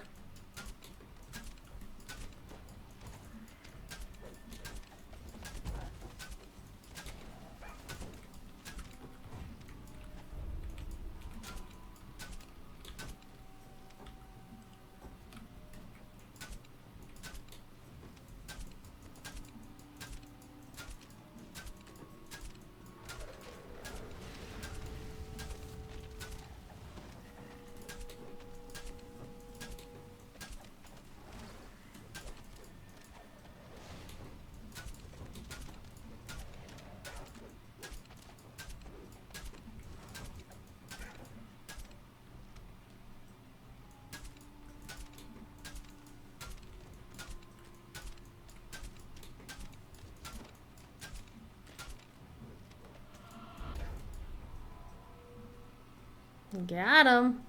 Got him.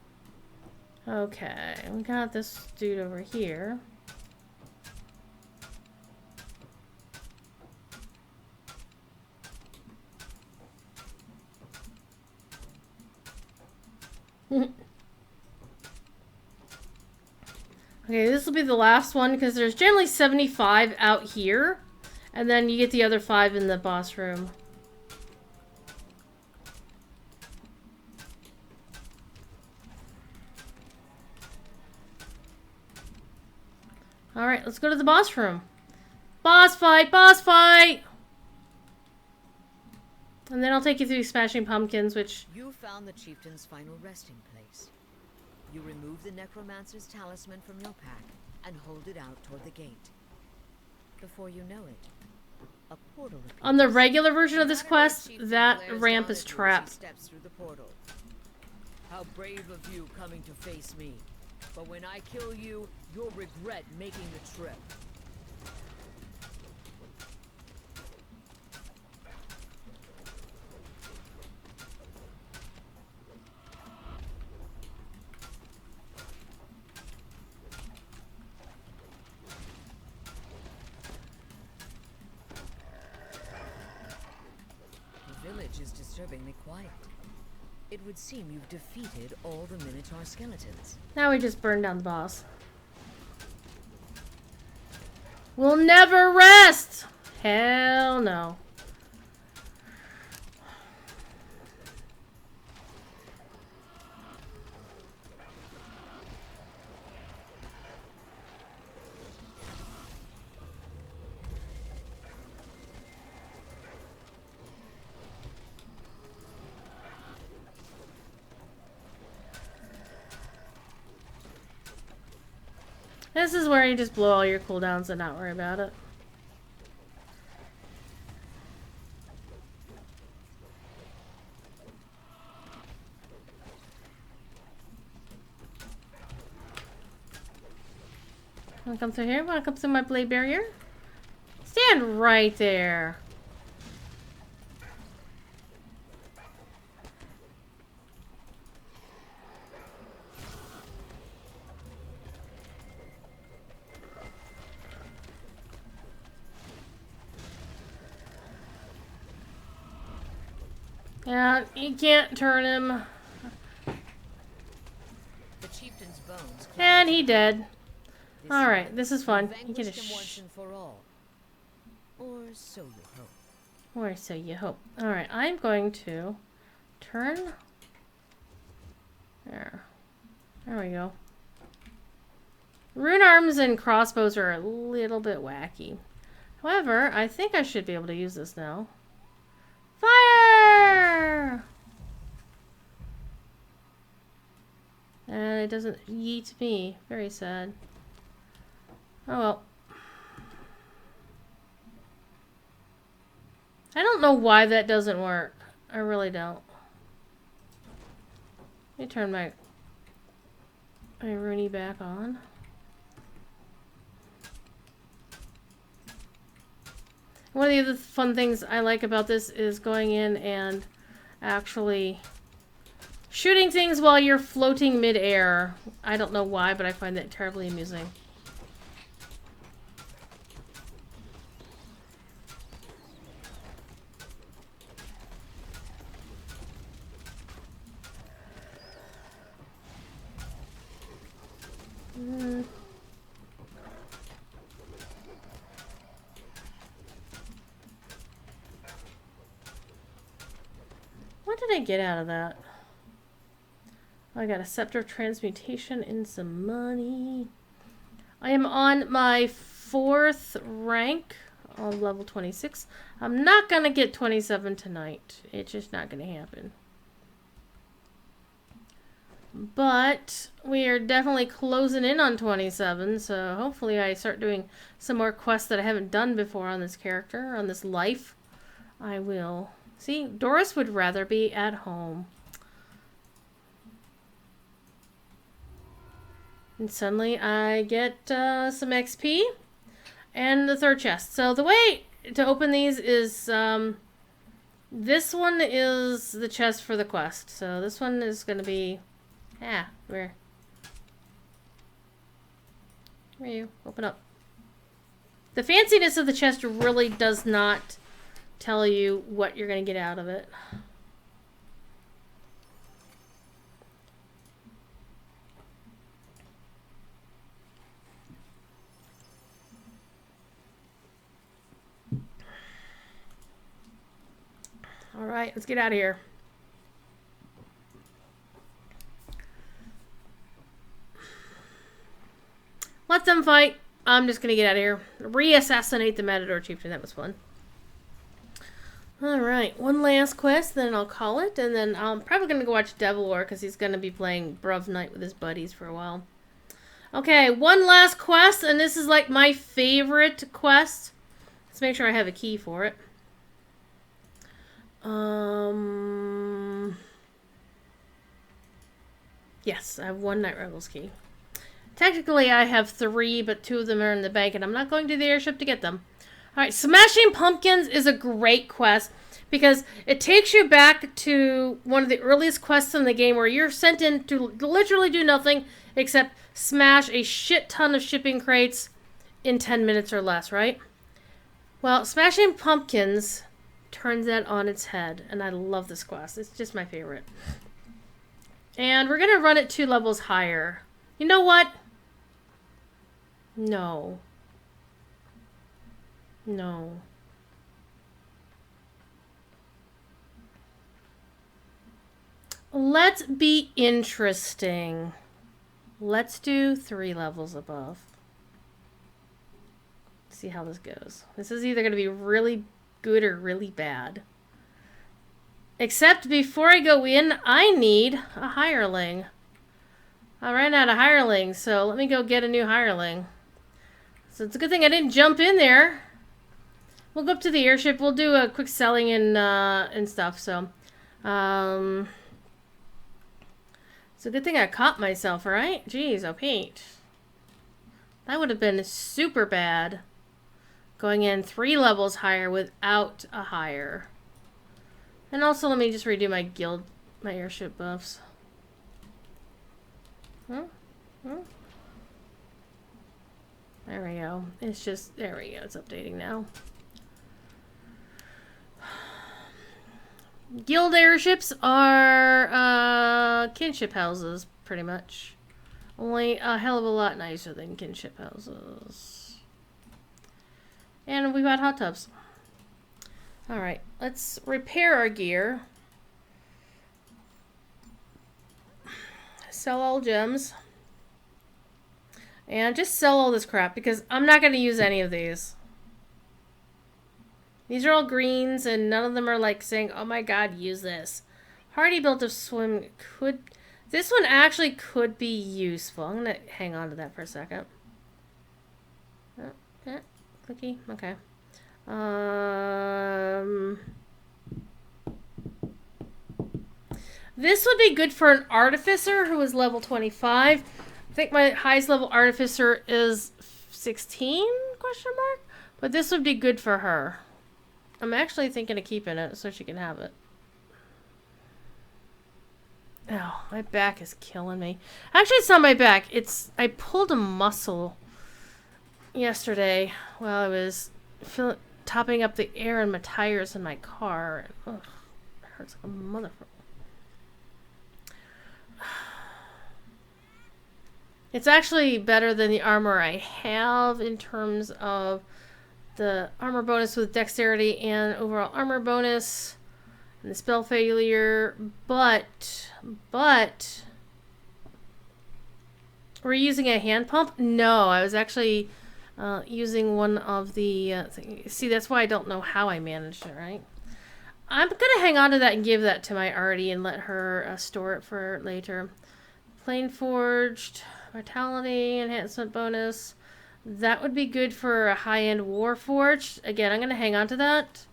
Okay, we got this dude over here. Okay, this will be the last one because there's generally 75 out here. And then you get the other 5 in the boss room. Alright, let's go to the boss room. Boss fight! Boss fight! And then I'll take you through Smashing Pumpkins, which... You found the chieftain's final resting place. You remove the necromancer's talisman from your pack and hold it out toward the gate. Before you know it, a portal appears. On the regular version of this quest, that ramp is trapped. Steps through the portal. How brave of you coming to face me. But when I kill you, you'll regret making the trip. The village is disturbingly quiet. It would seem you've defeated all the Minotaur skeletons. Now we just burned down the boss. We'll never rest! Hell no. This is where you just blow all your cooldowns and not worry about it. Wanna come through here? Wanna come through my blade barrier? Stand right there. Yeah, you can't turn him. The chieftain's bones. And he dead. This Alright, time, this is fun. you You get a vanquished him once and for all. Or so you hope. Or so you hope. Alright, I'm going to turn. There. There we go. Rune arms and crossbows are a little bit wacky. However, I think I should be able to use this now. Fire! And it doesn't yeet me. Very sad. Oh well. I don't know why that doesn't work. I really don't. Let me turn my Rooney back on. One of the other fun things I like about this is going in and actually shooting things while you're floating mid-air. I don't know why, but I find that terribly amusing. What did I get out of that? I got a scepter transmutation and some money. I am on my 4th rank on level 26. I'm not gonna get 27 tonight. It's just not gonna happen. But we are definitely closing in on 27, so hopefully I start doing some more quests that I haven't done before on this character, on this life. I will. See, Doris would rather be at home. And suddenly I get some XP and the 3rd chest. So the way to open these is, this one is the chest for the quest. So this one is going to be, where are you? Open up. The fanciness of the chest really does not tell you what you're going to get out of it. Alright, let's get out of here. Let them fight. I'm just gonna get out of here. Re-assassinate the Matador Chieftain. That was fun. Alright, one last quest, then I'll call it. And then I'm probably gonna go watch Devil War because he's gonna be playing Bruv Night with his buddies for a while. Okay, one last quest, and this is like my favorite quest. Let's make sure I have a key for it. Yes, I have one Night Revels key. Technically, I have 3, but 2 of them are in the bank, and I'm not going to the airship to get them. Alright, Smashing Pumpkins is a great quest because it takes you back to one of the earliest quests in the game where you're sent in to literally do nothing except smash a shit ton of shipping crates in 10 minutes or less, right? Well, Smashing Pumpkins turns that on its head, and I love this quest. It's just my favorite. And we're going to run it 2 levels higher. You know what? No. No. Let's be interesting. Let's do 3 levels above. See how this goes. This is either going to be really good or really bad. Except before I go in, I need a hireling. I ran out of hirelings, so let me go get a new hireling. So it's a good thing I didn't jump in there. We'll go up to the airship. We'll do a quick selling and stuff. So, it's a good thing I caught myself, right? Jeez, oh Pete. That would have been super bad. Going in 3 levels higher without a hire. And also, let me just redo my guild, my airship buffs. Huh? Huh? There we go. It's just, there we go. It's updating now. Guild airships are kinship houses, pretty much. Only a hell of a lot nicer than kinship houses. And we've got hot tubs. Alright, let's repair our gear. Sell all gems. And just sell all this crap because I'm not going to use any of these. These are all greens and none of them are like saying, oh my god, use this. Hardy built a swim could... This one actually could be useful. I'm going to hang on to that for a second. Yeah, clicky. Okay. This would be good for an artificer who is level 25. I think my highest level artificer is 16, question mark? But this would be good for her. I'm actually thinking of keeping it so she can have it. Oh, my back is killing me. Actually, it's not my back. I pulled a muscle yesterday while I was topping up the air in my tires in my car. Ugh, it hurts like a motherfucker. It's actually better than the armor I have in terms of the armor bonus with dexterity and overall armor bonus and the spell failure, but we're using a hand pump? No, I was actually using one of the see, that's why I don't know how I managed it, right? I'm gonna hang on to that and give that to my Artie and let her store it for later. Plain forged vitality enhancement bonus. That would be good for a high-end Warforged. Again, I'm going to hang on to that.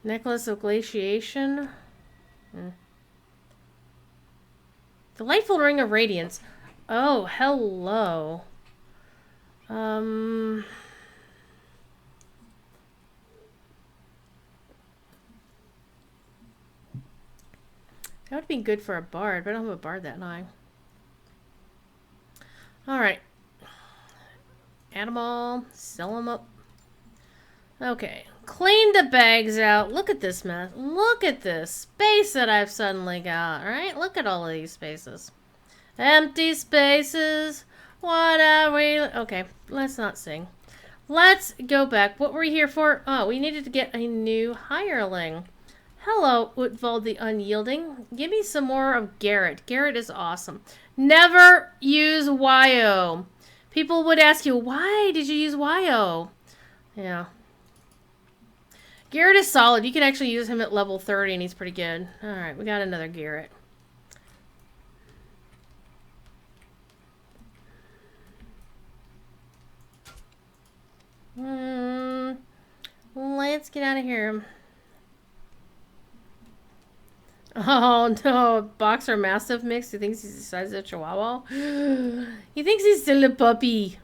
Necklace of Glaciation. Delightful Ring of Radiance. Oh, hello. That would be good for a bard, but I don't have a bard that high. Alright. Add them all. Sell them up. Okay. Clean the bags out. Look at this mess. Look at this space that I've suddenly got. Alright? Look at all of these spaces. Empty spaces. What are we? Okay, let's not sing. Let's go back. What were we here for? Oh, we needed to get a new hireling. Hello, Utval the Unyielding. Give me some more of Garrett. Garrett is awesome. Never use YO. People would ask you, why did you use YO? Yeah. Garrett is solid. You can actually use him at level 30 and he's pretty good. Alright, we got another Garrett. Let's get out of here. Oh no, Boxer Mastiff mix. He thinks he's the size of a Chihuahua. He thinks he's still a puppy.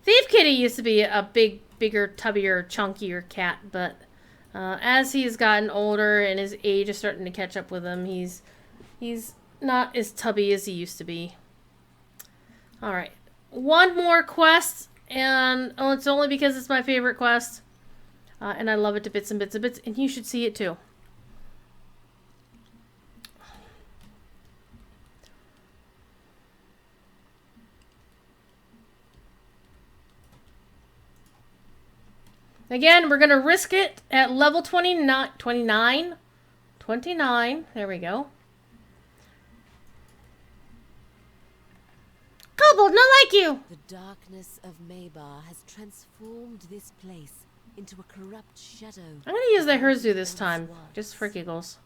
Thief Kitty used to be a bigger, tubbier, chunkier cat, but as he's gotten older and his age is starting to catch up with him, he's not as tubby as he used to be. Alright. One more quest, and it's only because it's my favorite quest. And I love it to bits and bits and bits, and you should see it too. Again, we're going to risk it at level 29. There we go. Kobold, not like you! The darkness of Maybar has transformed this place into a corrupt shadow. I'm going to use the Herzu this time, just for giggles.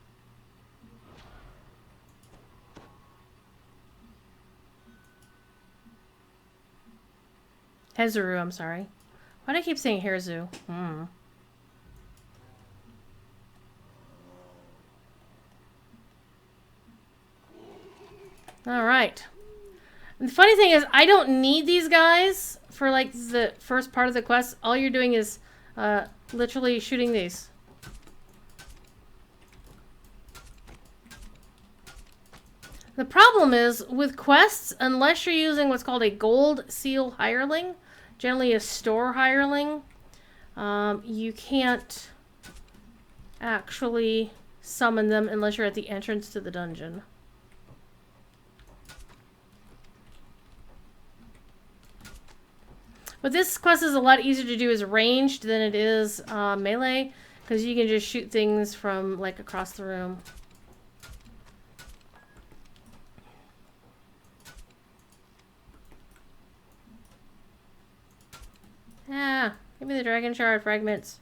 Hezuru, I'm sorry. Why do I keep saying Herzu? Alright. And the funny thing is, I don't need these guys for, like, the first part of the quest. All you're doing is, literally shooting these. The problem is, with quests, unless you're using what's called a gold seal hireling, generally a store hireling, you can't actually summon them unless you're at the entrance to the dungeon. But this quest is a lot easier to do as ranged than it is melee, because you can just shoot things from, like, across the room. Ah, give me the dragon shard fragments.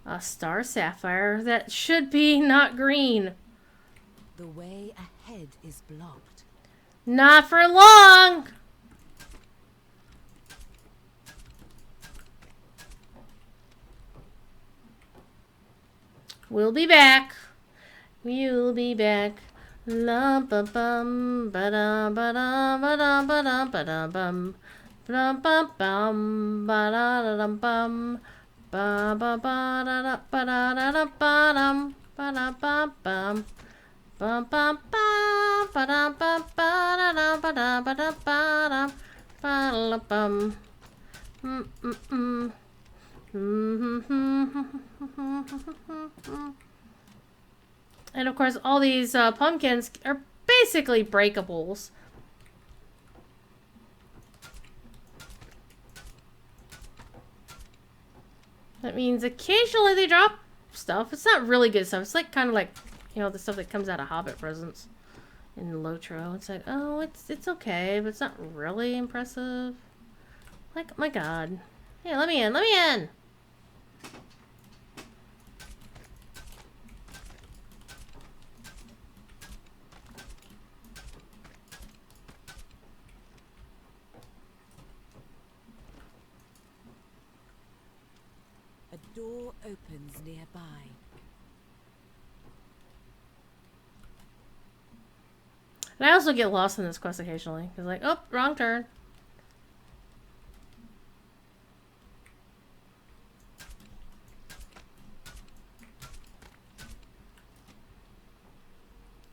A star sapphire that should be not green. The way ahead is blocked. Not for long! We'll be back. We'll be back. La ba bum ba da ba da ba da ba da ba da bum. Ba ba bum ba da da dum bum. Ba ba ba da da ba da da da ba dum ba da ba bum. Ba ba ba ba da ba ba da da ba da ba da ba dum ba la bum. And of course, all these pumpkins are basically breakables. That means occasionally they drop stuff. It's not really good stuff. It's like kind of like, you know, the stuff that comes out of Hobbit presents in Lotro. It's like, oh, it's okay, but it's not really impressive. Like, my God. Hey, let me in. Let me in. A door opens nearby. And I also get lost in this quest occasionally. Because like, oh, wrong turn.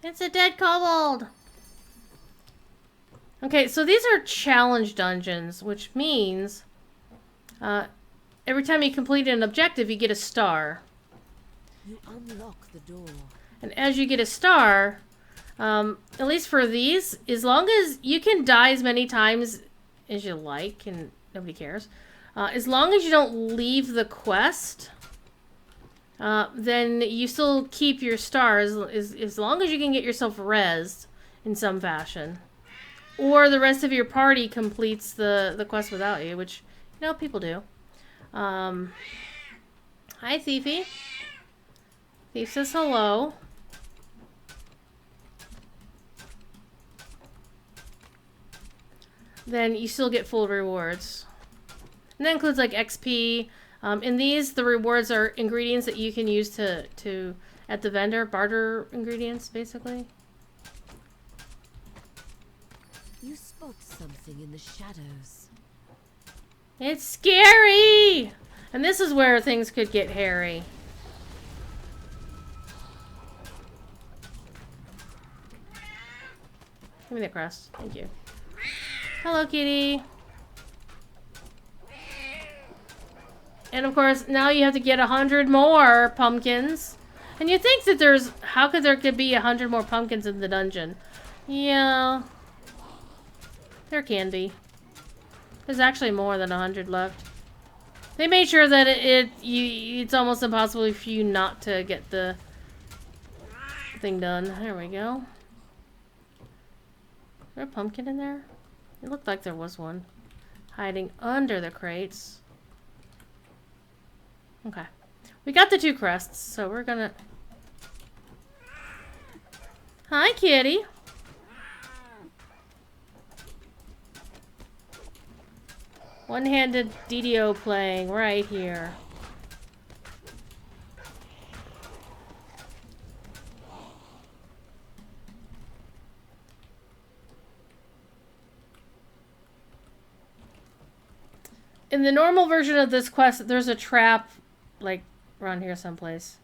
It's a dead kobold! Okay, so these are challenge dungeons, which means every time you complete an objective, you get a star. You unlock the door. And as you get a star, at least for these, as long as you can die as many times as you like, and nobody cares, as long as you don't leave the quest, then you still keep your stars as long as you can get yourself rezzed in some fashion. Or the rest of your party completes the quest without you, which, you know, people do. Hi, Thiefy. Thief says hello. Then you still get full rewards. And that includes, like, XP. In these, the rewards are ingredients that you can use to at the vendor. Barter ingredients, basically. You spoke something in the shadows. It's scary! And this is where things could get hairy. Give me the crest. Thank you. Hello, kitty. And of course, now you have to get 100 more pumpkins. And you think that there's... How could there be 100 more pumpkins in the dungeon? Yeah... There can be. There's actually more than 100 left. They made sure that it's almost impossible for you not to get the thing done. There we go. Is there a pumpkin in there? It looked like there was one. Hiding under the crates. Okay. We got the 2 crests, so we're gonna... Hi, kitty. One-handed DDO playing right here. In the normal version of this quest, there's a trap, like, around here someplace.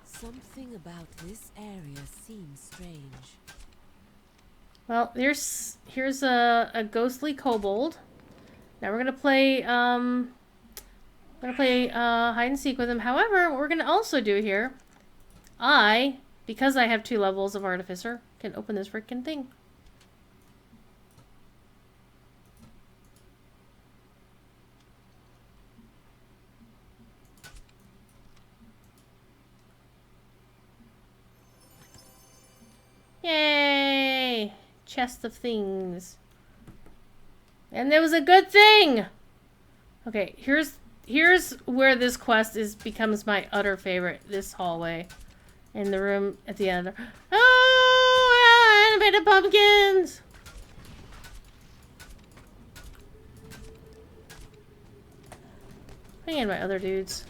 Something about this area seems strange. Well, here's a ghostly kobold. Now we're gonna play hide and seek with him. However, what we're gonna also do here, because I have 2 levels of artificer, can open this freaking thing. Yay! Chest of things. And there was a good thing! Okay, here's where this quest becomes my utter favorite. This hallway. In the room at the end. Oh! Animated pumpkins! Bring in my other dudes.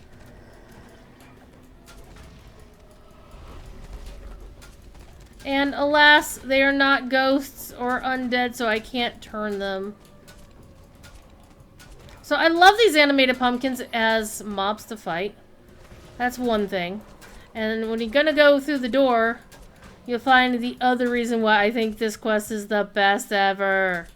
And alas, they are not ghosts or undead, so I can't turn them. So I love these animated pumpkins as mobs to fight. That's one thing. And when you're gonna go through the door, you'll find the other reason why I think this quest is the best ever.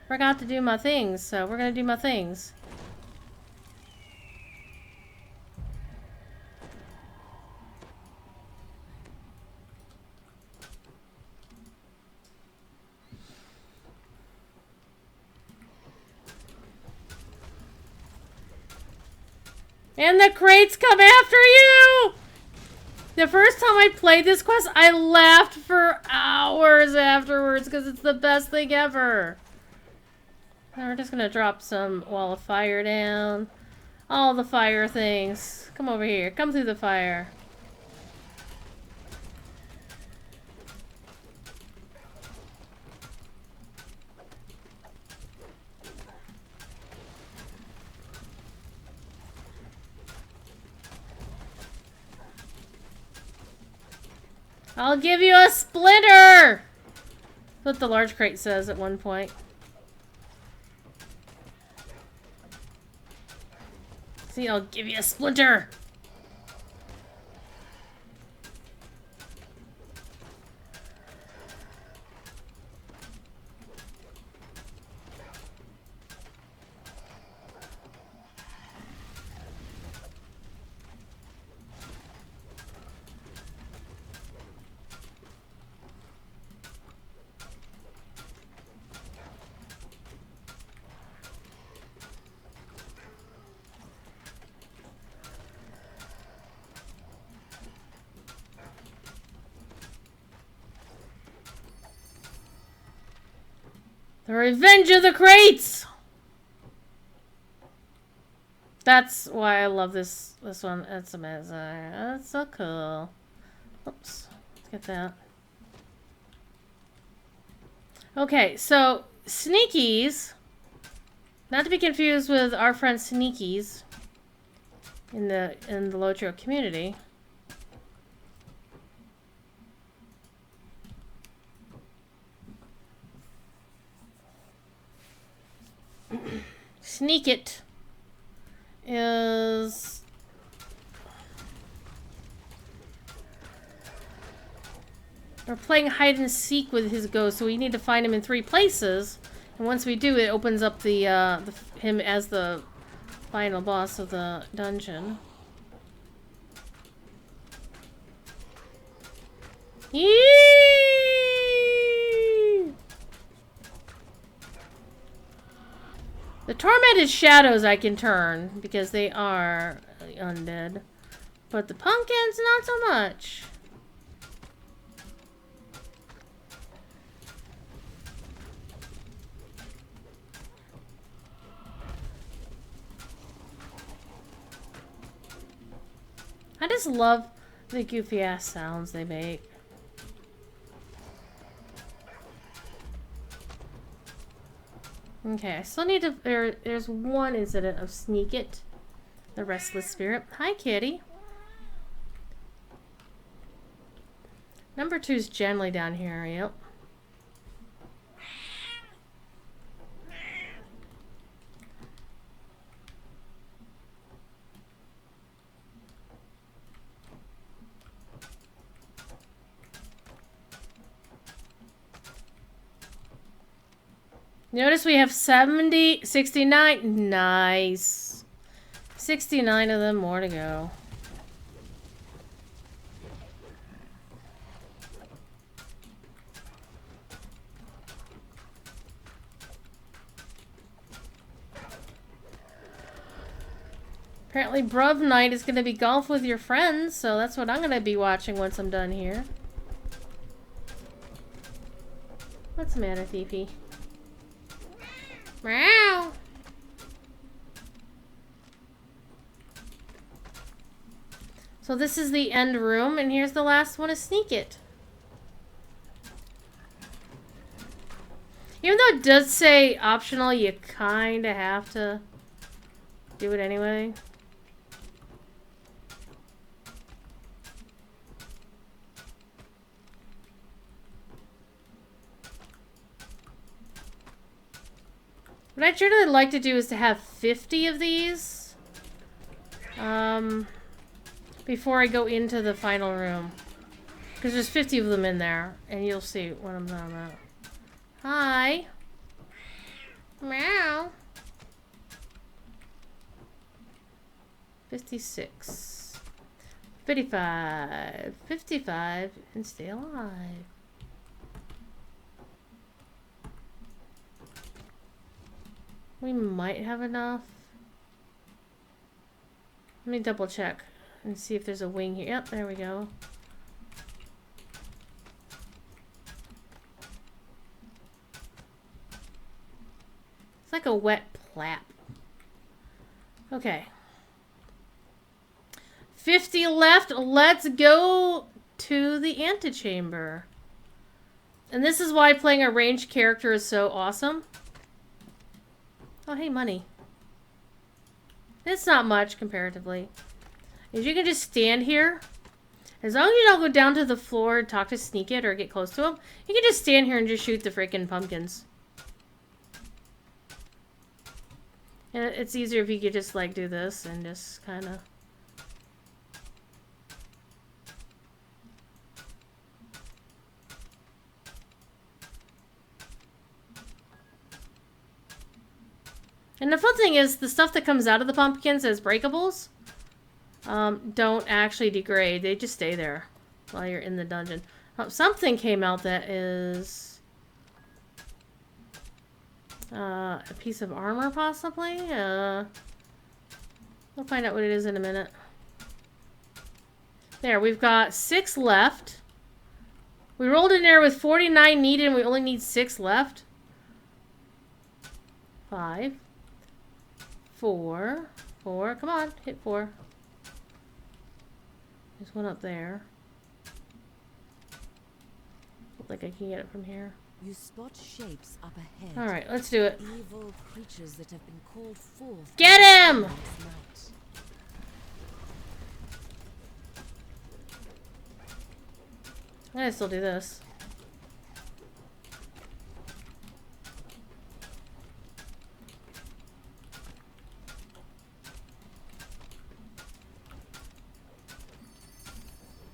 Forgot to do my things, so we're gonna do my things. And the crates come after you! The first time I played this quest, I laughed for hours afterwards because it's the best thing ever. Now we're just gonna drop some wall of fire down. All the fire things. Come over here. Come through the fire. I'll give you a splinter! That's what the large crate says at one point. See, I'll give you a splinter! The Revenge of the Crates! That's why I love this one. It's amazing. That's so cool. Oops. Let's get that. Okay, so sneakies. Not to be confused with our friend sneakies in the Lotro community. Sneak it is we're playing hide and seek with his ghost, so we need to find him in 3 places. And once we do, it opens up the him as the final boss of the dungeon. Yee! The tormented shadows I can turn because they are undead, but the pumpkins not so much. I just love the goofy ass sounds they make. Okay, I still need to. There's one incident of Sneak It, the restless spirit. Hi, kitty. Number 2's generally down here. Yep. Notice we have 70, 69. Nice. 69 of them more to go. Apparently Bruv Night is going to be golf with your friends, so that's what I'm going to be watching once I'm done here. What's the matter, Fifi? Meow. So this is the end room, and here's the last one to Sneak It. Even though it does say optional, you kind of have to do it anyway. What I'd generally like to do is to have 50 of these before I go into the final room. Because there's 50 of them in there, and you'll see what I'm talking about. Hi. Meow. 56. 55. 55. And stay alive. We might have enough. Let me double check and see if there's a wing here. Yep, there we go. It's like a wet plap. Okay. 50 left. Let's go to the antechamber. And this is why playing a ranged character is so awesome. Oh, hey, money. It's not much, comparatively. Is you can just stand here, As long as you don't go down to the floor and talk to Sneak It or get close to him, you can just stand here and just shoot the freaking pumpkins. And it's easier if you could just like do this and just kind of... And the fun thing is, the stuff that comes out of the pumpkins as breakables don't actually degrade. They just stay there while you're in the dungeon. Something came out that is a piece of armor, possibly. We'll find out what it is in a minute. There, we've got 6 left. We rolled in there with 49 needed, and we only need 6 left. 5. 4. Come on, hit 4. There's one up there. Look like I can get it from here. You spot shapes up ahead. All right, let's do it. Evil creatures that have been called forth. Get him! last night. I can still do this.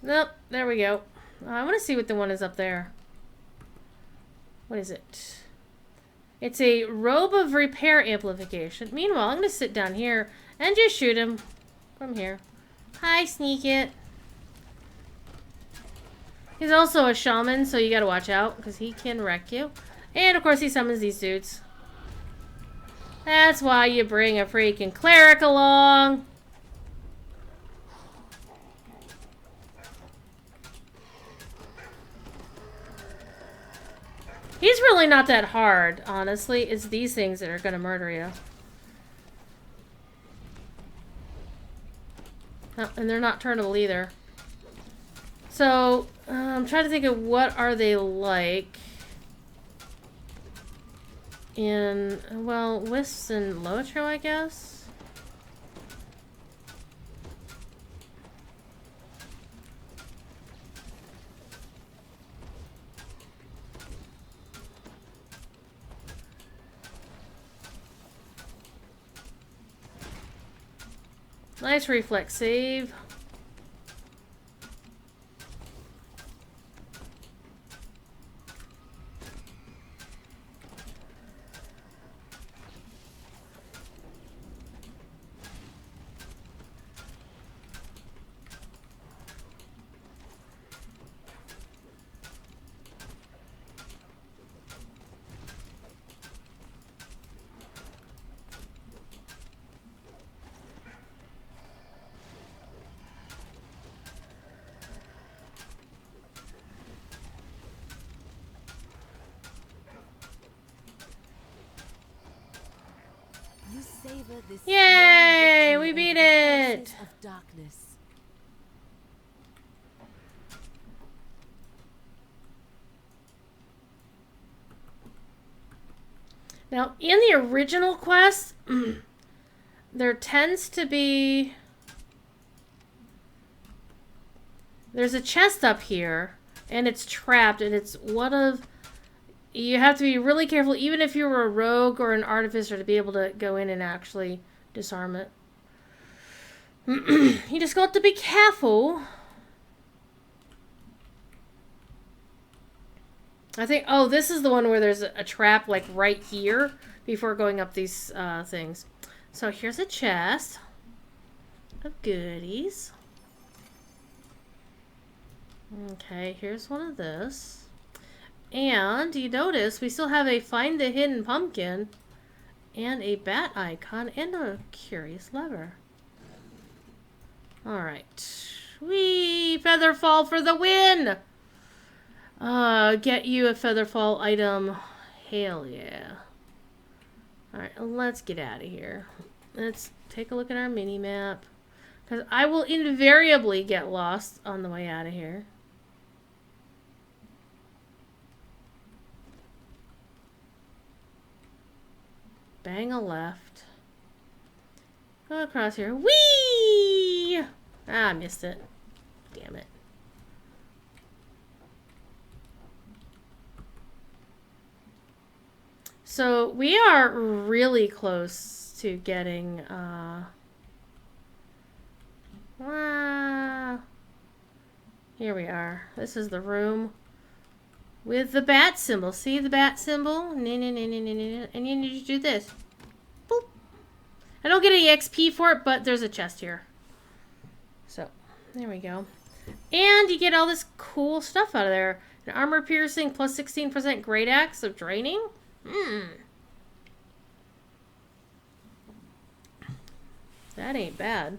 Nope, there we go. I want to see what the one is up there. What is it? It's a robe of repair amplification. Meanwhile, I'm going to sit down here and just shoot him from here. Hi, Sneak It. He's also a shaman, so you gotta watch out, because he can wreck you. And, of course, he summons these dudes. That's why you bring a freaking cleric along. He's really not that hard, honestly. It's these things that are gonna murder you. Oh, and they're not turnable either. So, I'm trying to think of what are they like in, well, Wisps and Lotro, I guess? Nice reflex save. You savor this Yay! small We victory beat over the it! forces of darkness. Now, in the original quest, there tends to be... There's a chest up here, and it's trapped, and it's one of... You have to be really careful, even if you were a rogue or an artificer, to be able to go in and actually disarm it. You just got to be careful. I think, oh, this is the one where there's a trap, like, right here before going up these things. So here's a chest of goodies. Okay, here's one of this. And you notice we still have a find the hidden pumpkin and a bat icon and a curious lever. Alright. Whee! Featherfall for the win! Get you a Featherfall item. Hell yeah. Alright, let's get out of here. Let's take a look at our mini-map. Because I will invariably get lost on the way out of here. Bang a left. Go across here. Whee! Ah, I missed it. Damn it. So we are really close to getting, here we are. This is the room with the bat symbol. See the bat symbol? And you need to do this. Boop. I don't get any XP for it, but there's a chest here. So, there we go. And you get all this cool stuff out of there. An armor piercing plus 16% great axe of draining. That ain't bad.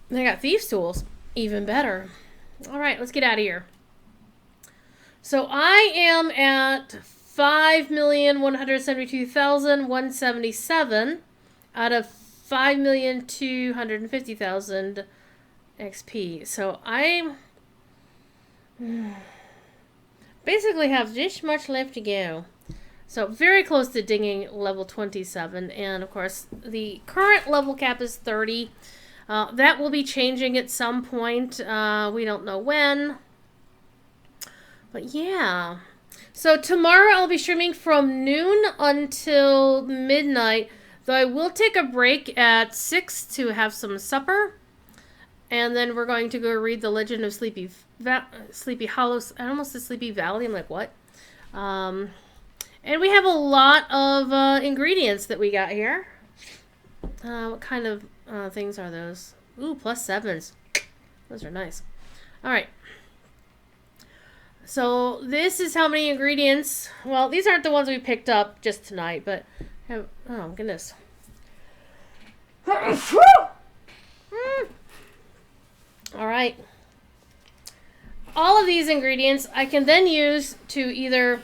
They got thieves tools. Even better. Alright, let's get out of here. So I am at 5,172,177 out of 5,250,000 XP. So I basically have this much left to go. So very close to dinging level 27. And of course, the current level cap is 30. That will be changing at some point. We don't know when. But yeah. So tomorrow I'll be streaming from noon until midnight. Though I will take a break at 6 to have some supper. And then we're going to go read The Legend of Sleepy Hollow. I almost said Sleepy Valley. I'm like, what? And we have a lot of ingredients that we got here. What kind of things are those? Ooh, +7s. Those are nice. Alright. So, this is how many ingredients. Well, these aren't the ones we picked up just tonight, but... oh, goodness. Alright. All of these ingredients I can then use to either...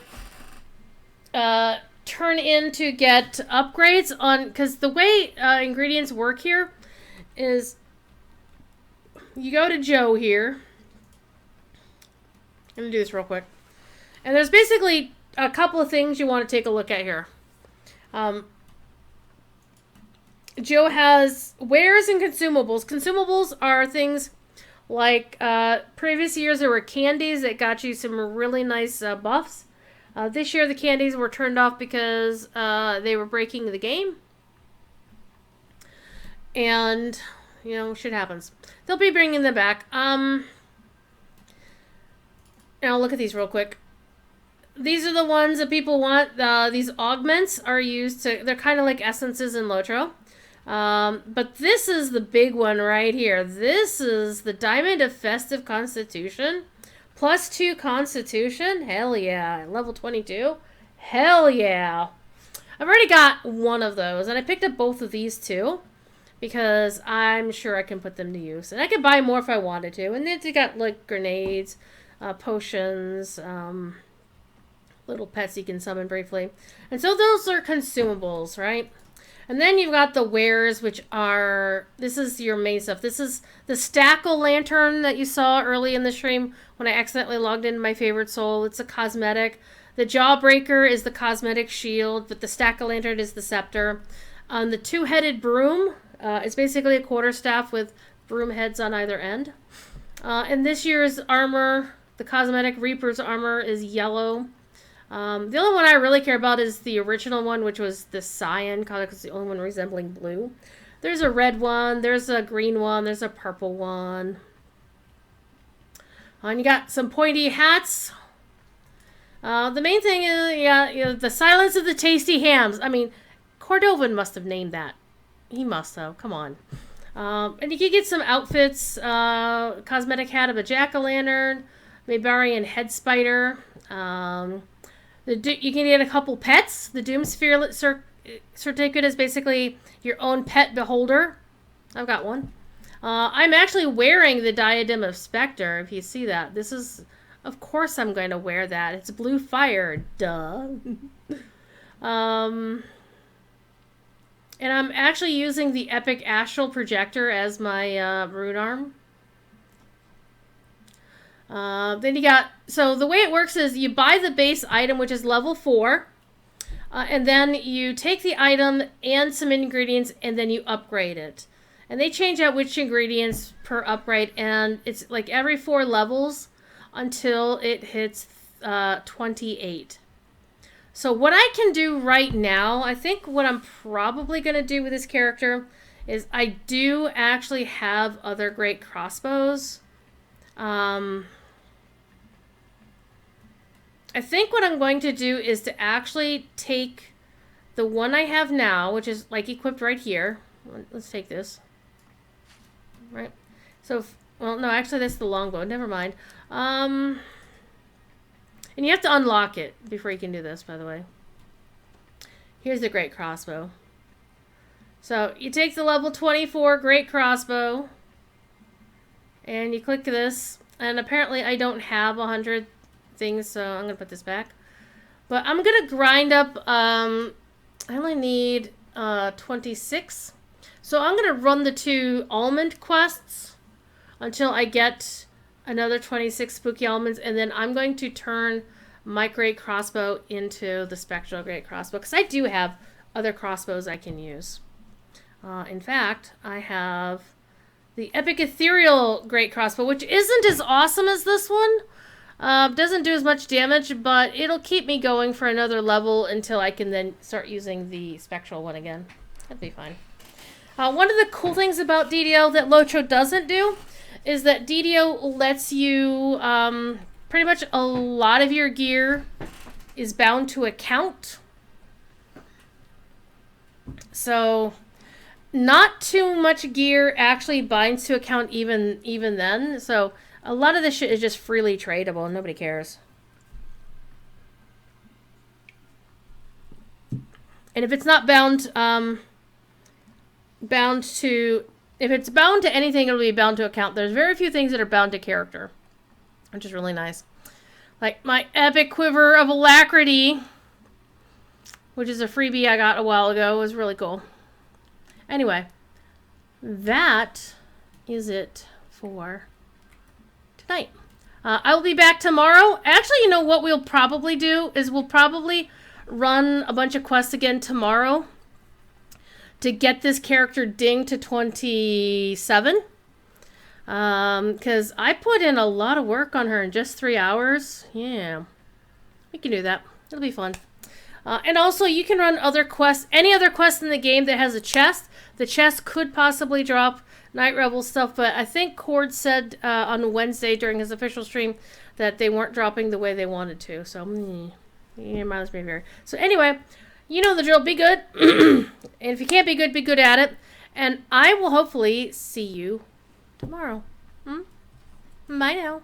turn in to get upgrades on, because the way ingredients work here is you go to Joe here. I'm going to do this real quick. And there's basically a couple of things you want to take a look at here. Joe has wares and consumables. Consumables are things like previous years there were candies that got you some really nice buffs. This year the candies were turned off because they were breaking the game. And, you know, shit happens. They'll be bringing them back. And I'll look at these real quick. These are the ones that people want. These augments are used to... They're kind of like essences in Lotro. But this is the big one right here. This is the Diamond of Festive Constitution. +2 Constitution? Hell yeah. Level 22? Hell yeah. I've already got one of those. And I picked up both of these too. Because I'm sure I can put them to use. And I could buy more if I wanted to. And then they got like grenades, potions, little pets you can summon briefly. And so those are consumables, right? And then you've got the wares, which are... This is your main stuff. This is the Stack-O-Lantern that you saw early in the stream when I accidentally logged into my favorite soul. It's a cosmetic. The Jawbreaker is the cosmetic shield, but the Stack-O-Lantern is the scepter. The two-headed broom is basically a quarterstaff with broom heads on either end. And this year's armor, the cosmetic Reaper's armor, is yellow. The only one I really care about is the original one, which was the cyan color, because it's the only one resembling blue. There's a red one, there's a green one, there's a purple one. And you got some pointy hats. The main thing is, yeah, the Silence of the Tasty Hams. I mean, Cordovan must have named that. He must have. Come on. And you can get some outfits. Cosmetic hat of a jack-o'-lantern. Maybarian head spider. You can get a couple pets. The Doomsphere certificate is basically your own pet beholder. I've got one. I'm actually wearing the Diadem of Spectre, if you see that. This is... Of course I'm going to wear that. It's blue fire. Duh. And I'm actually using the Epic Astral Projector as my rune arm. Then you got... So the way it works is you buy the base item, which is level 4. And then you take the item and some ingredients, and then you upgrade it. And they change out which ingredients per upgrade. And it's like every 4 levels until it hits 28. So what I can do right now, I think what I'm probably going to do with this character is I do actually have other great crossbows. I think what I'm going to do is to actually take the one I have now, which is like equipped right here. Let's take this. Right. So, well, no, actually that's the longbow. Never mind. And you have to unlock it before you can do this, by the way. Here's the great crossbow. So you take the level 24 great crossbow and you click this, and apparently I don't have 100 things, so I'm gonna put this back. But I'm gonna grind up, I only need 26. So I'm gonna run the 2 almond quests until I get another 26 spooky almonds, and then I'm going to turn my great crossbow into the spectral great crossbow, because I do have other crossbows I can use. In fact, I have the epic ethereal great crossbow, which isn't as awesome as this one. Doesn't do as much damage, but it'll keep me going for another level until I can then start using the spectral one again. That'd be fine. One of the cool things about DDO that Lotro doesn't do is that DDO lets you, pretty much a lot of your gear is bound to account. So not too much gear actually binds to account even then. So a lot of this shit is just freely tradable and nobody cares. And if it's not bound, if it's bound to anything, it'll be bound to account. There's very few things that are bound to character, which is really nice. Like my epic quiver of alacrity, which is a freebie I got a while ago, was really cool. Anyway, that is it for tonight. I will be back tomorrow. Actually, you know what we'll probably do is we'll probably run a bunch of quests again tomorrow to get this character dinged to 27. Because I put in a lot of work on her in just 3 hours. Yeah, we can do that. It'll be fun. And also, you can run other quests, any other quest in the game that has a chest. The chest could possibly drop Night Revel stuff, but I think Cord said on Wednesday during his official stream that they weren't dropping the way they wanted to. So, it reminds me very. So anyway, you know the drill. Be good. And if you can't be good at it. And I will hopefully see you tomorrow. Bye now.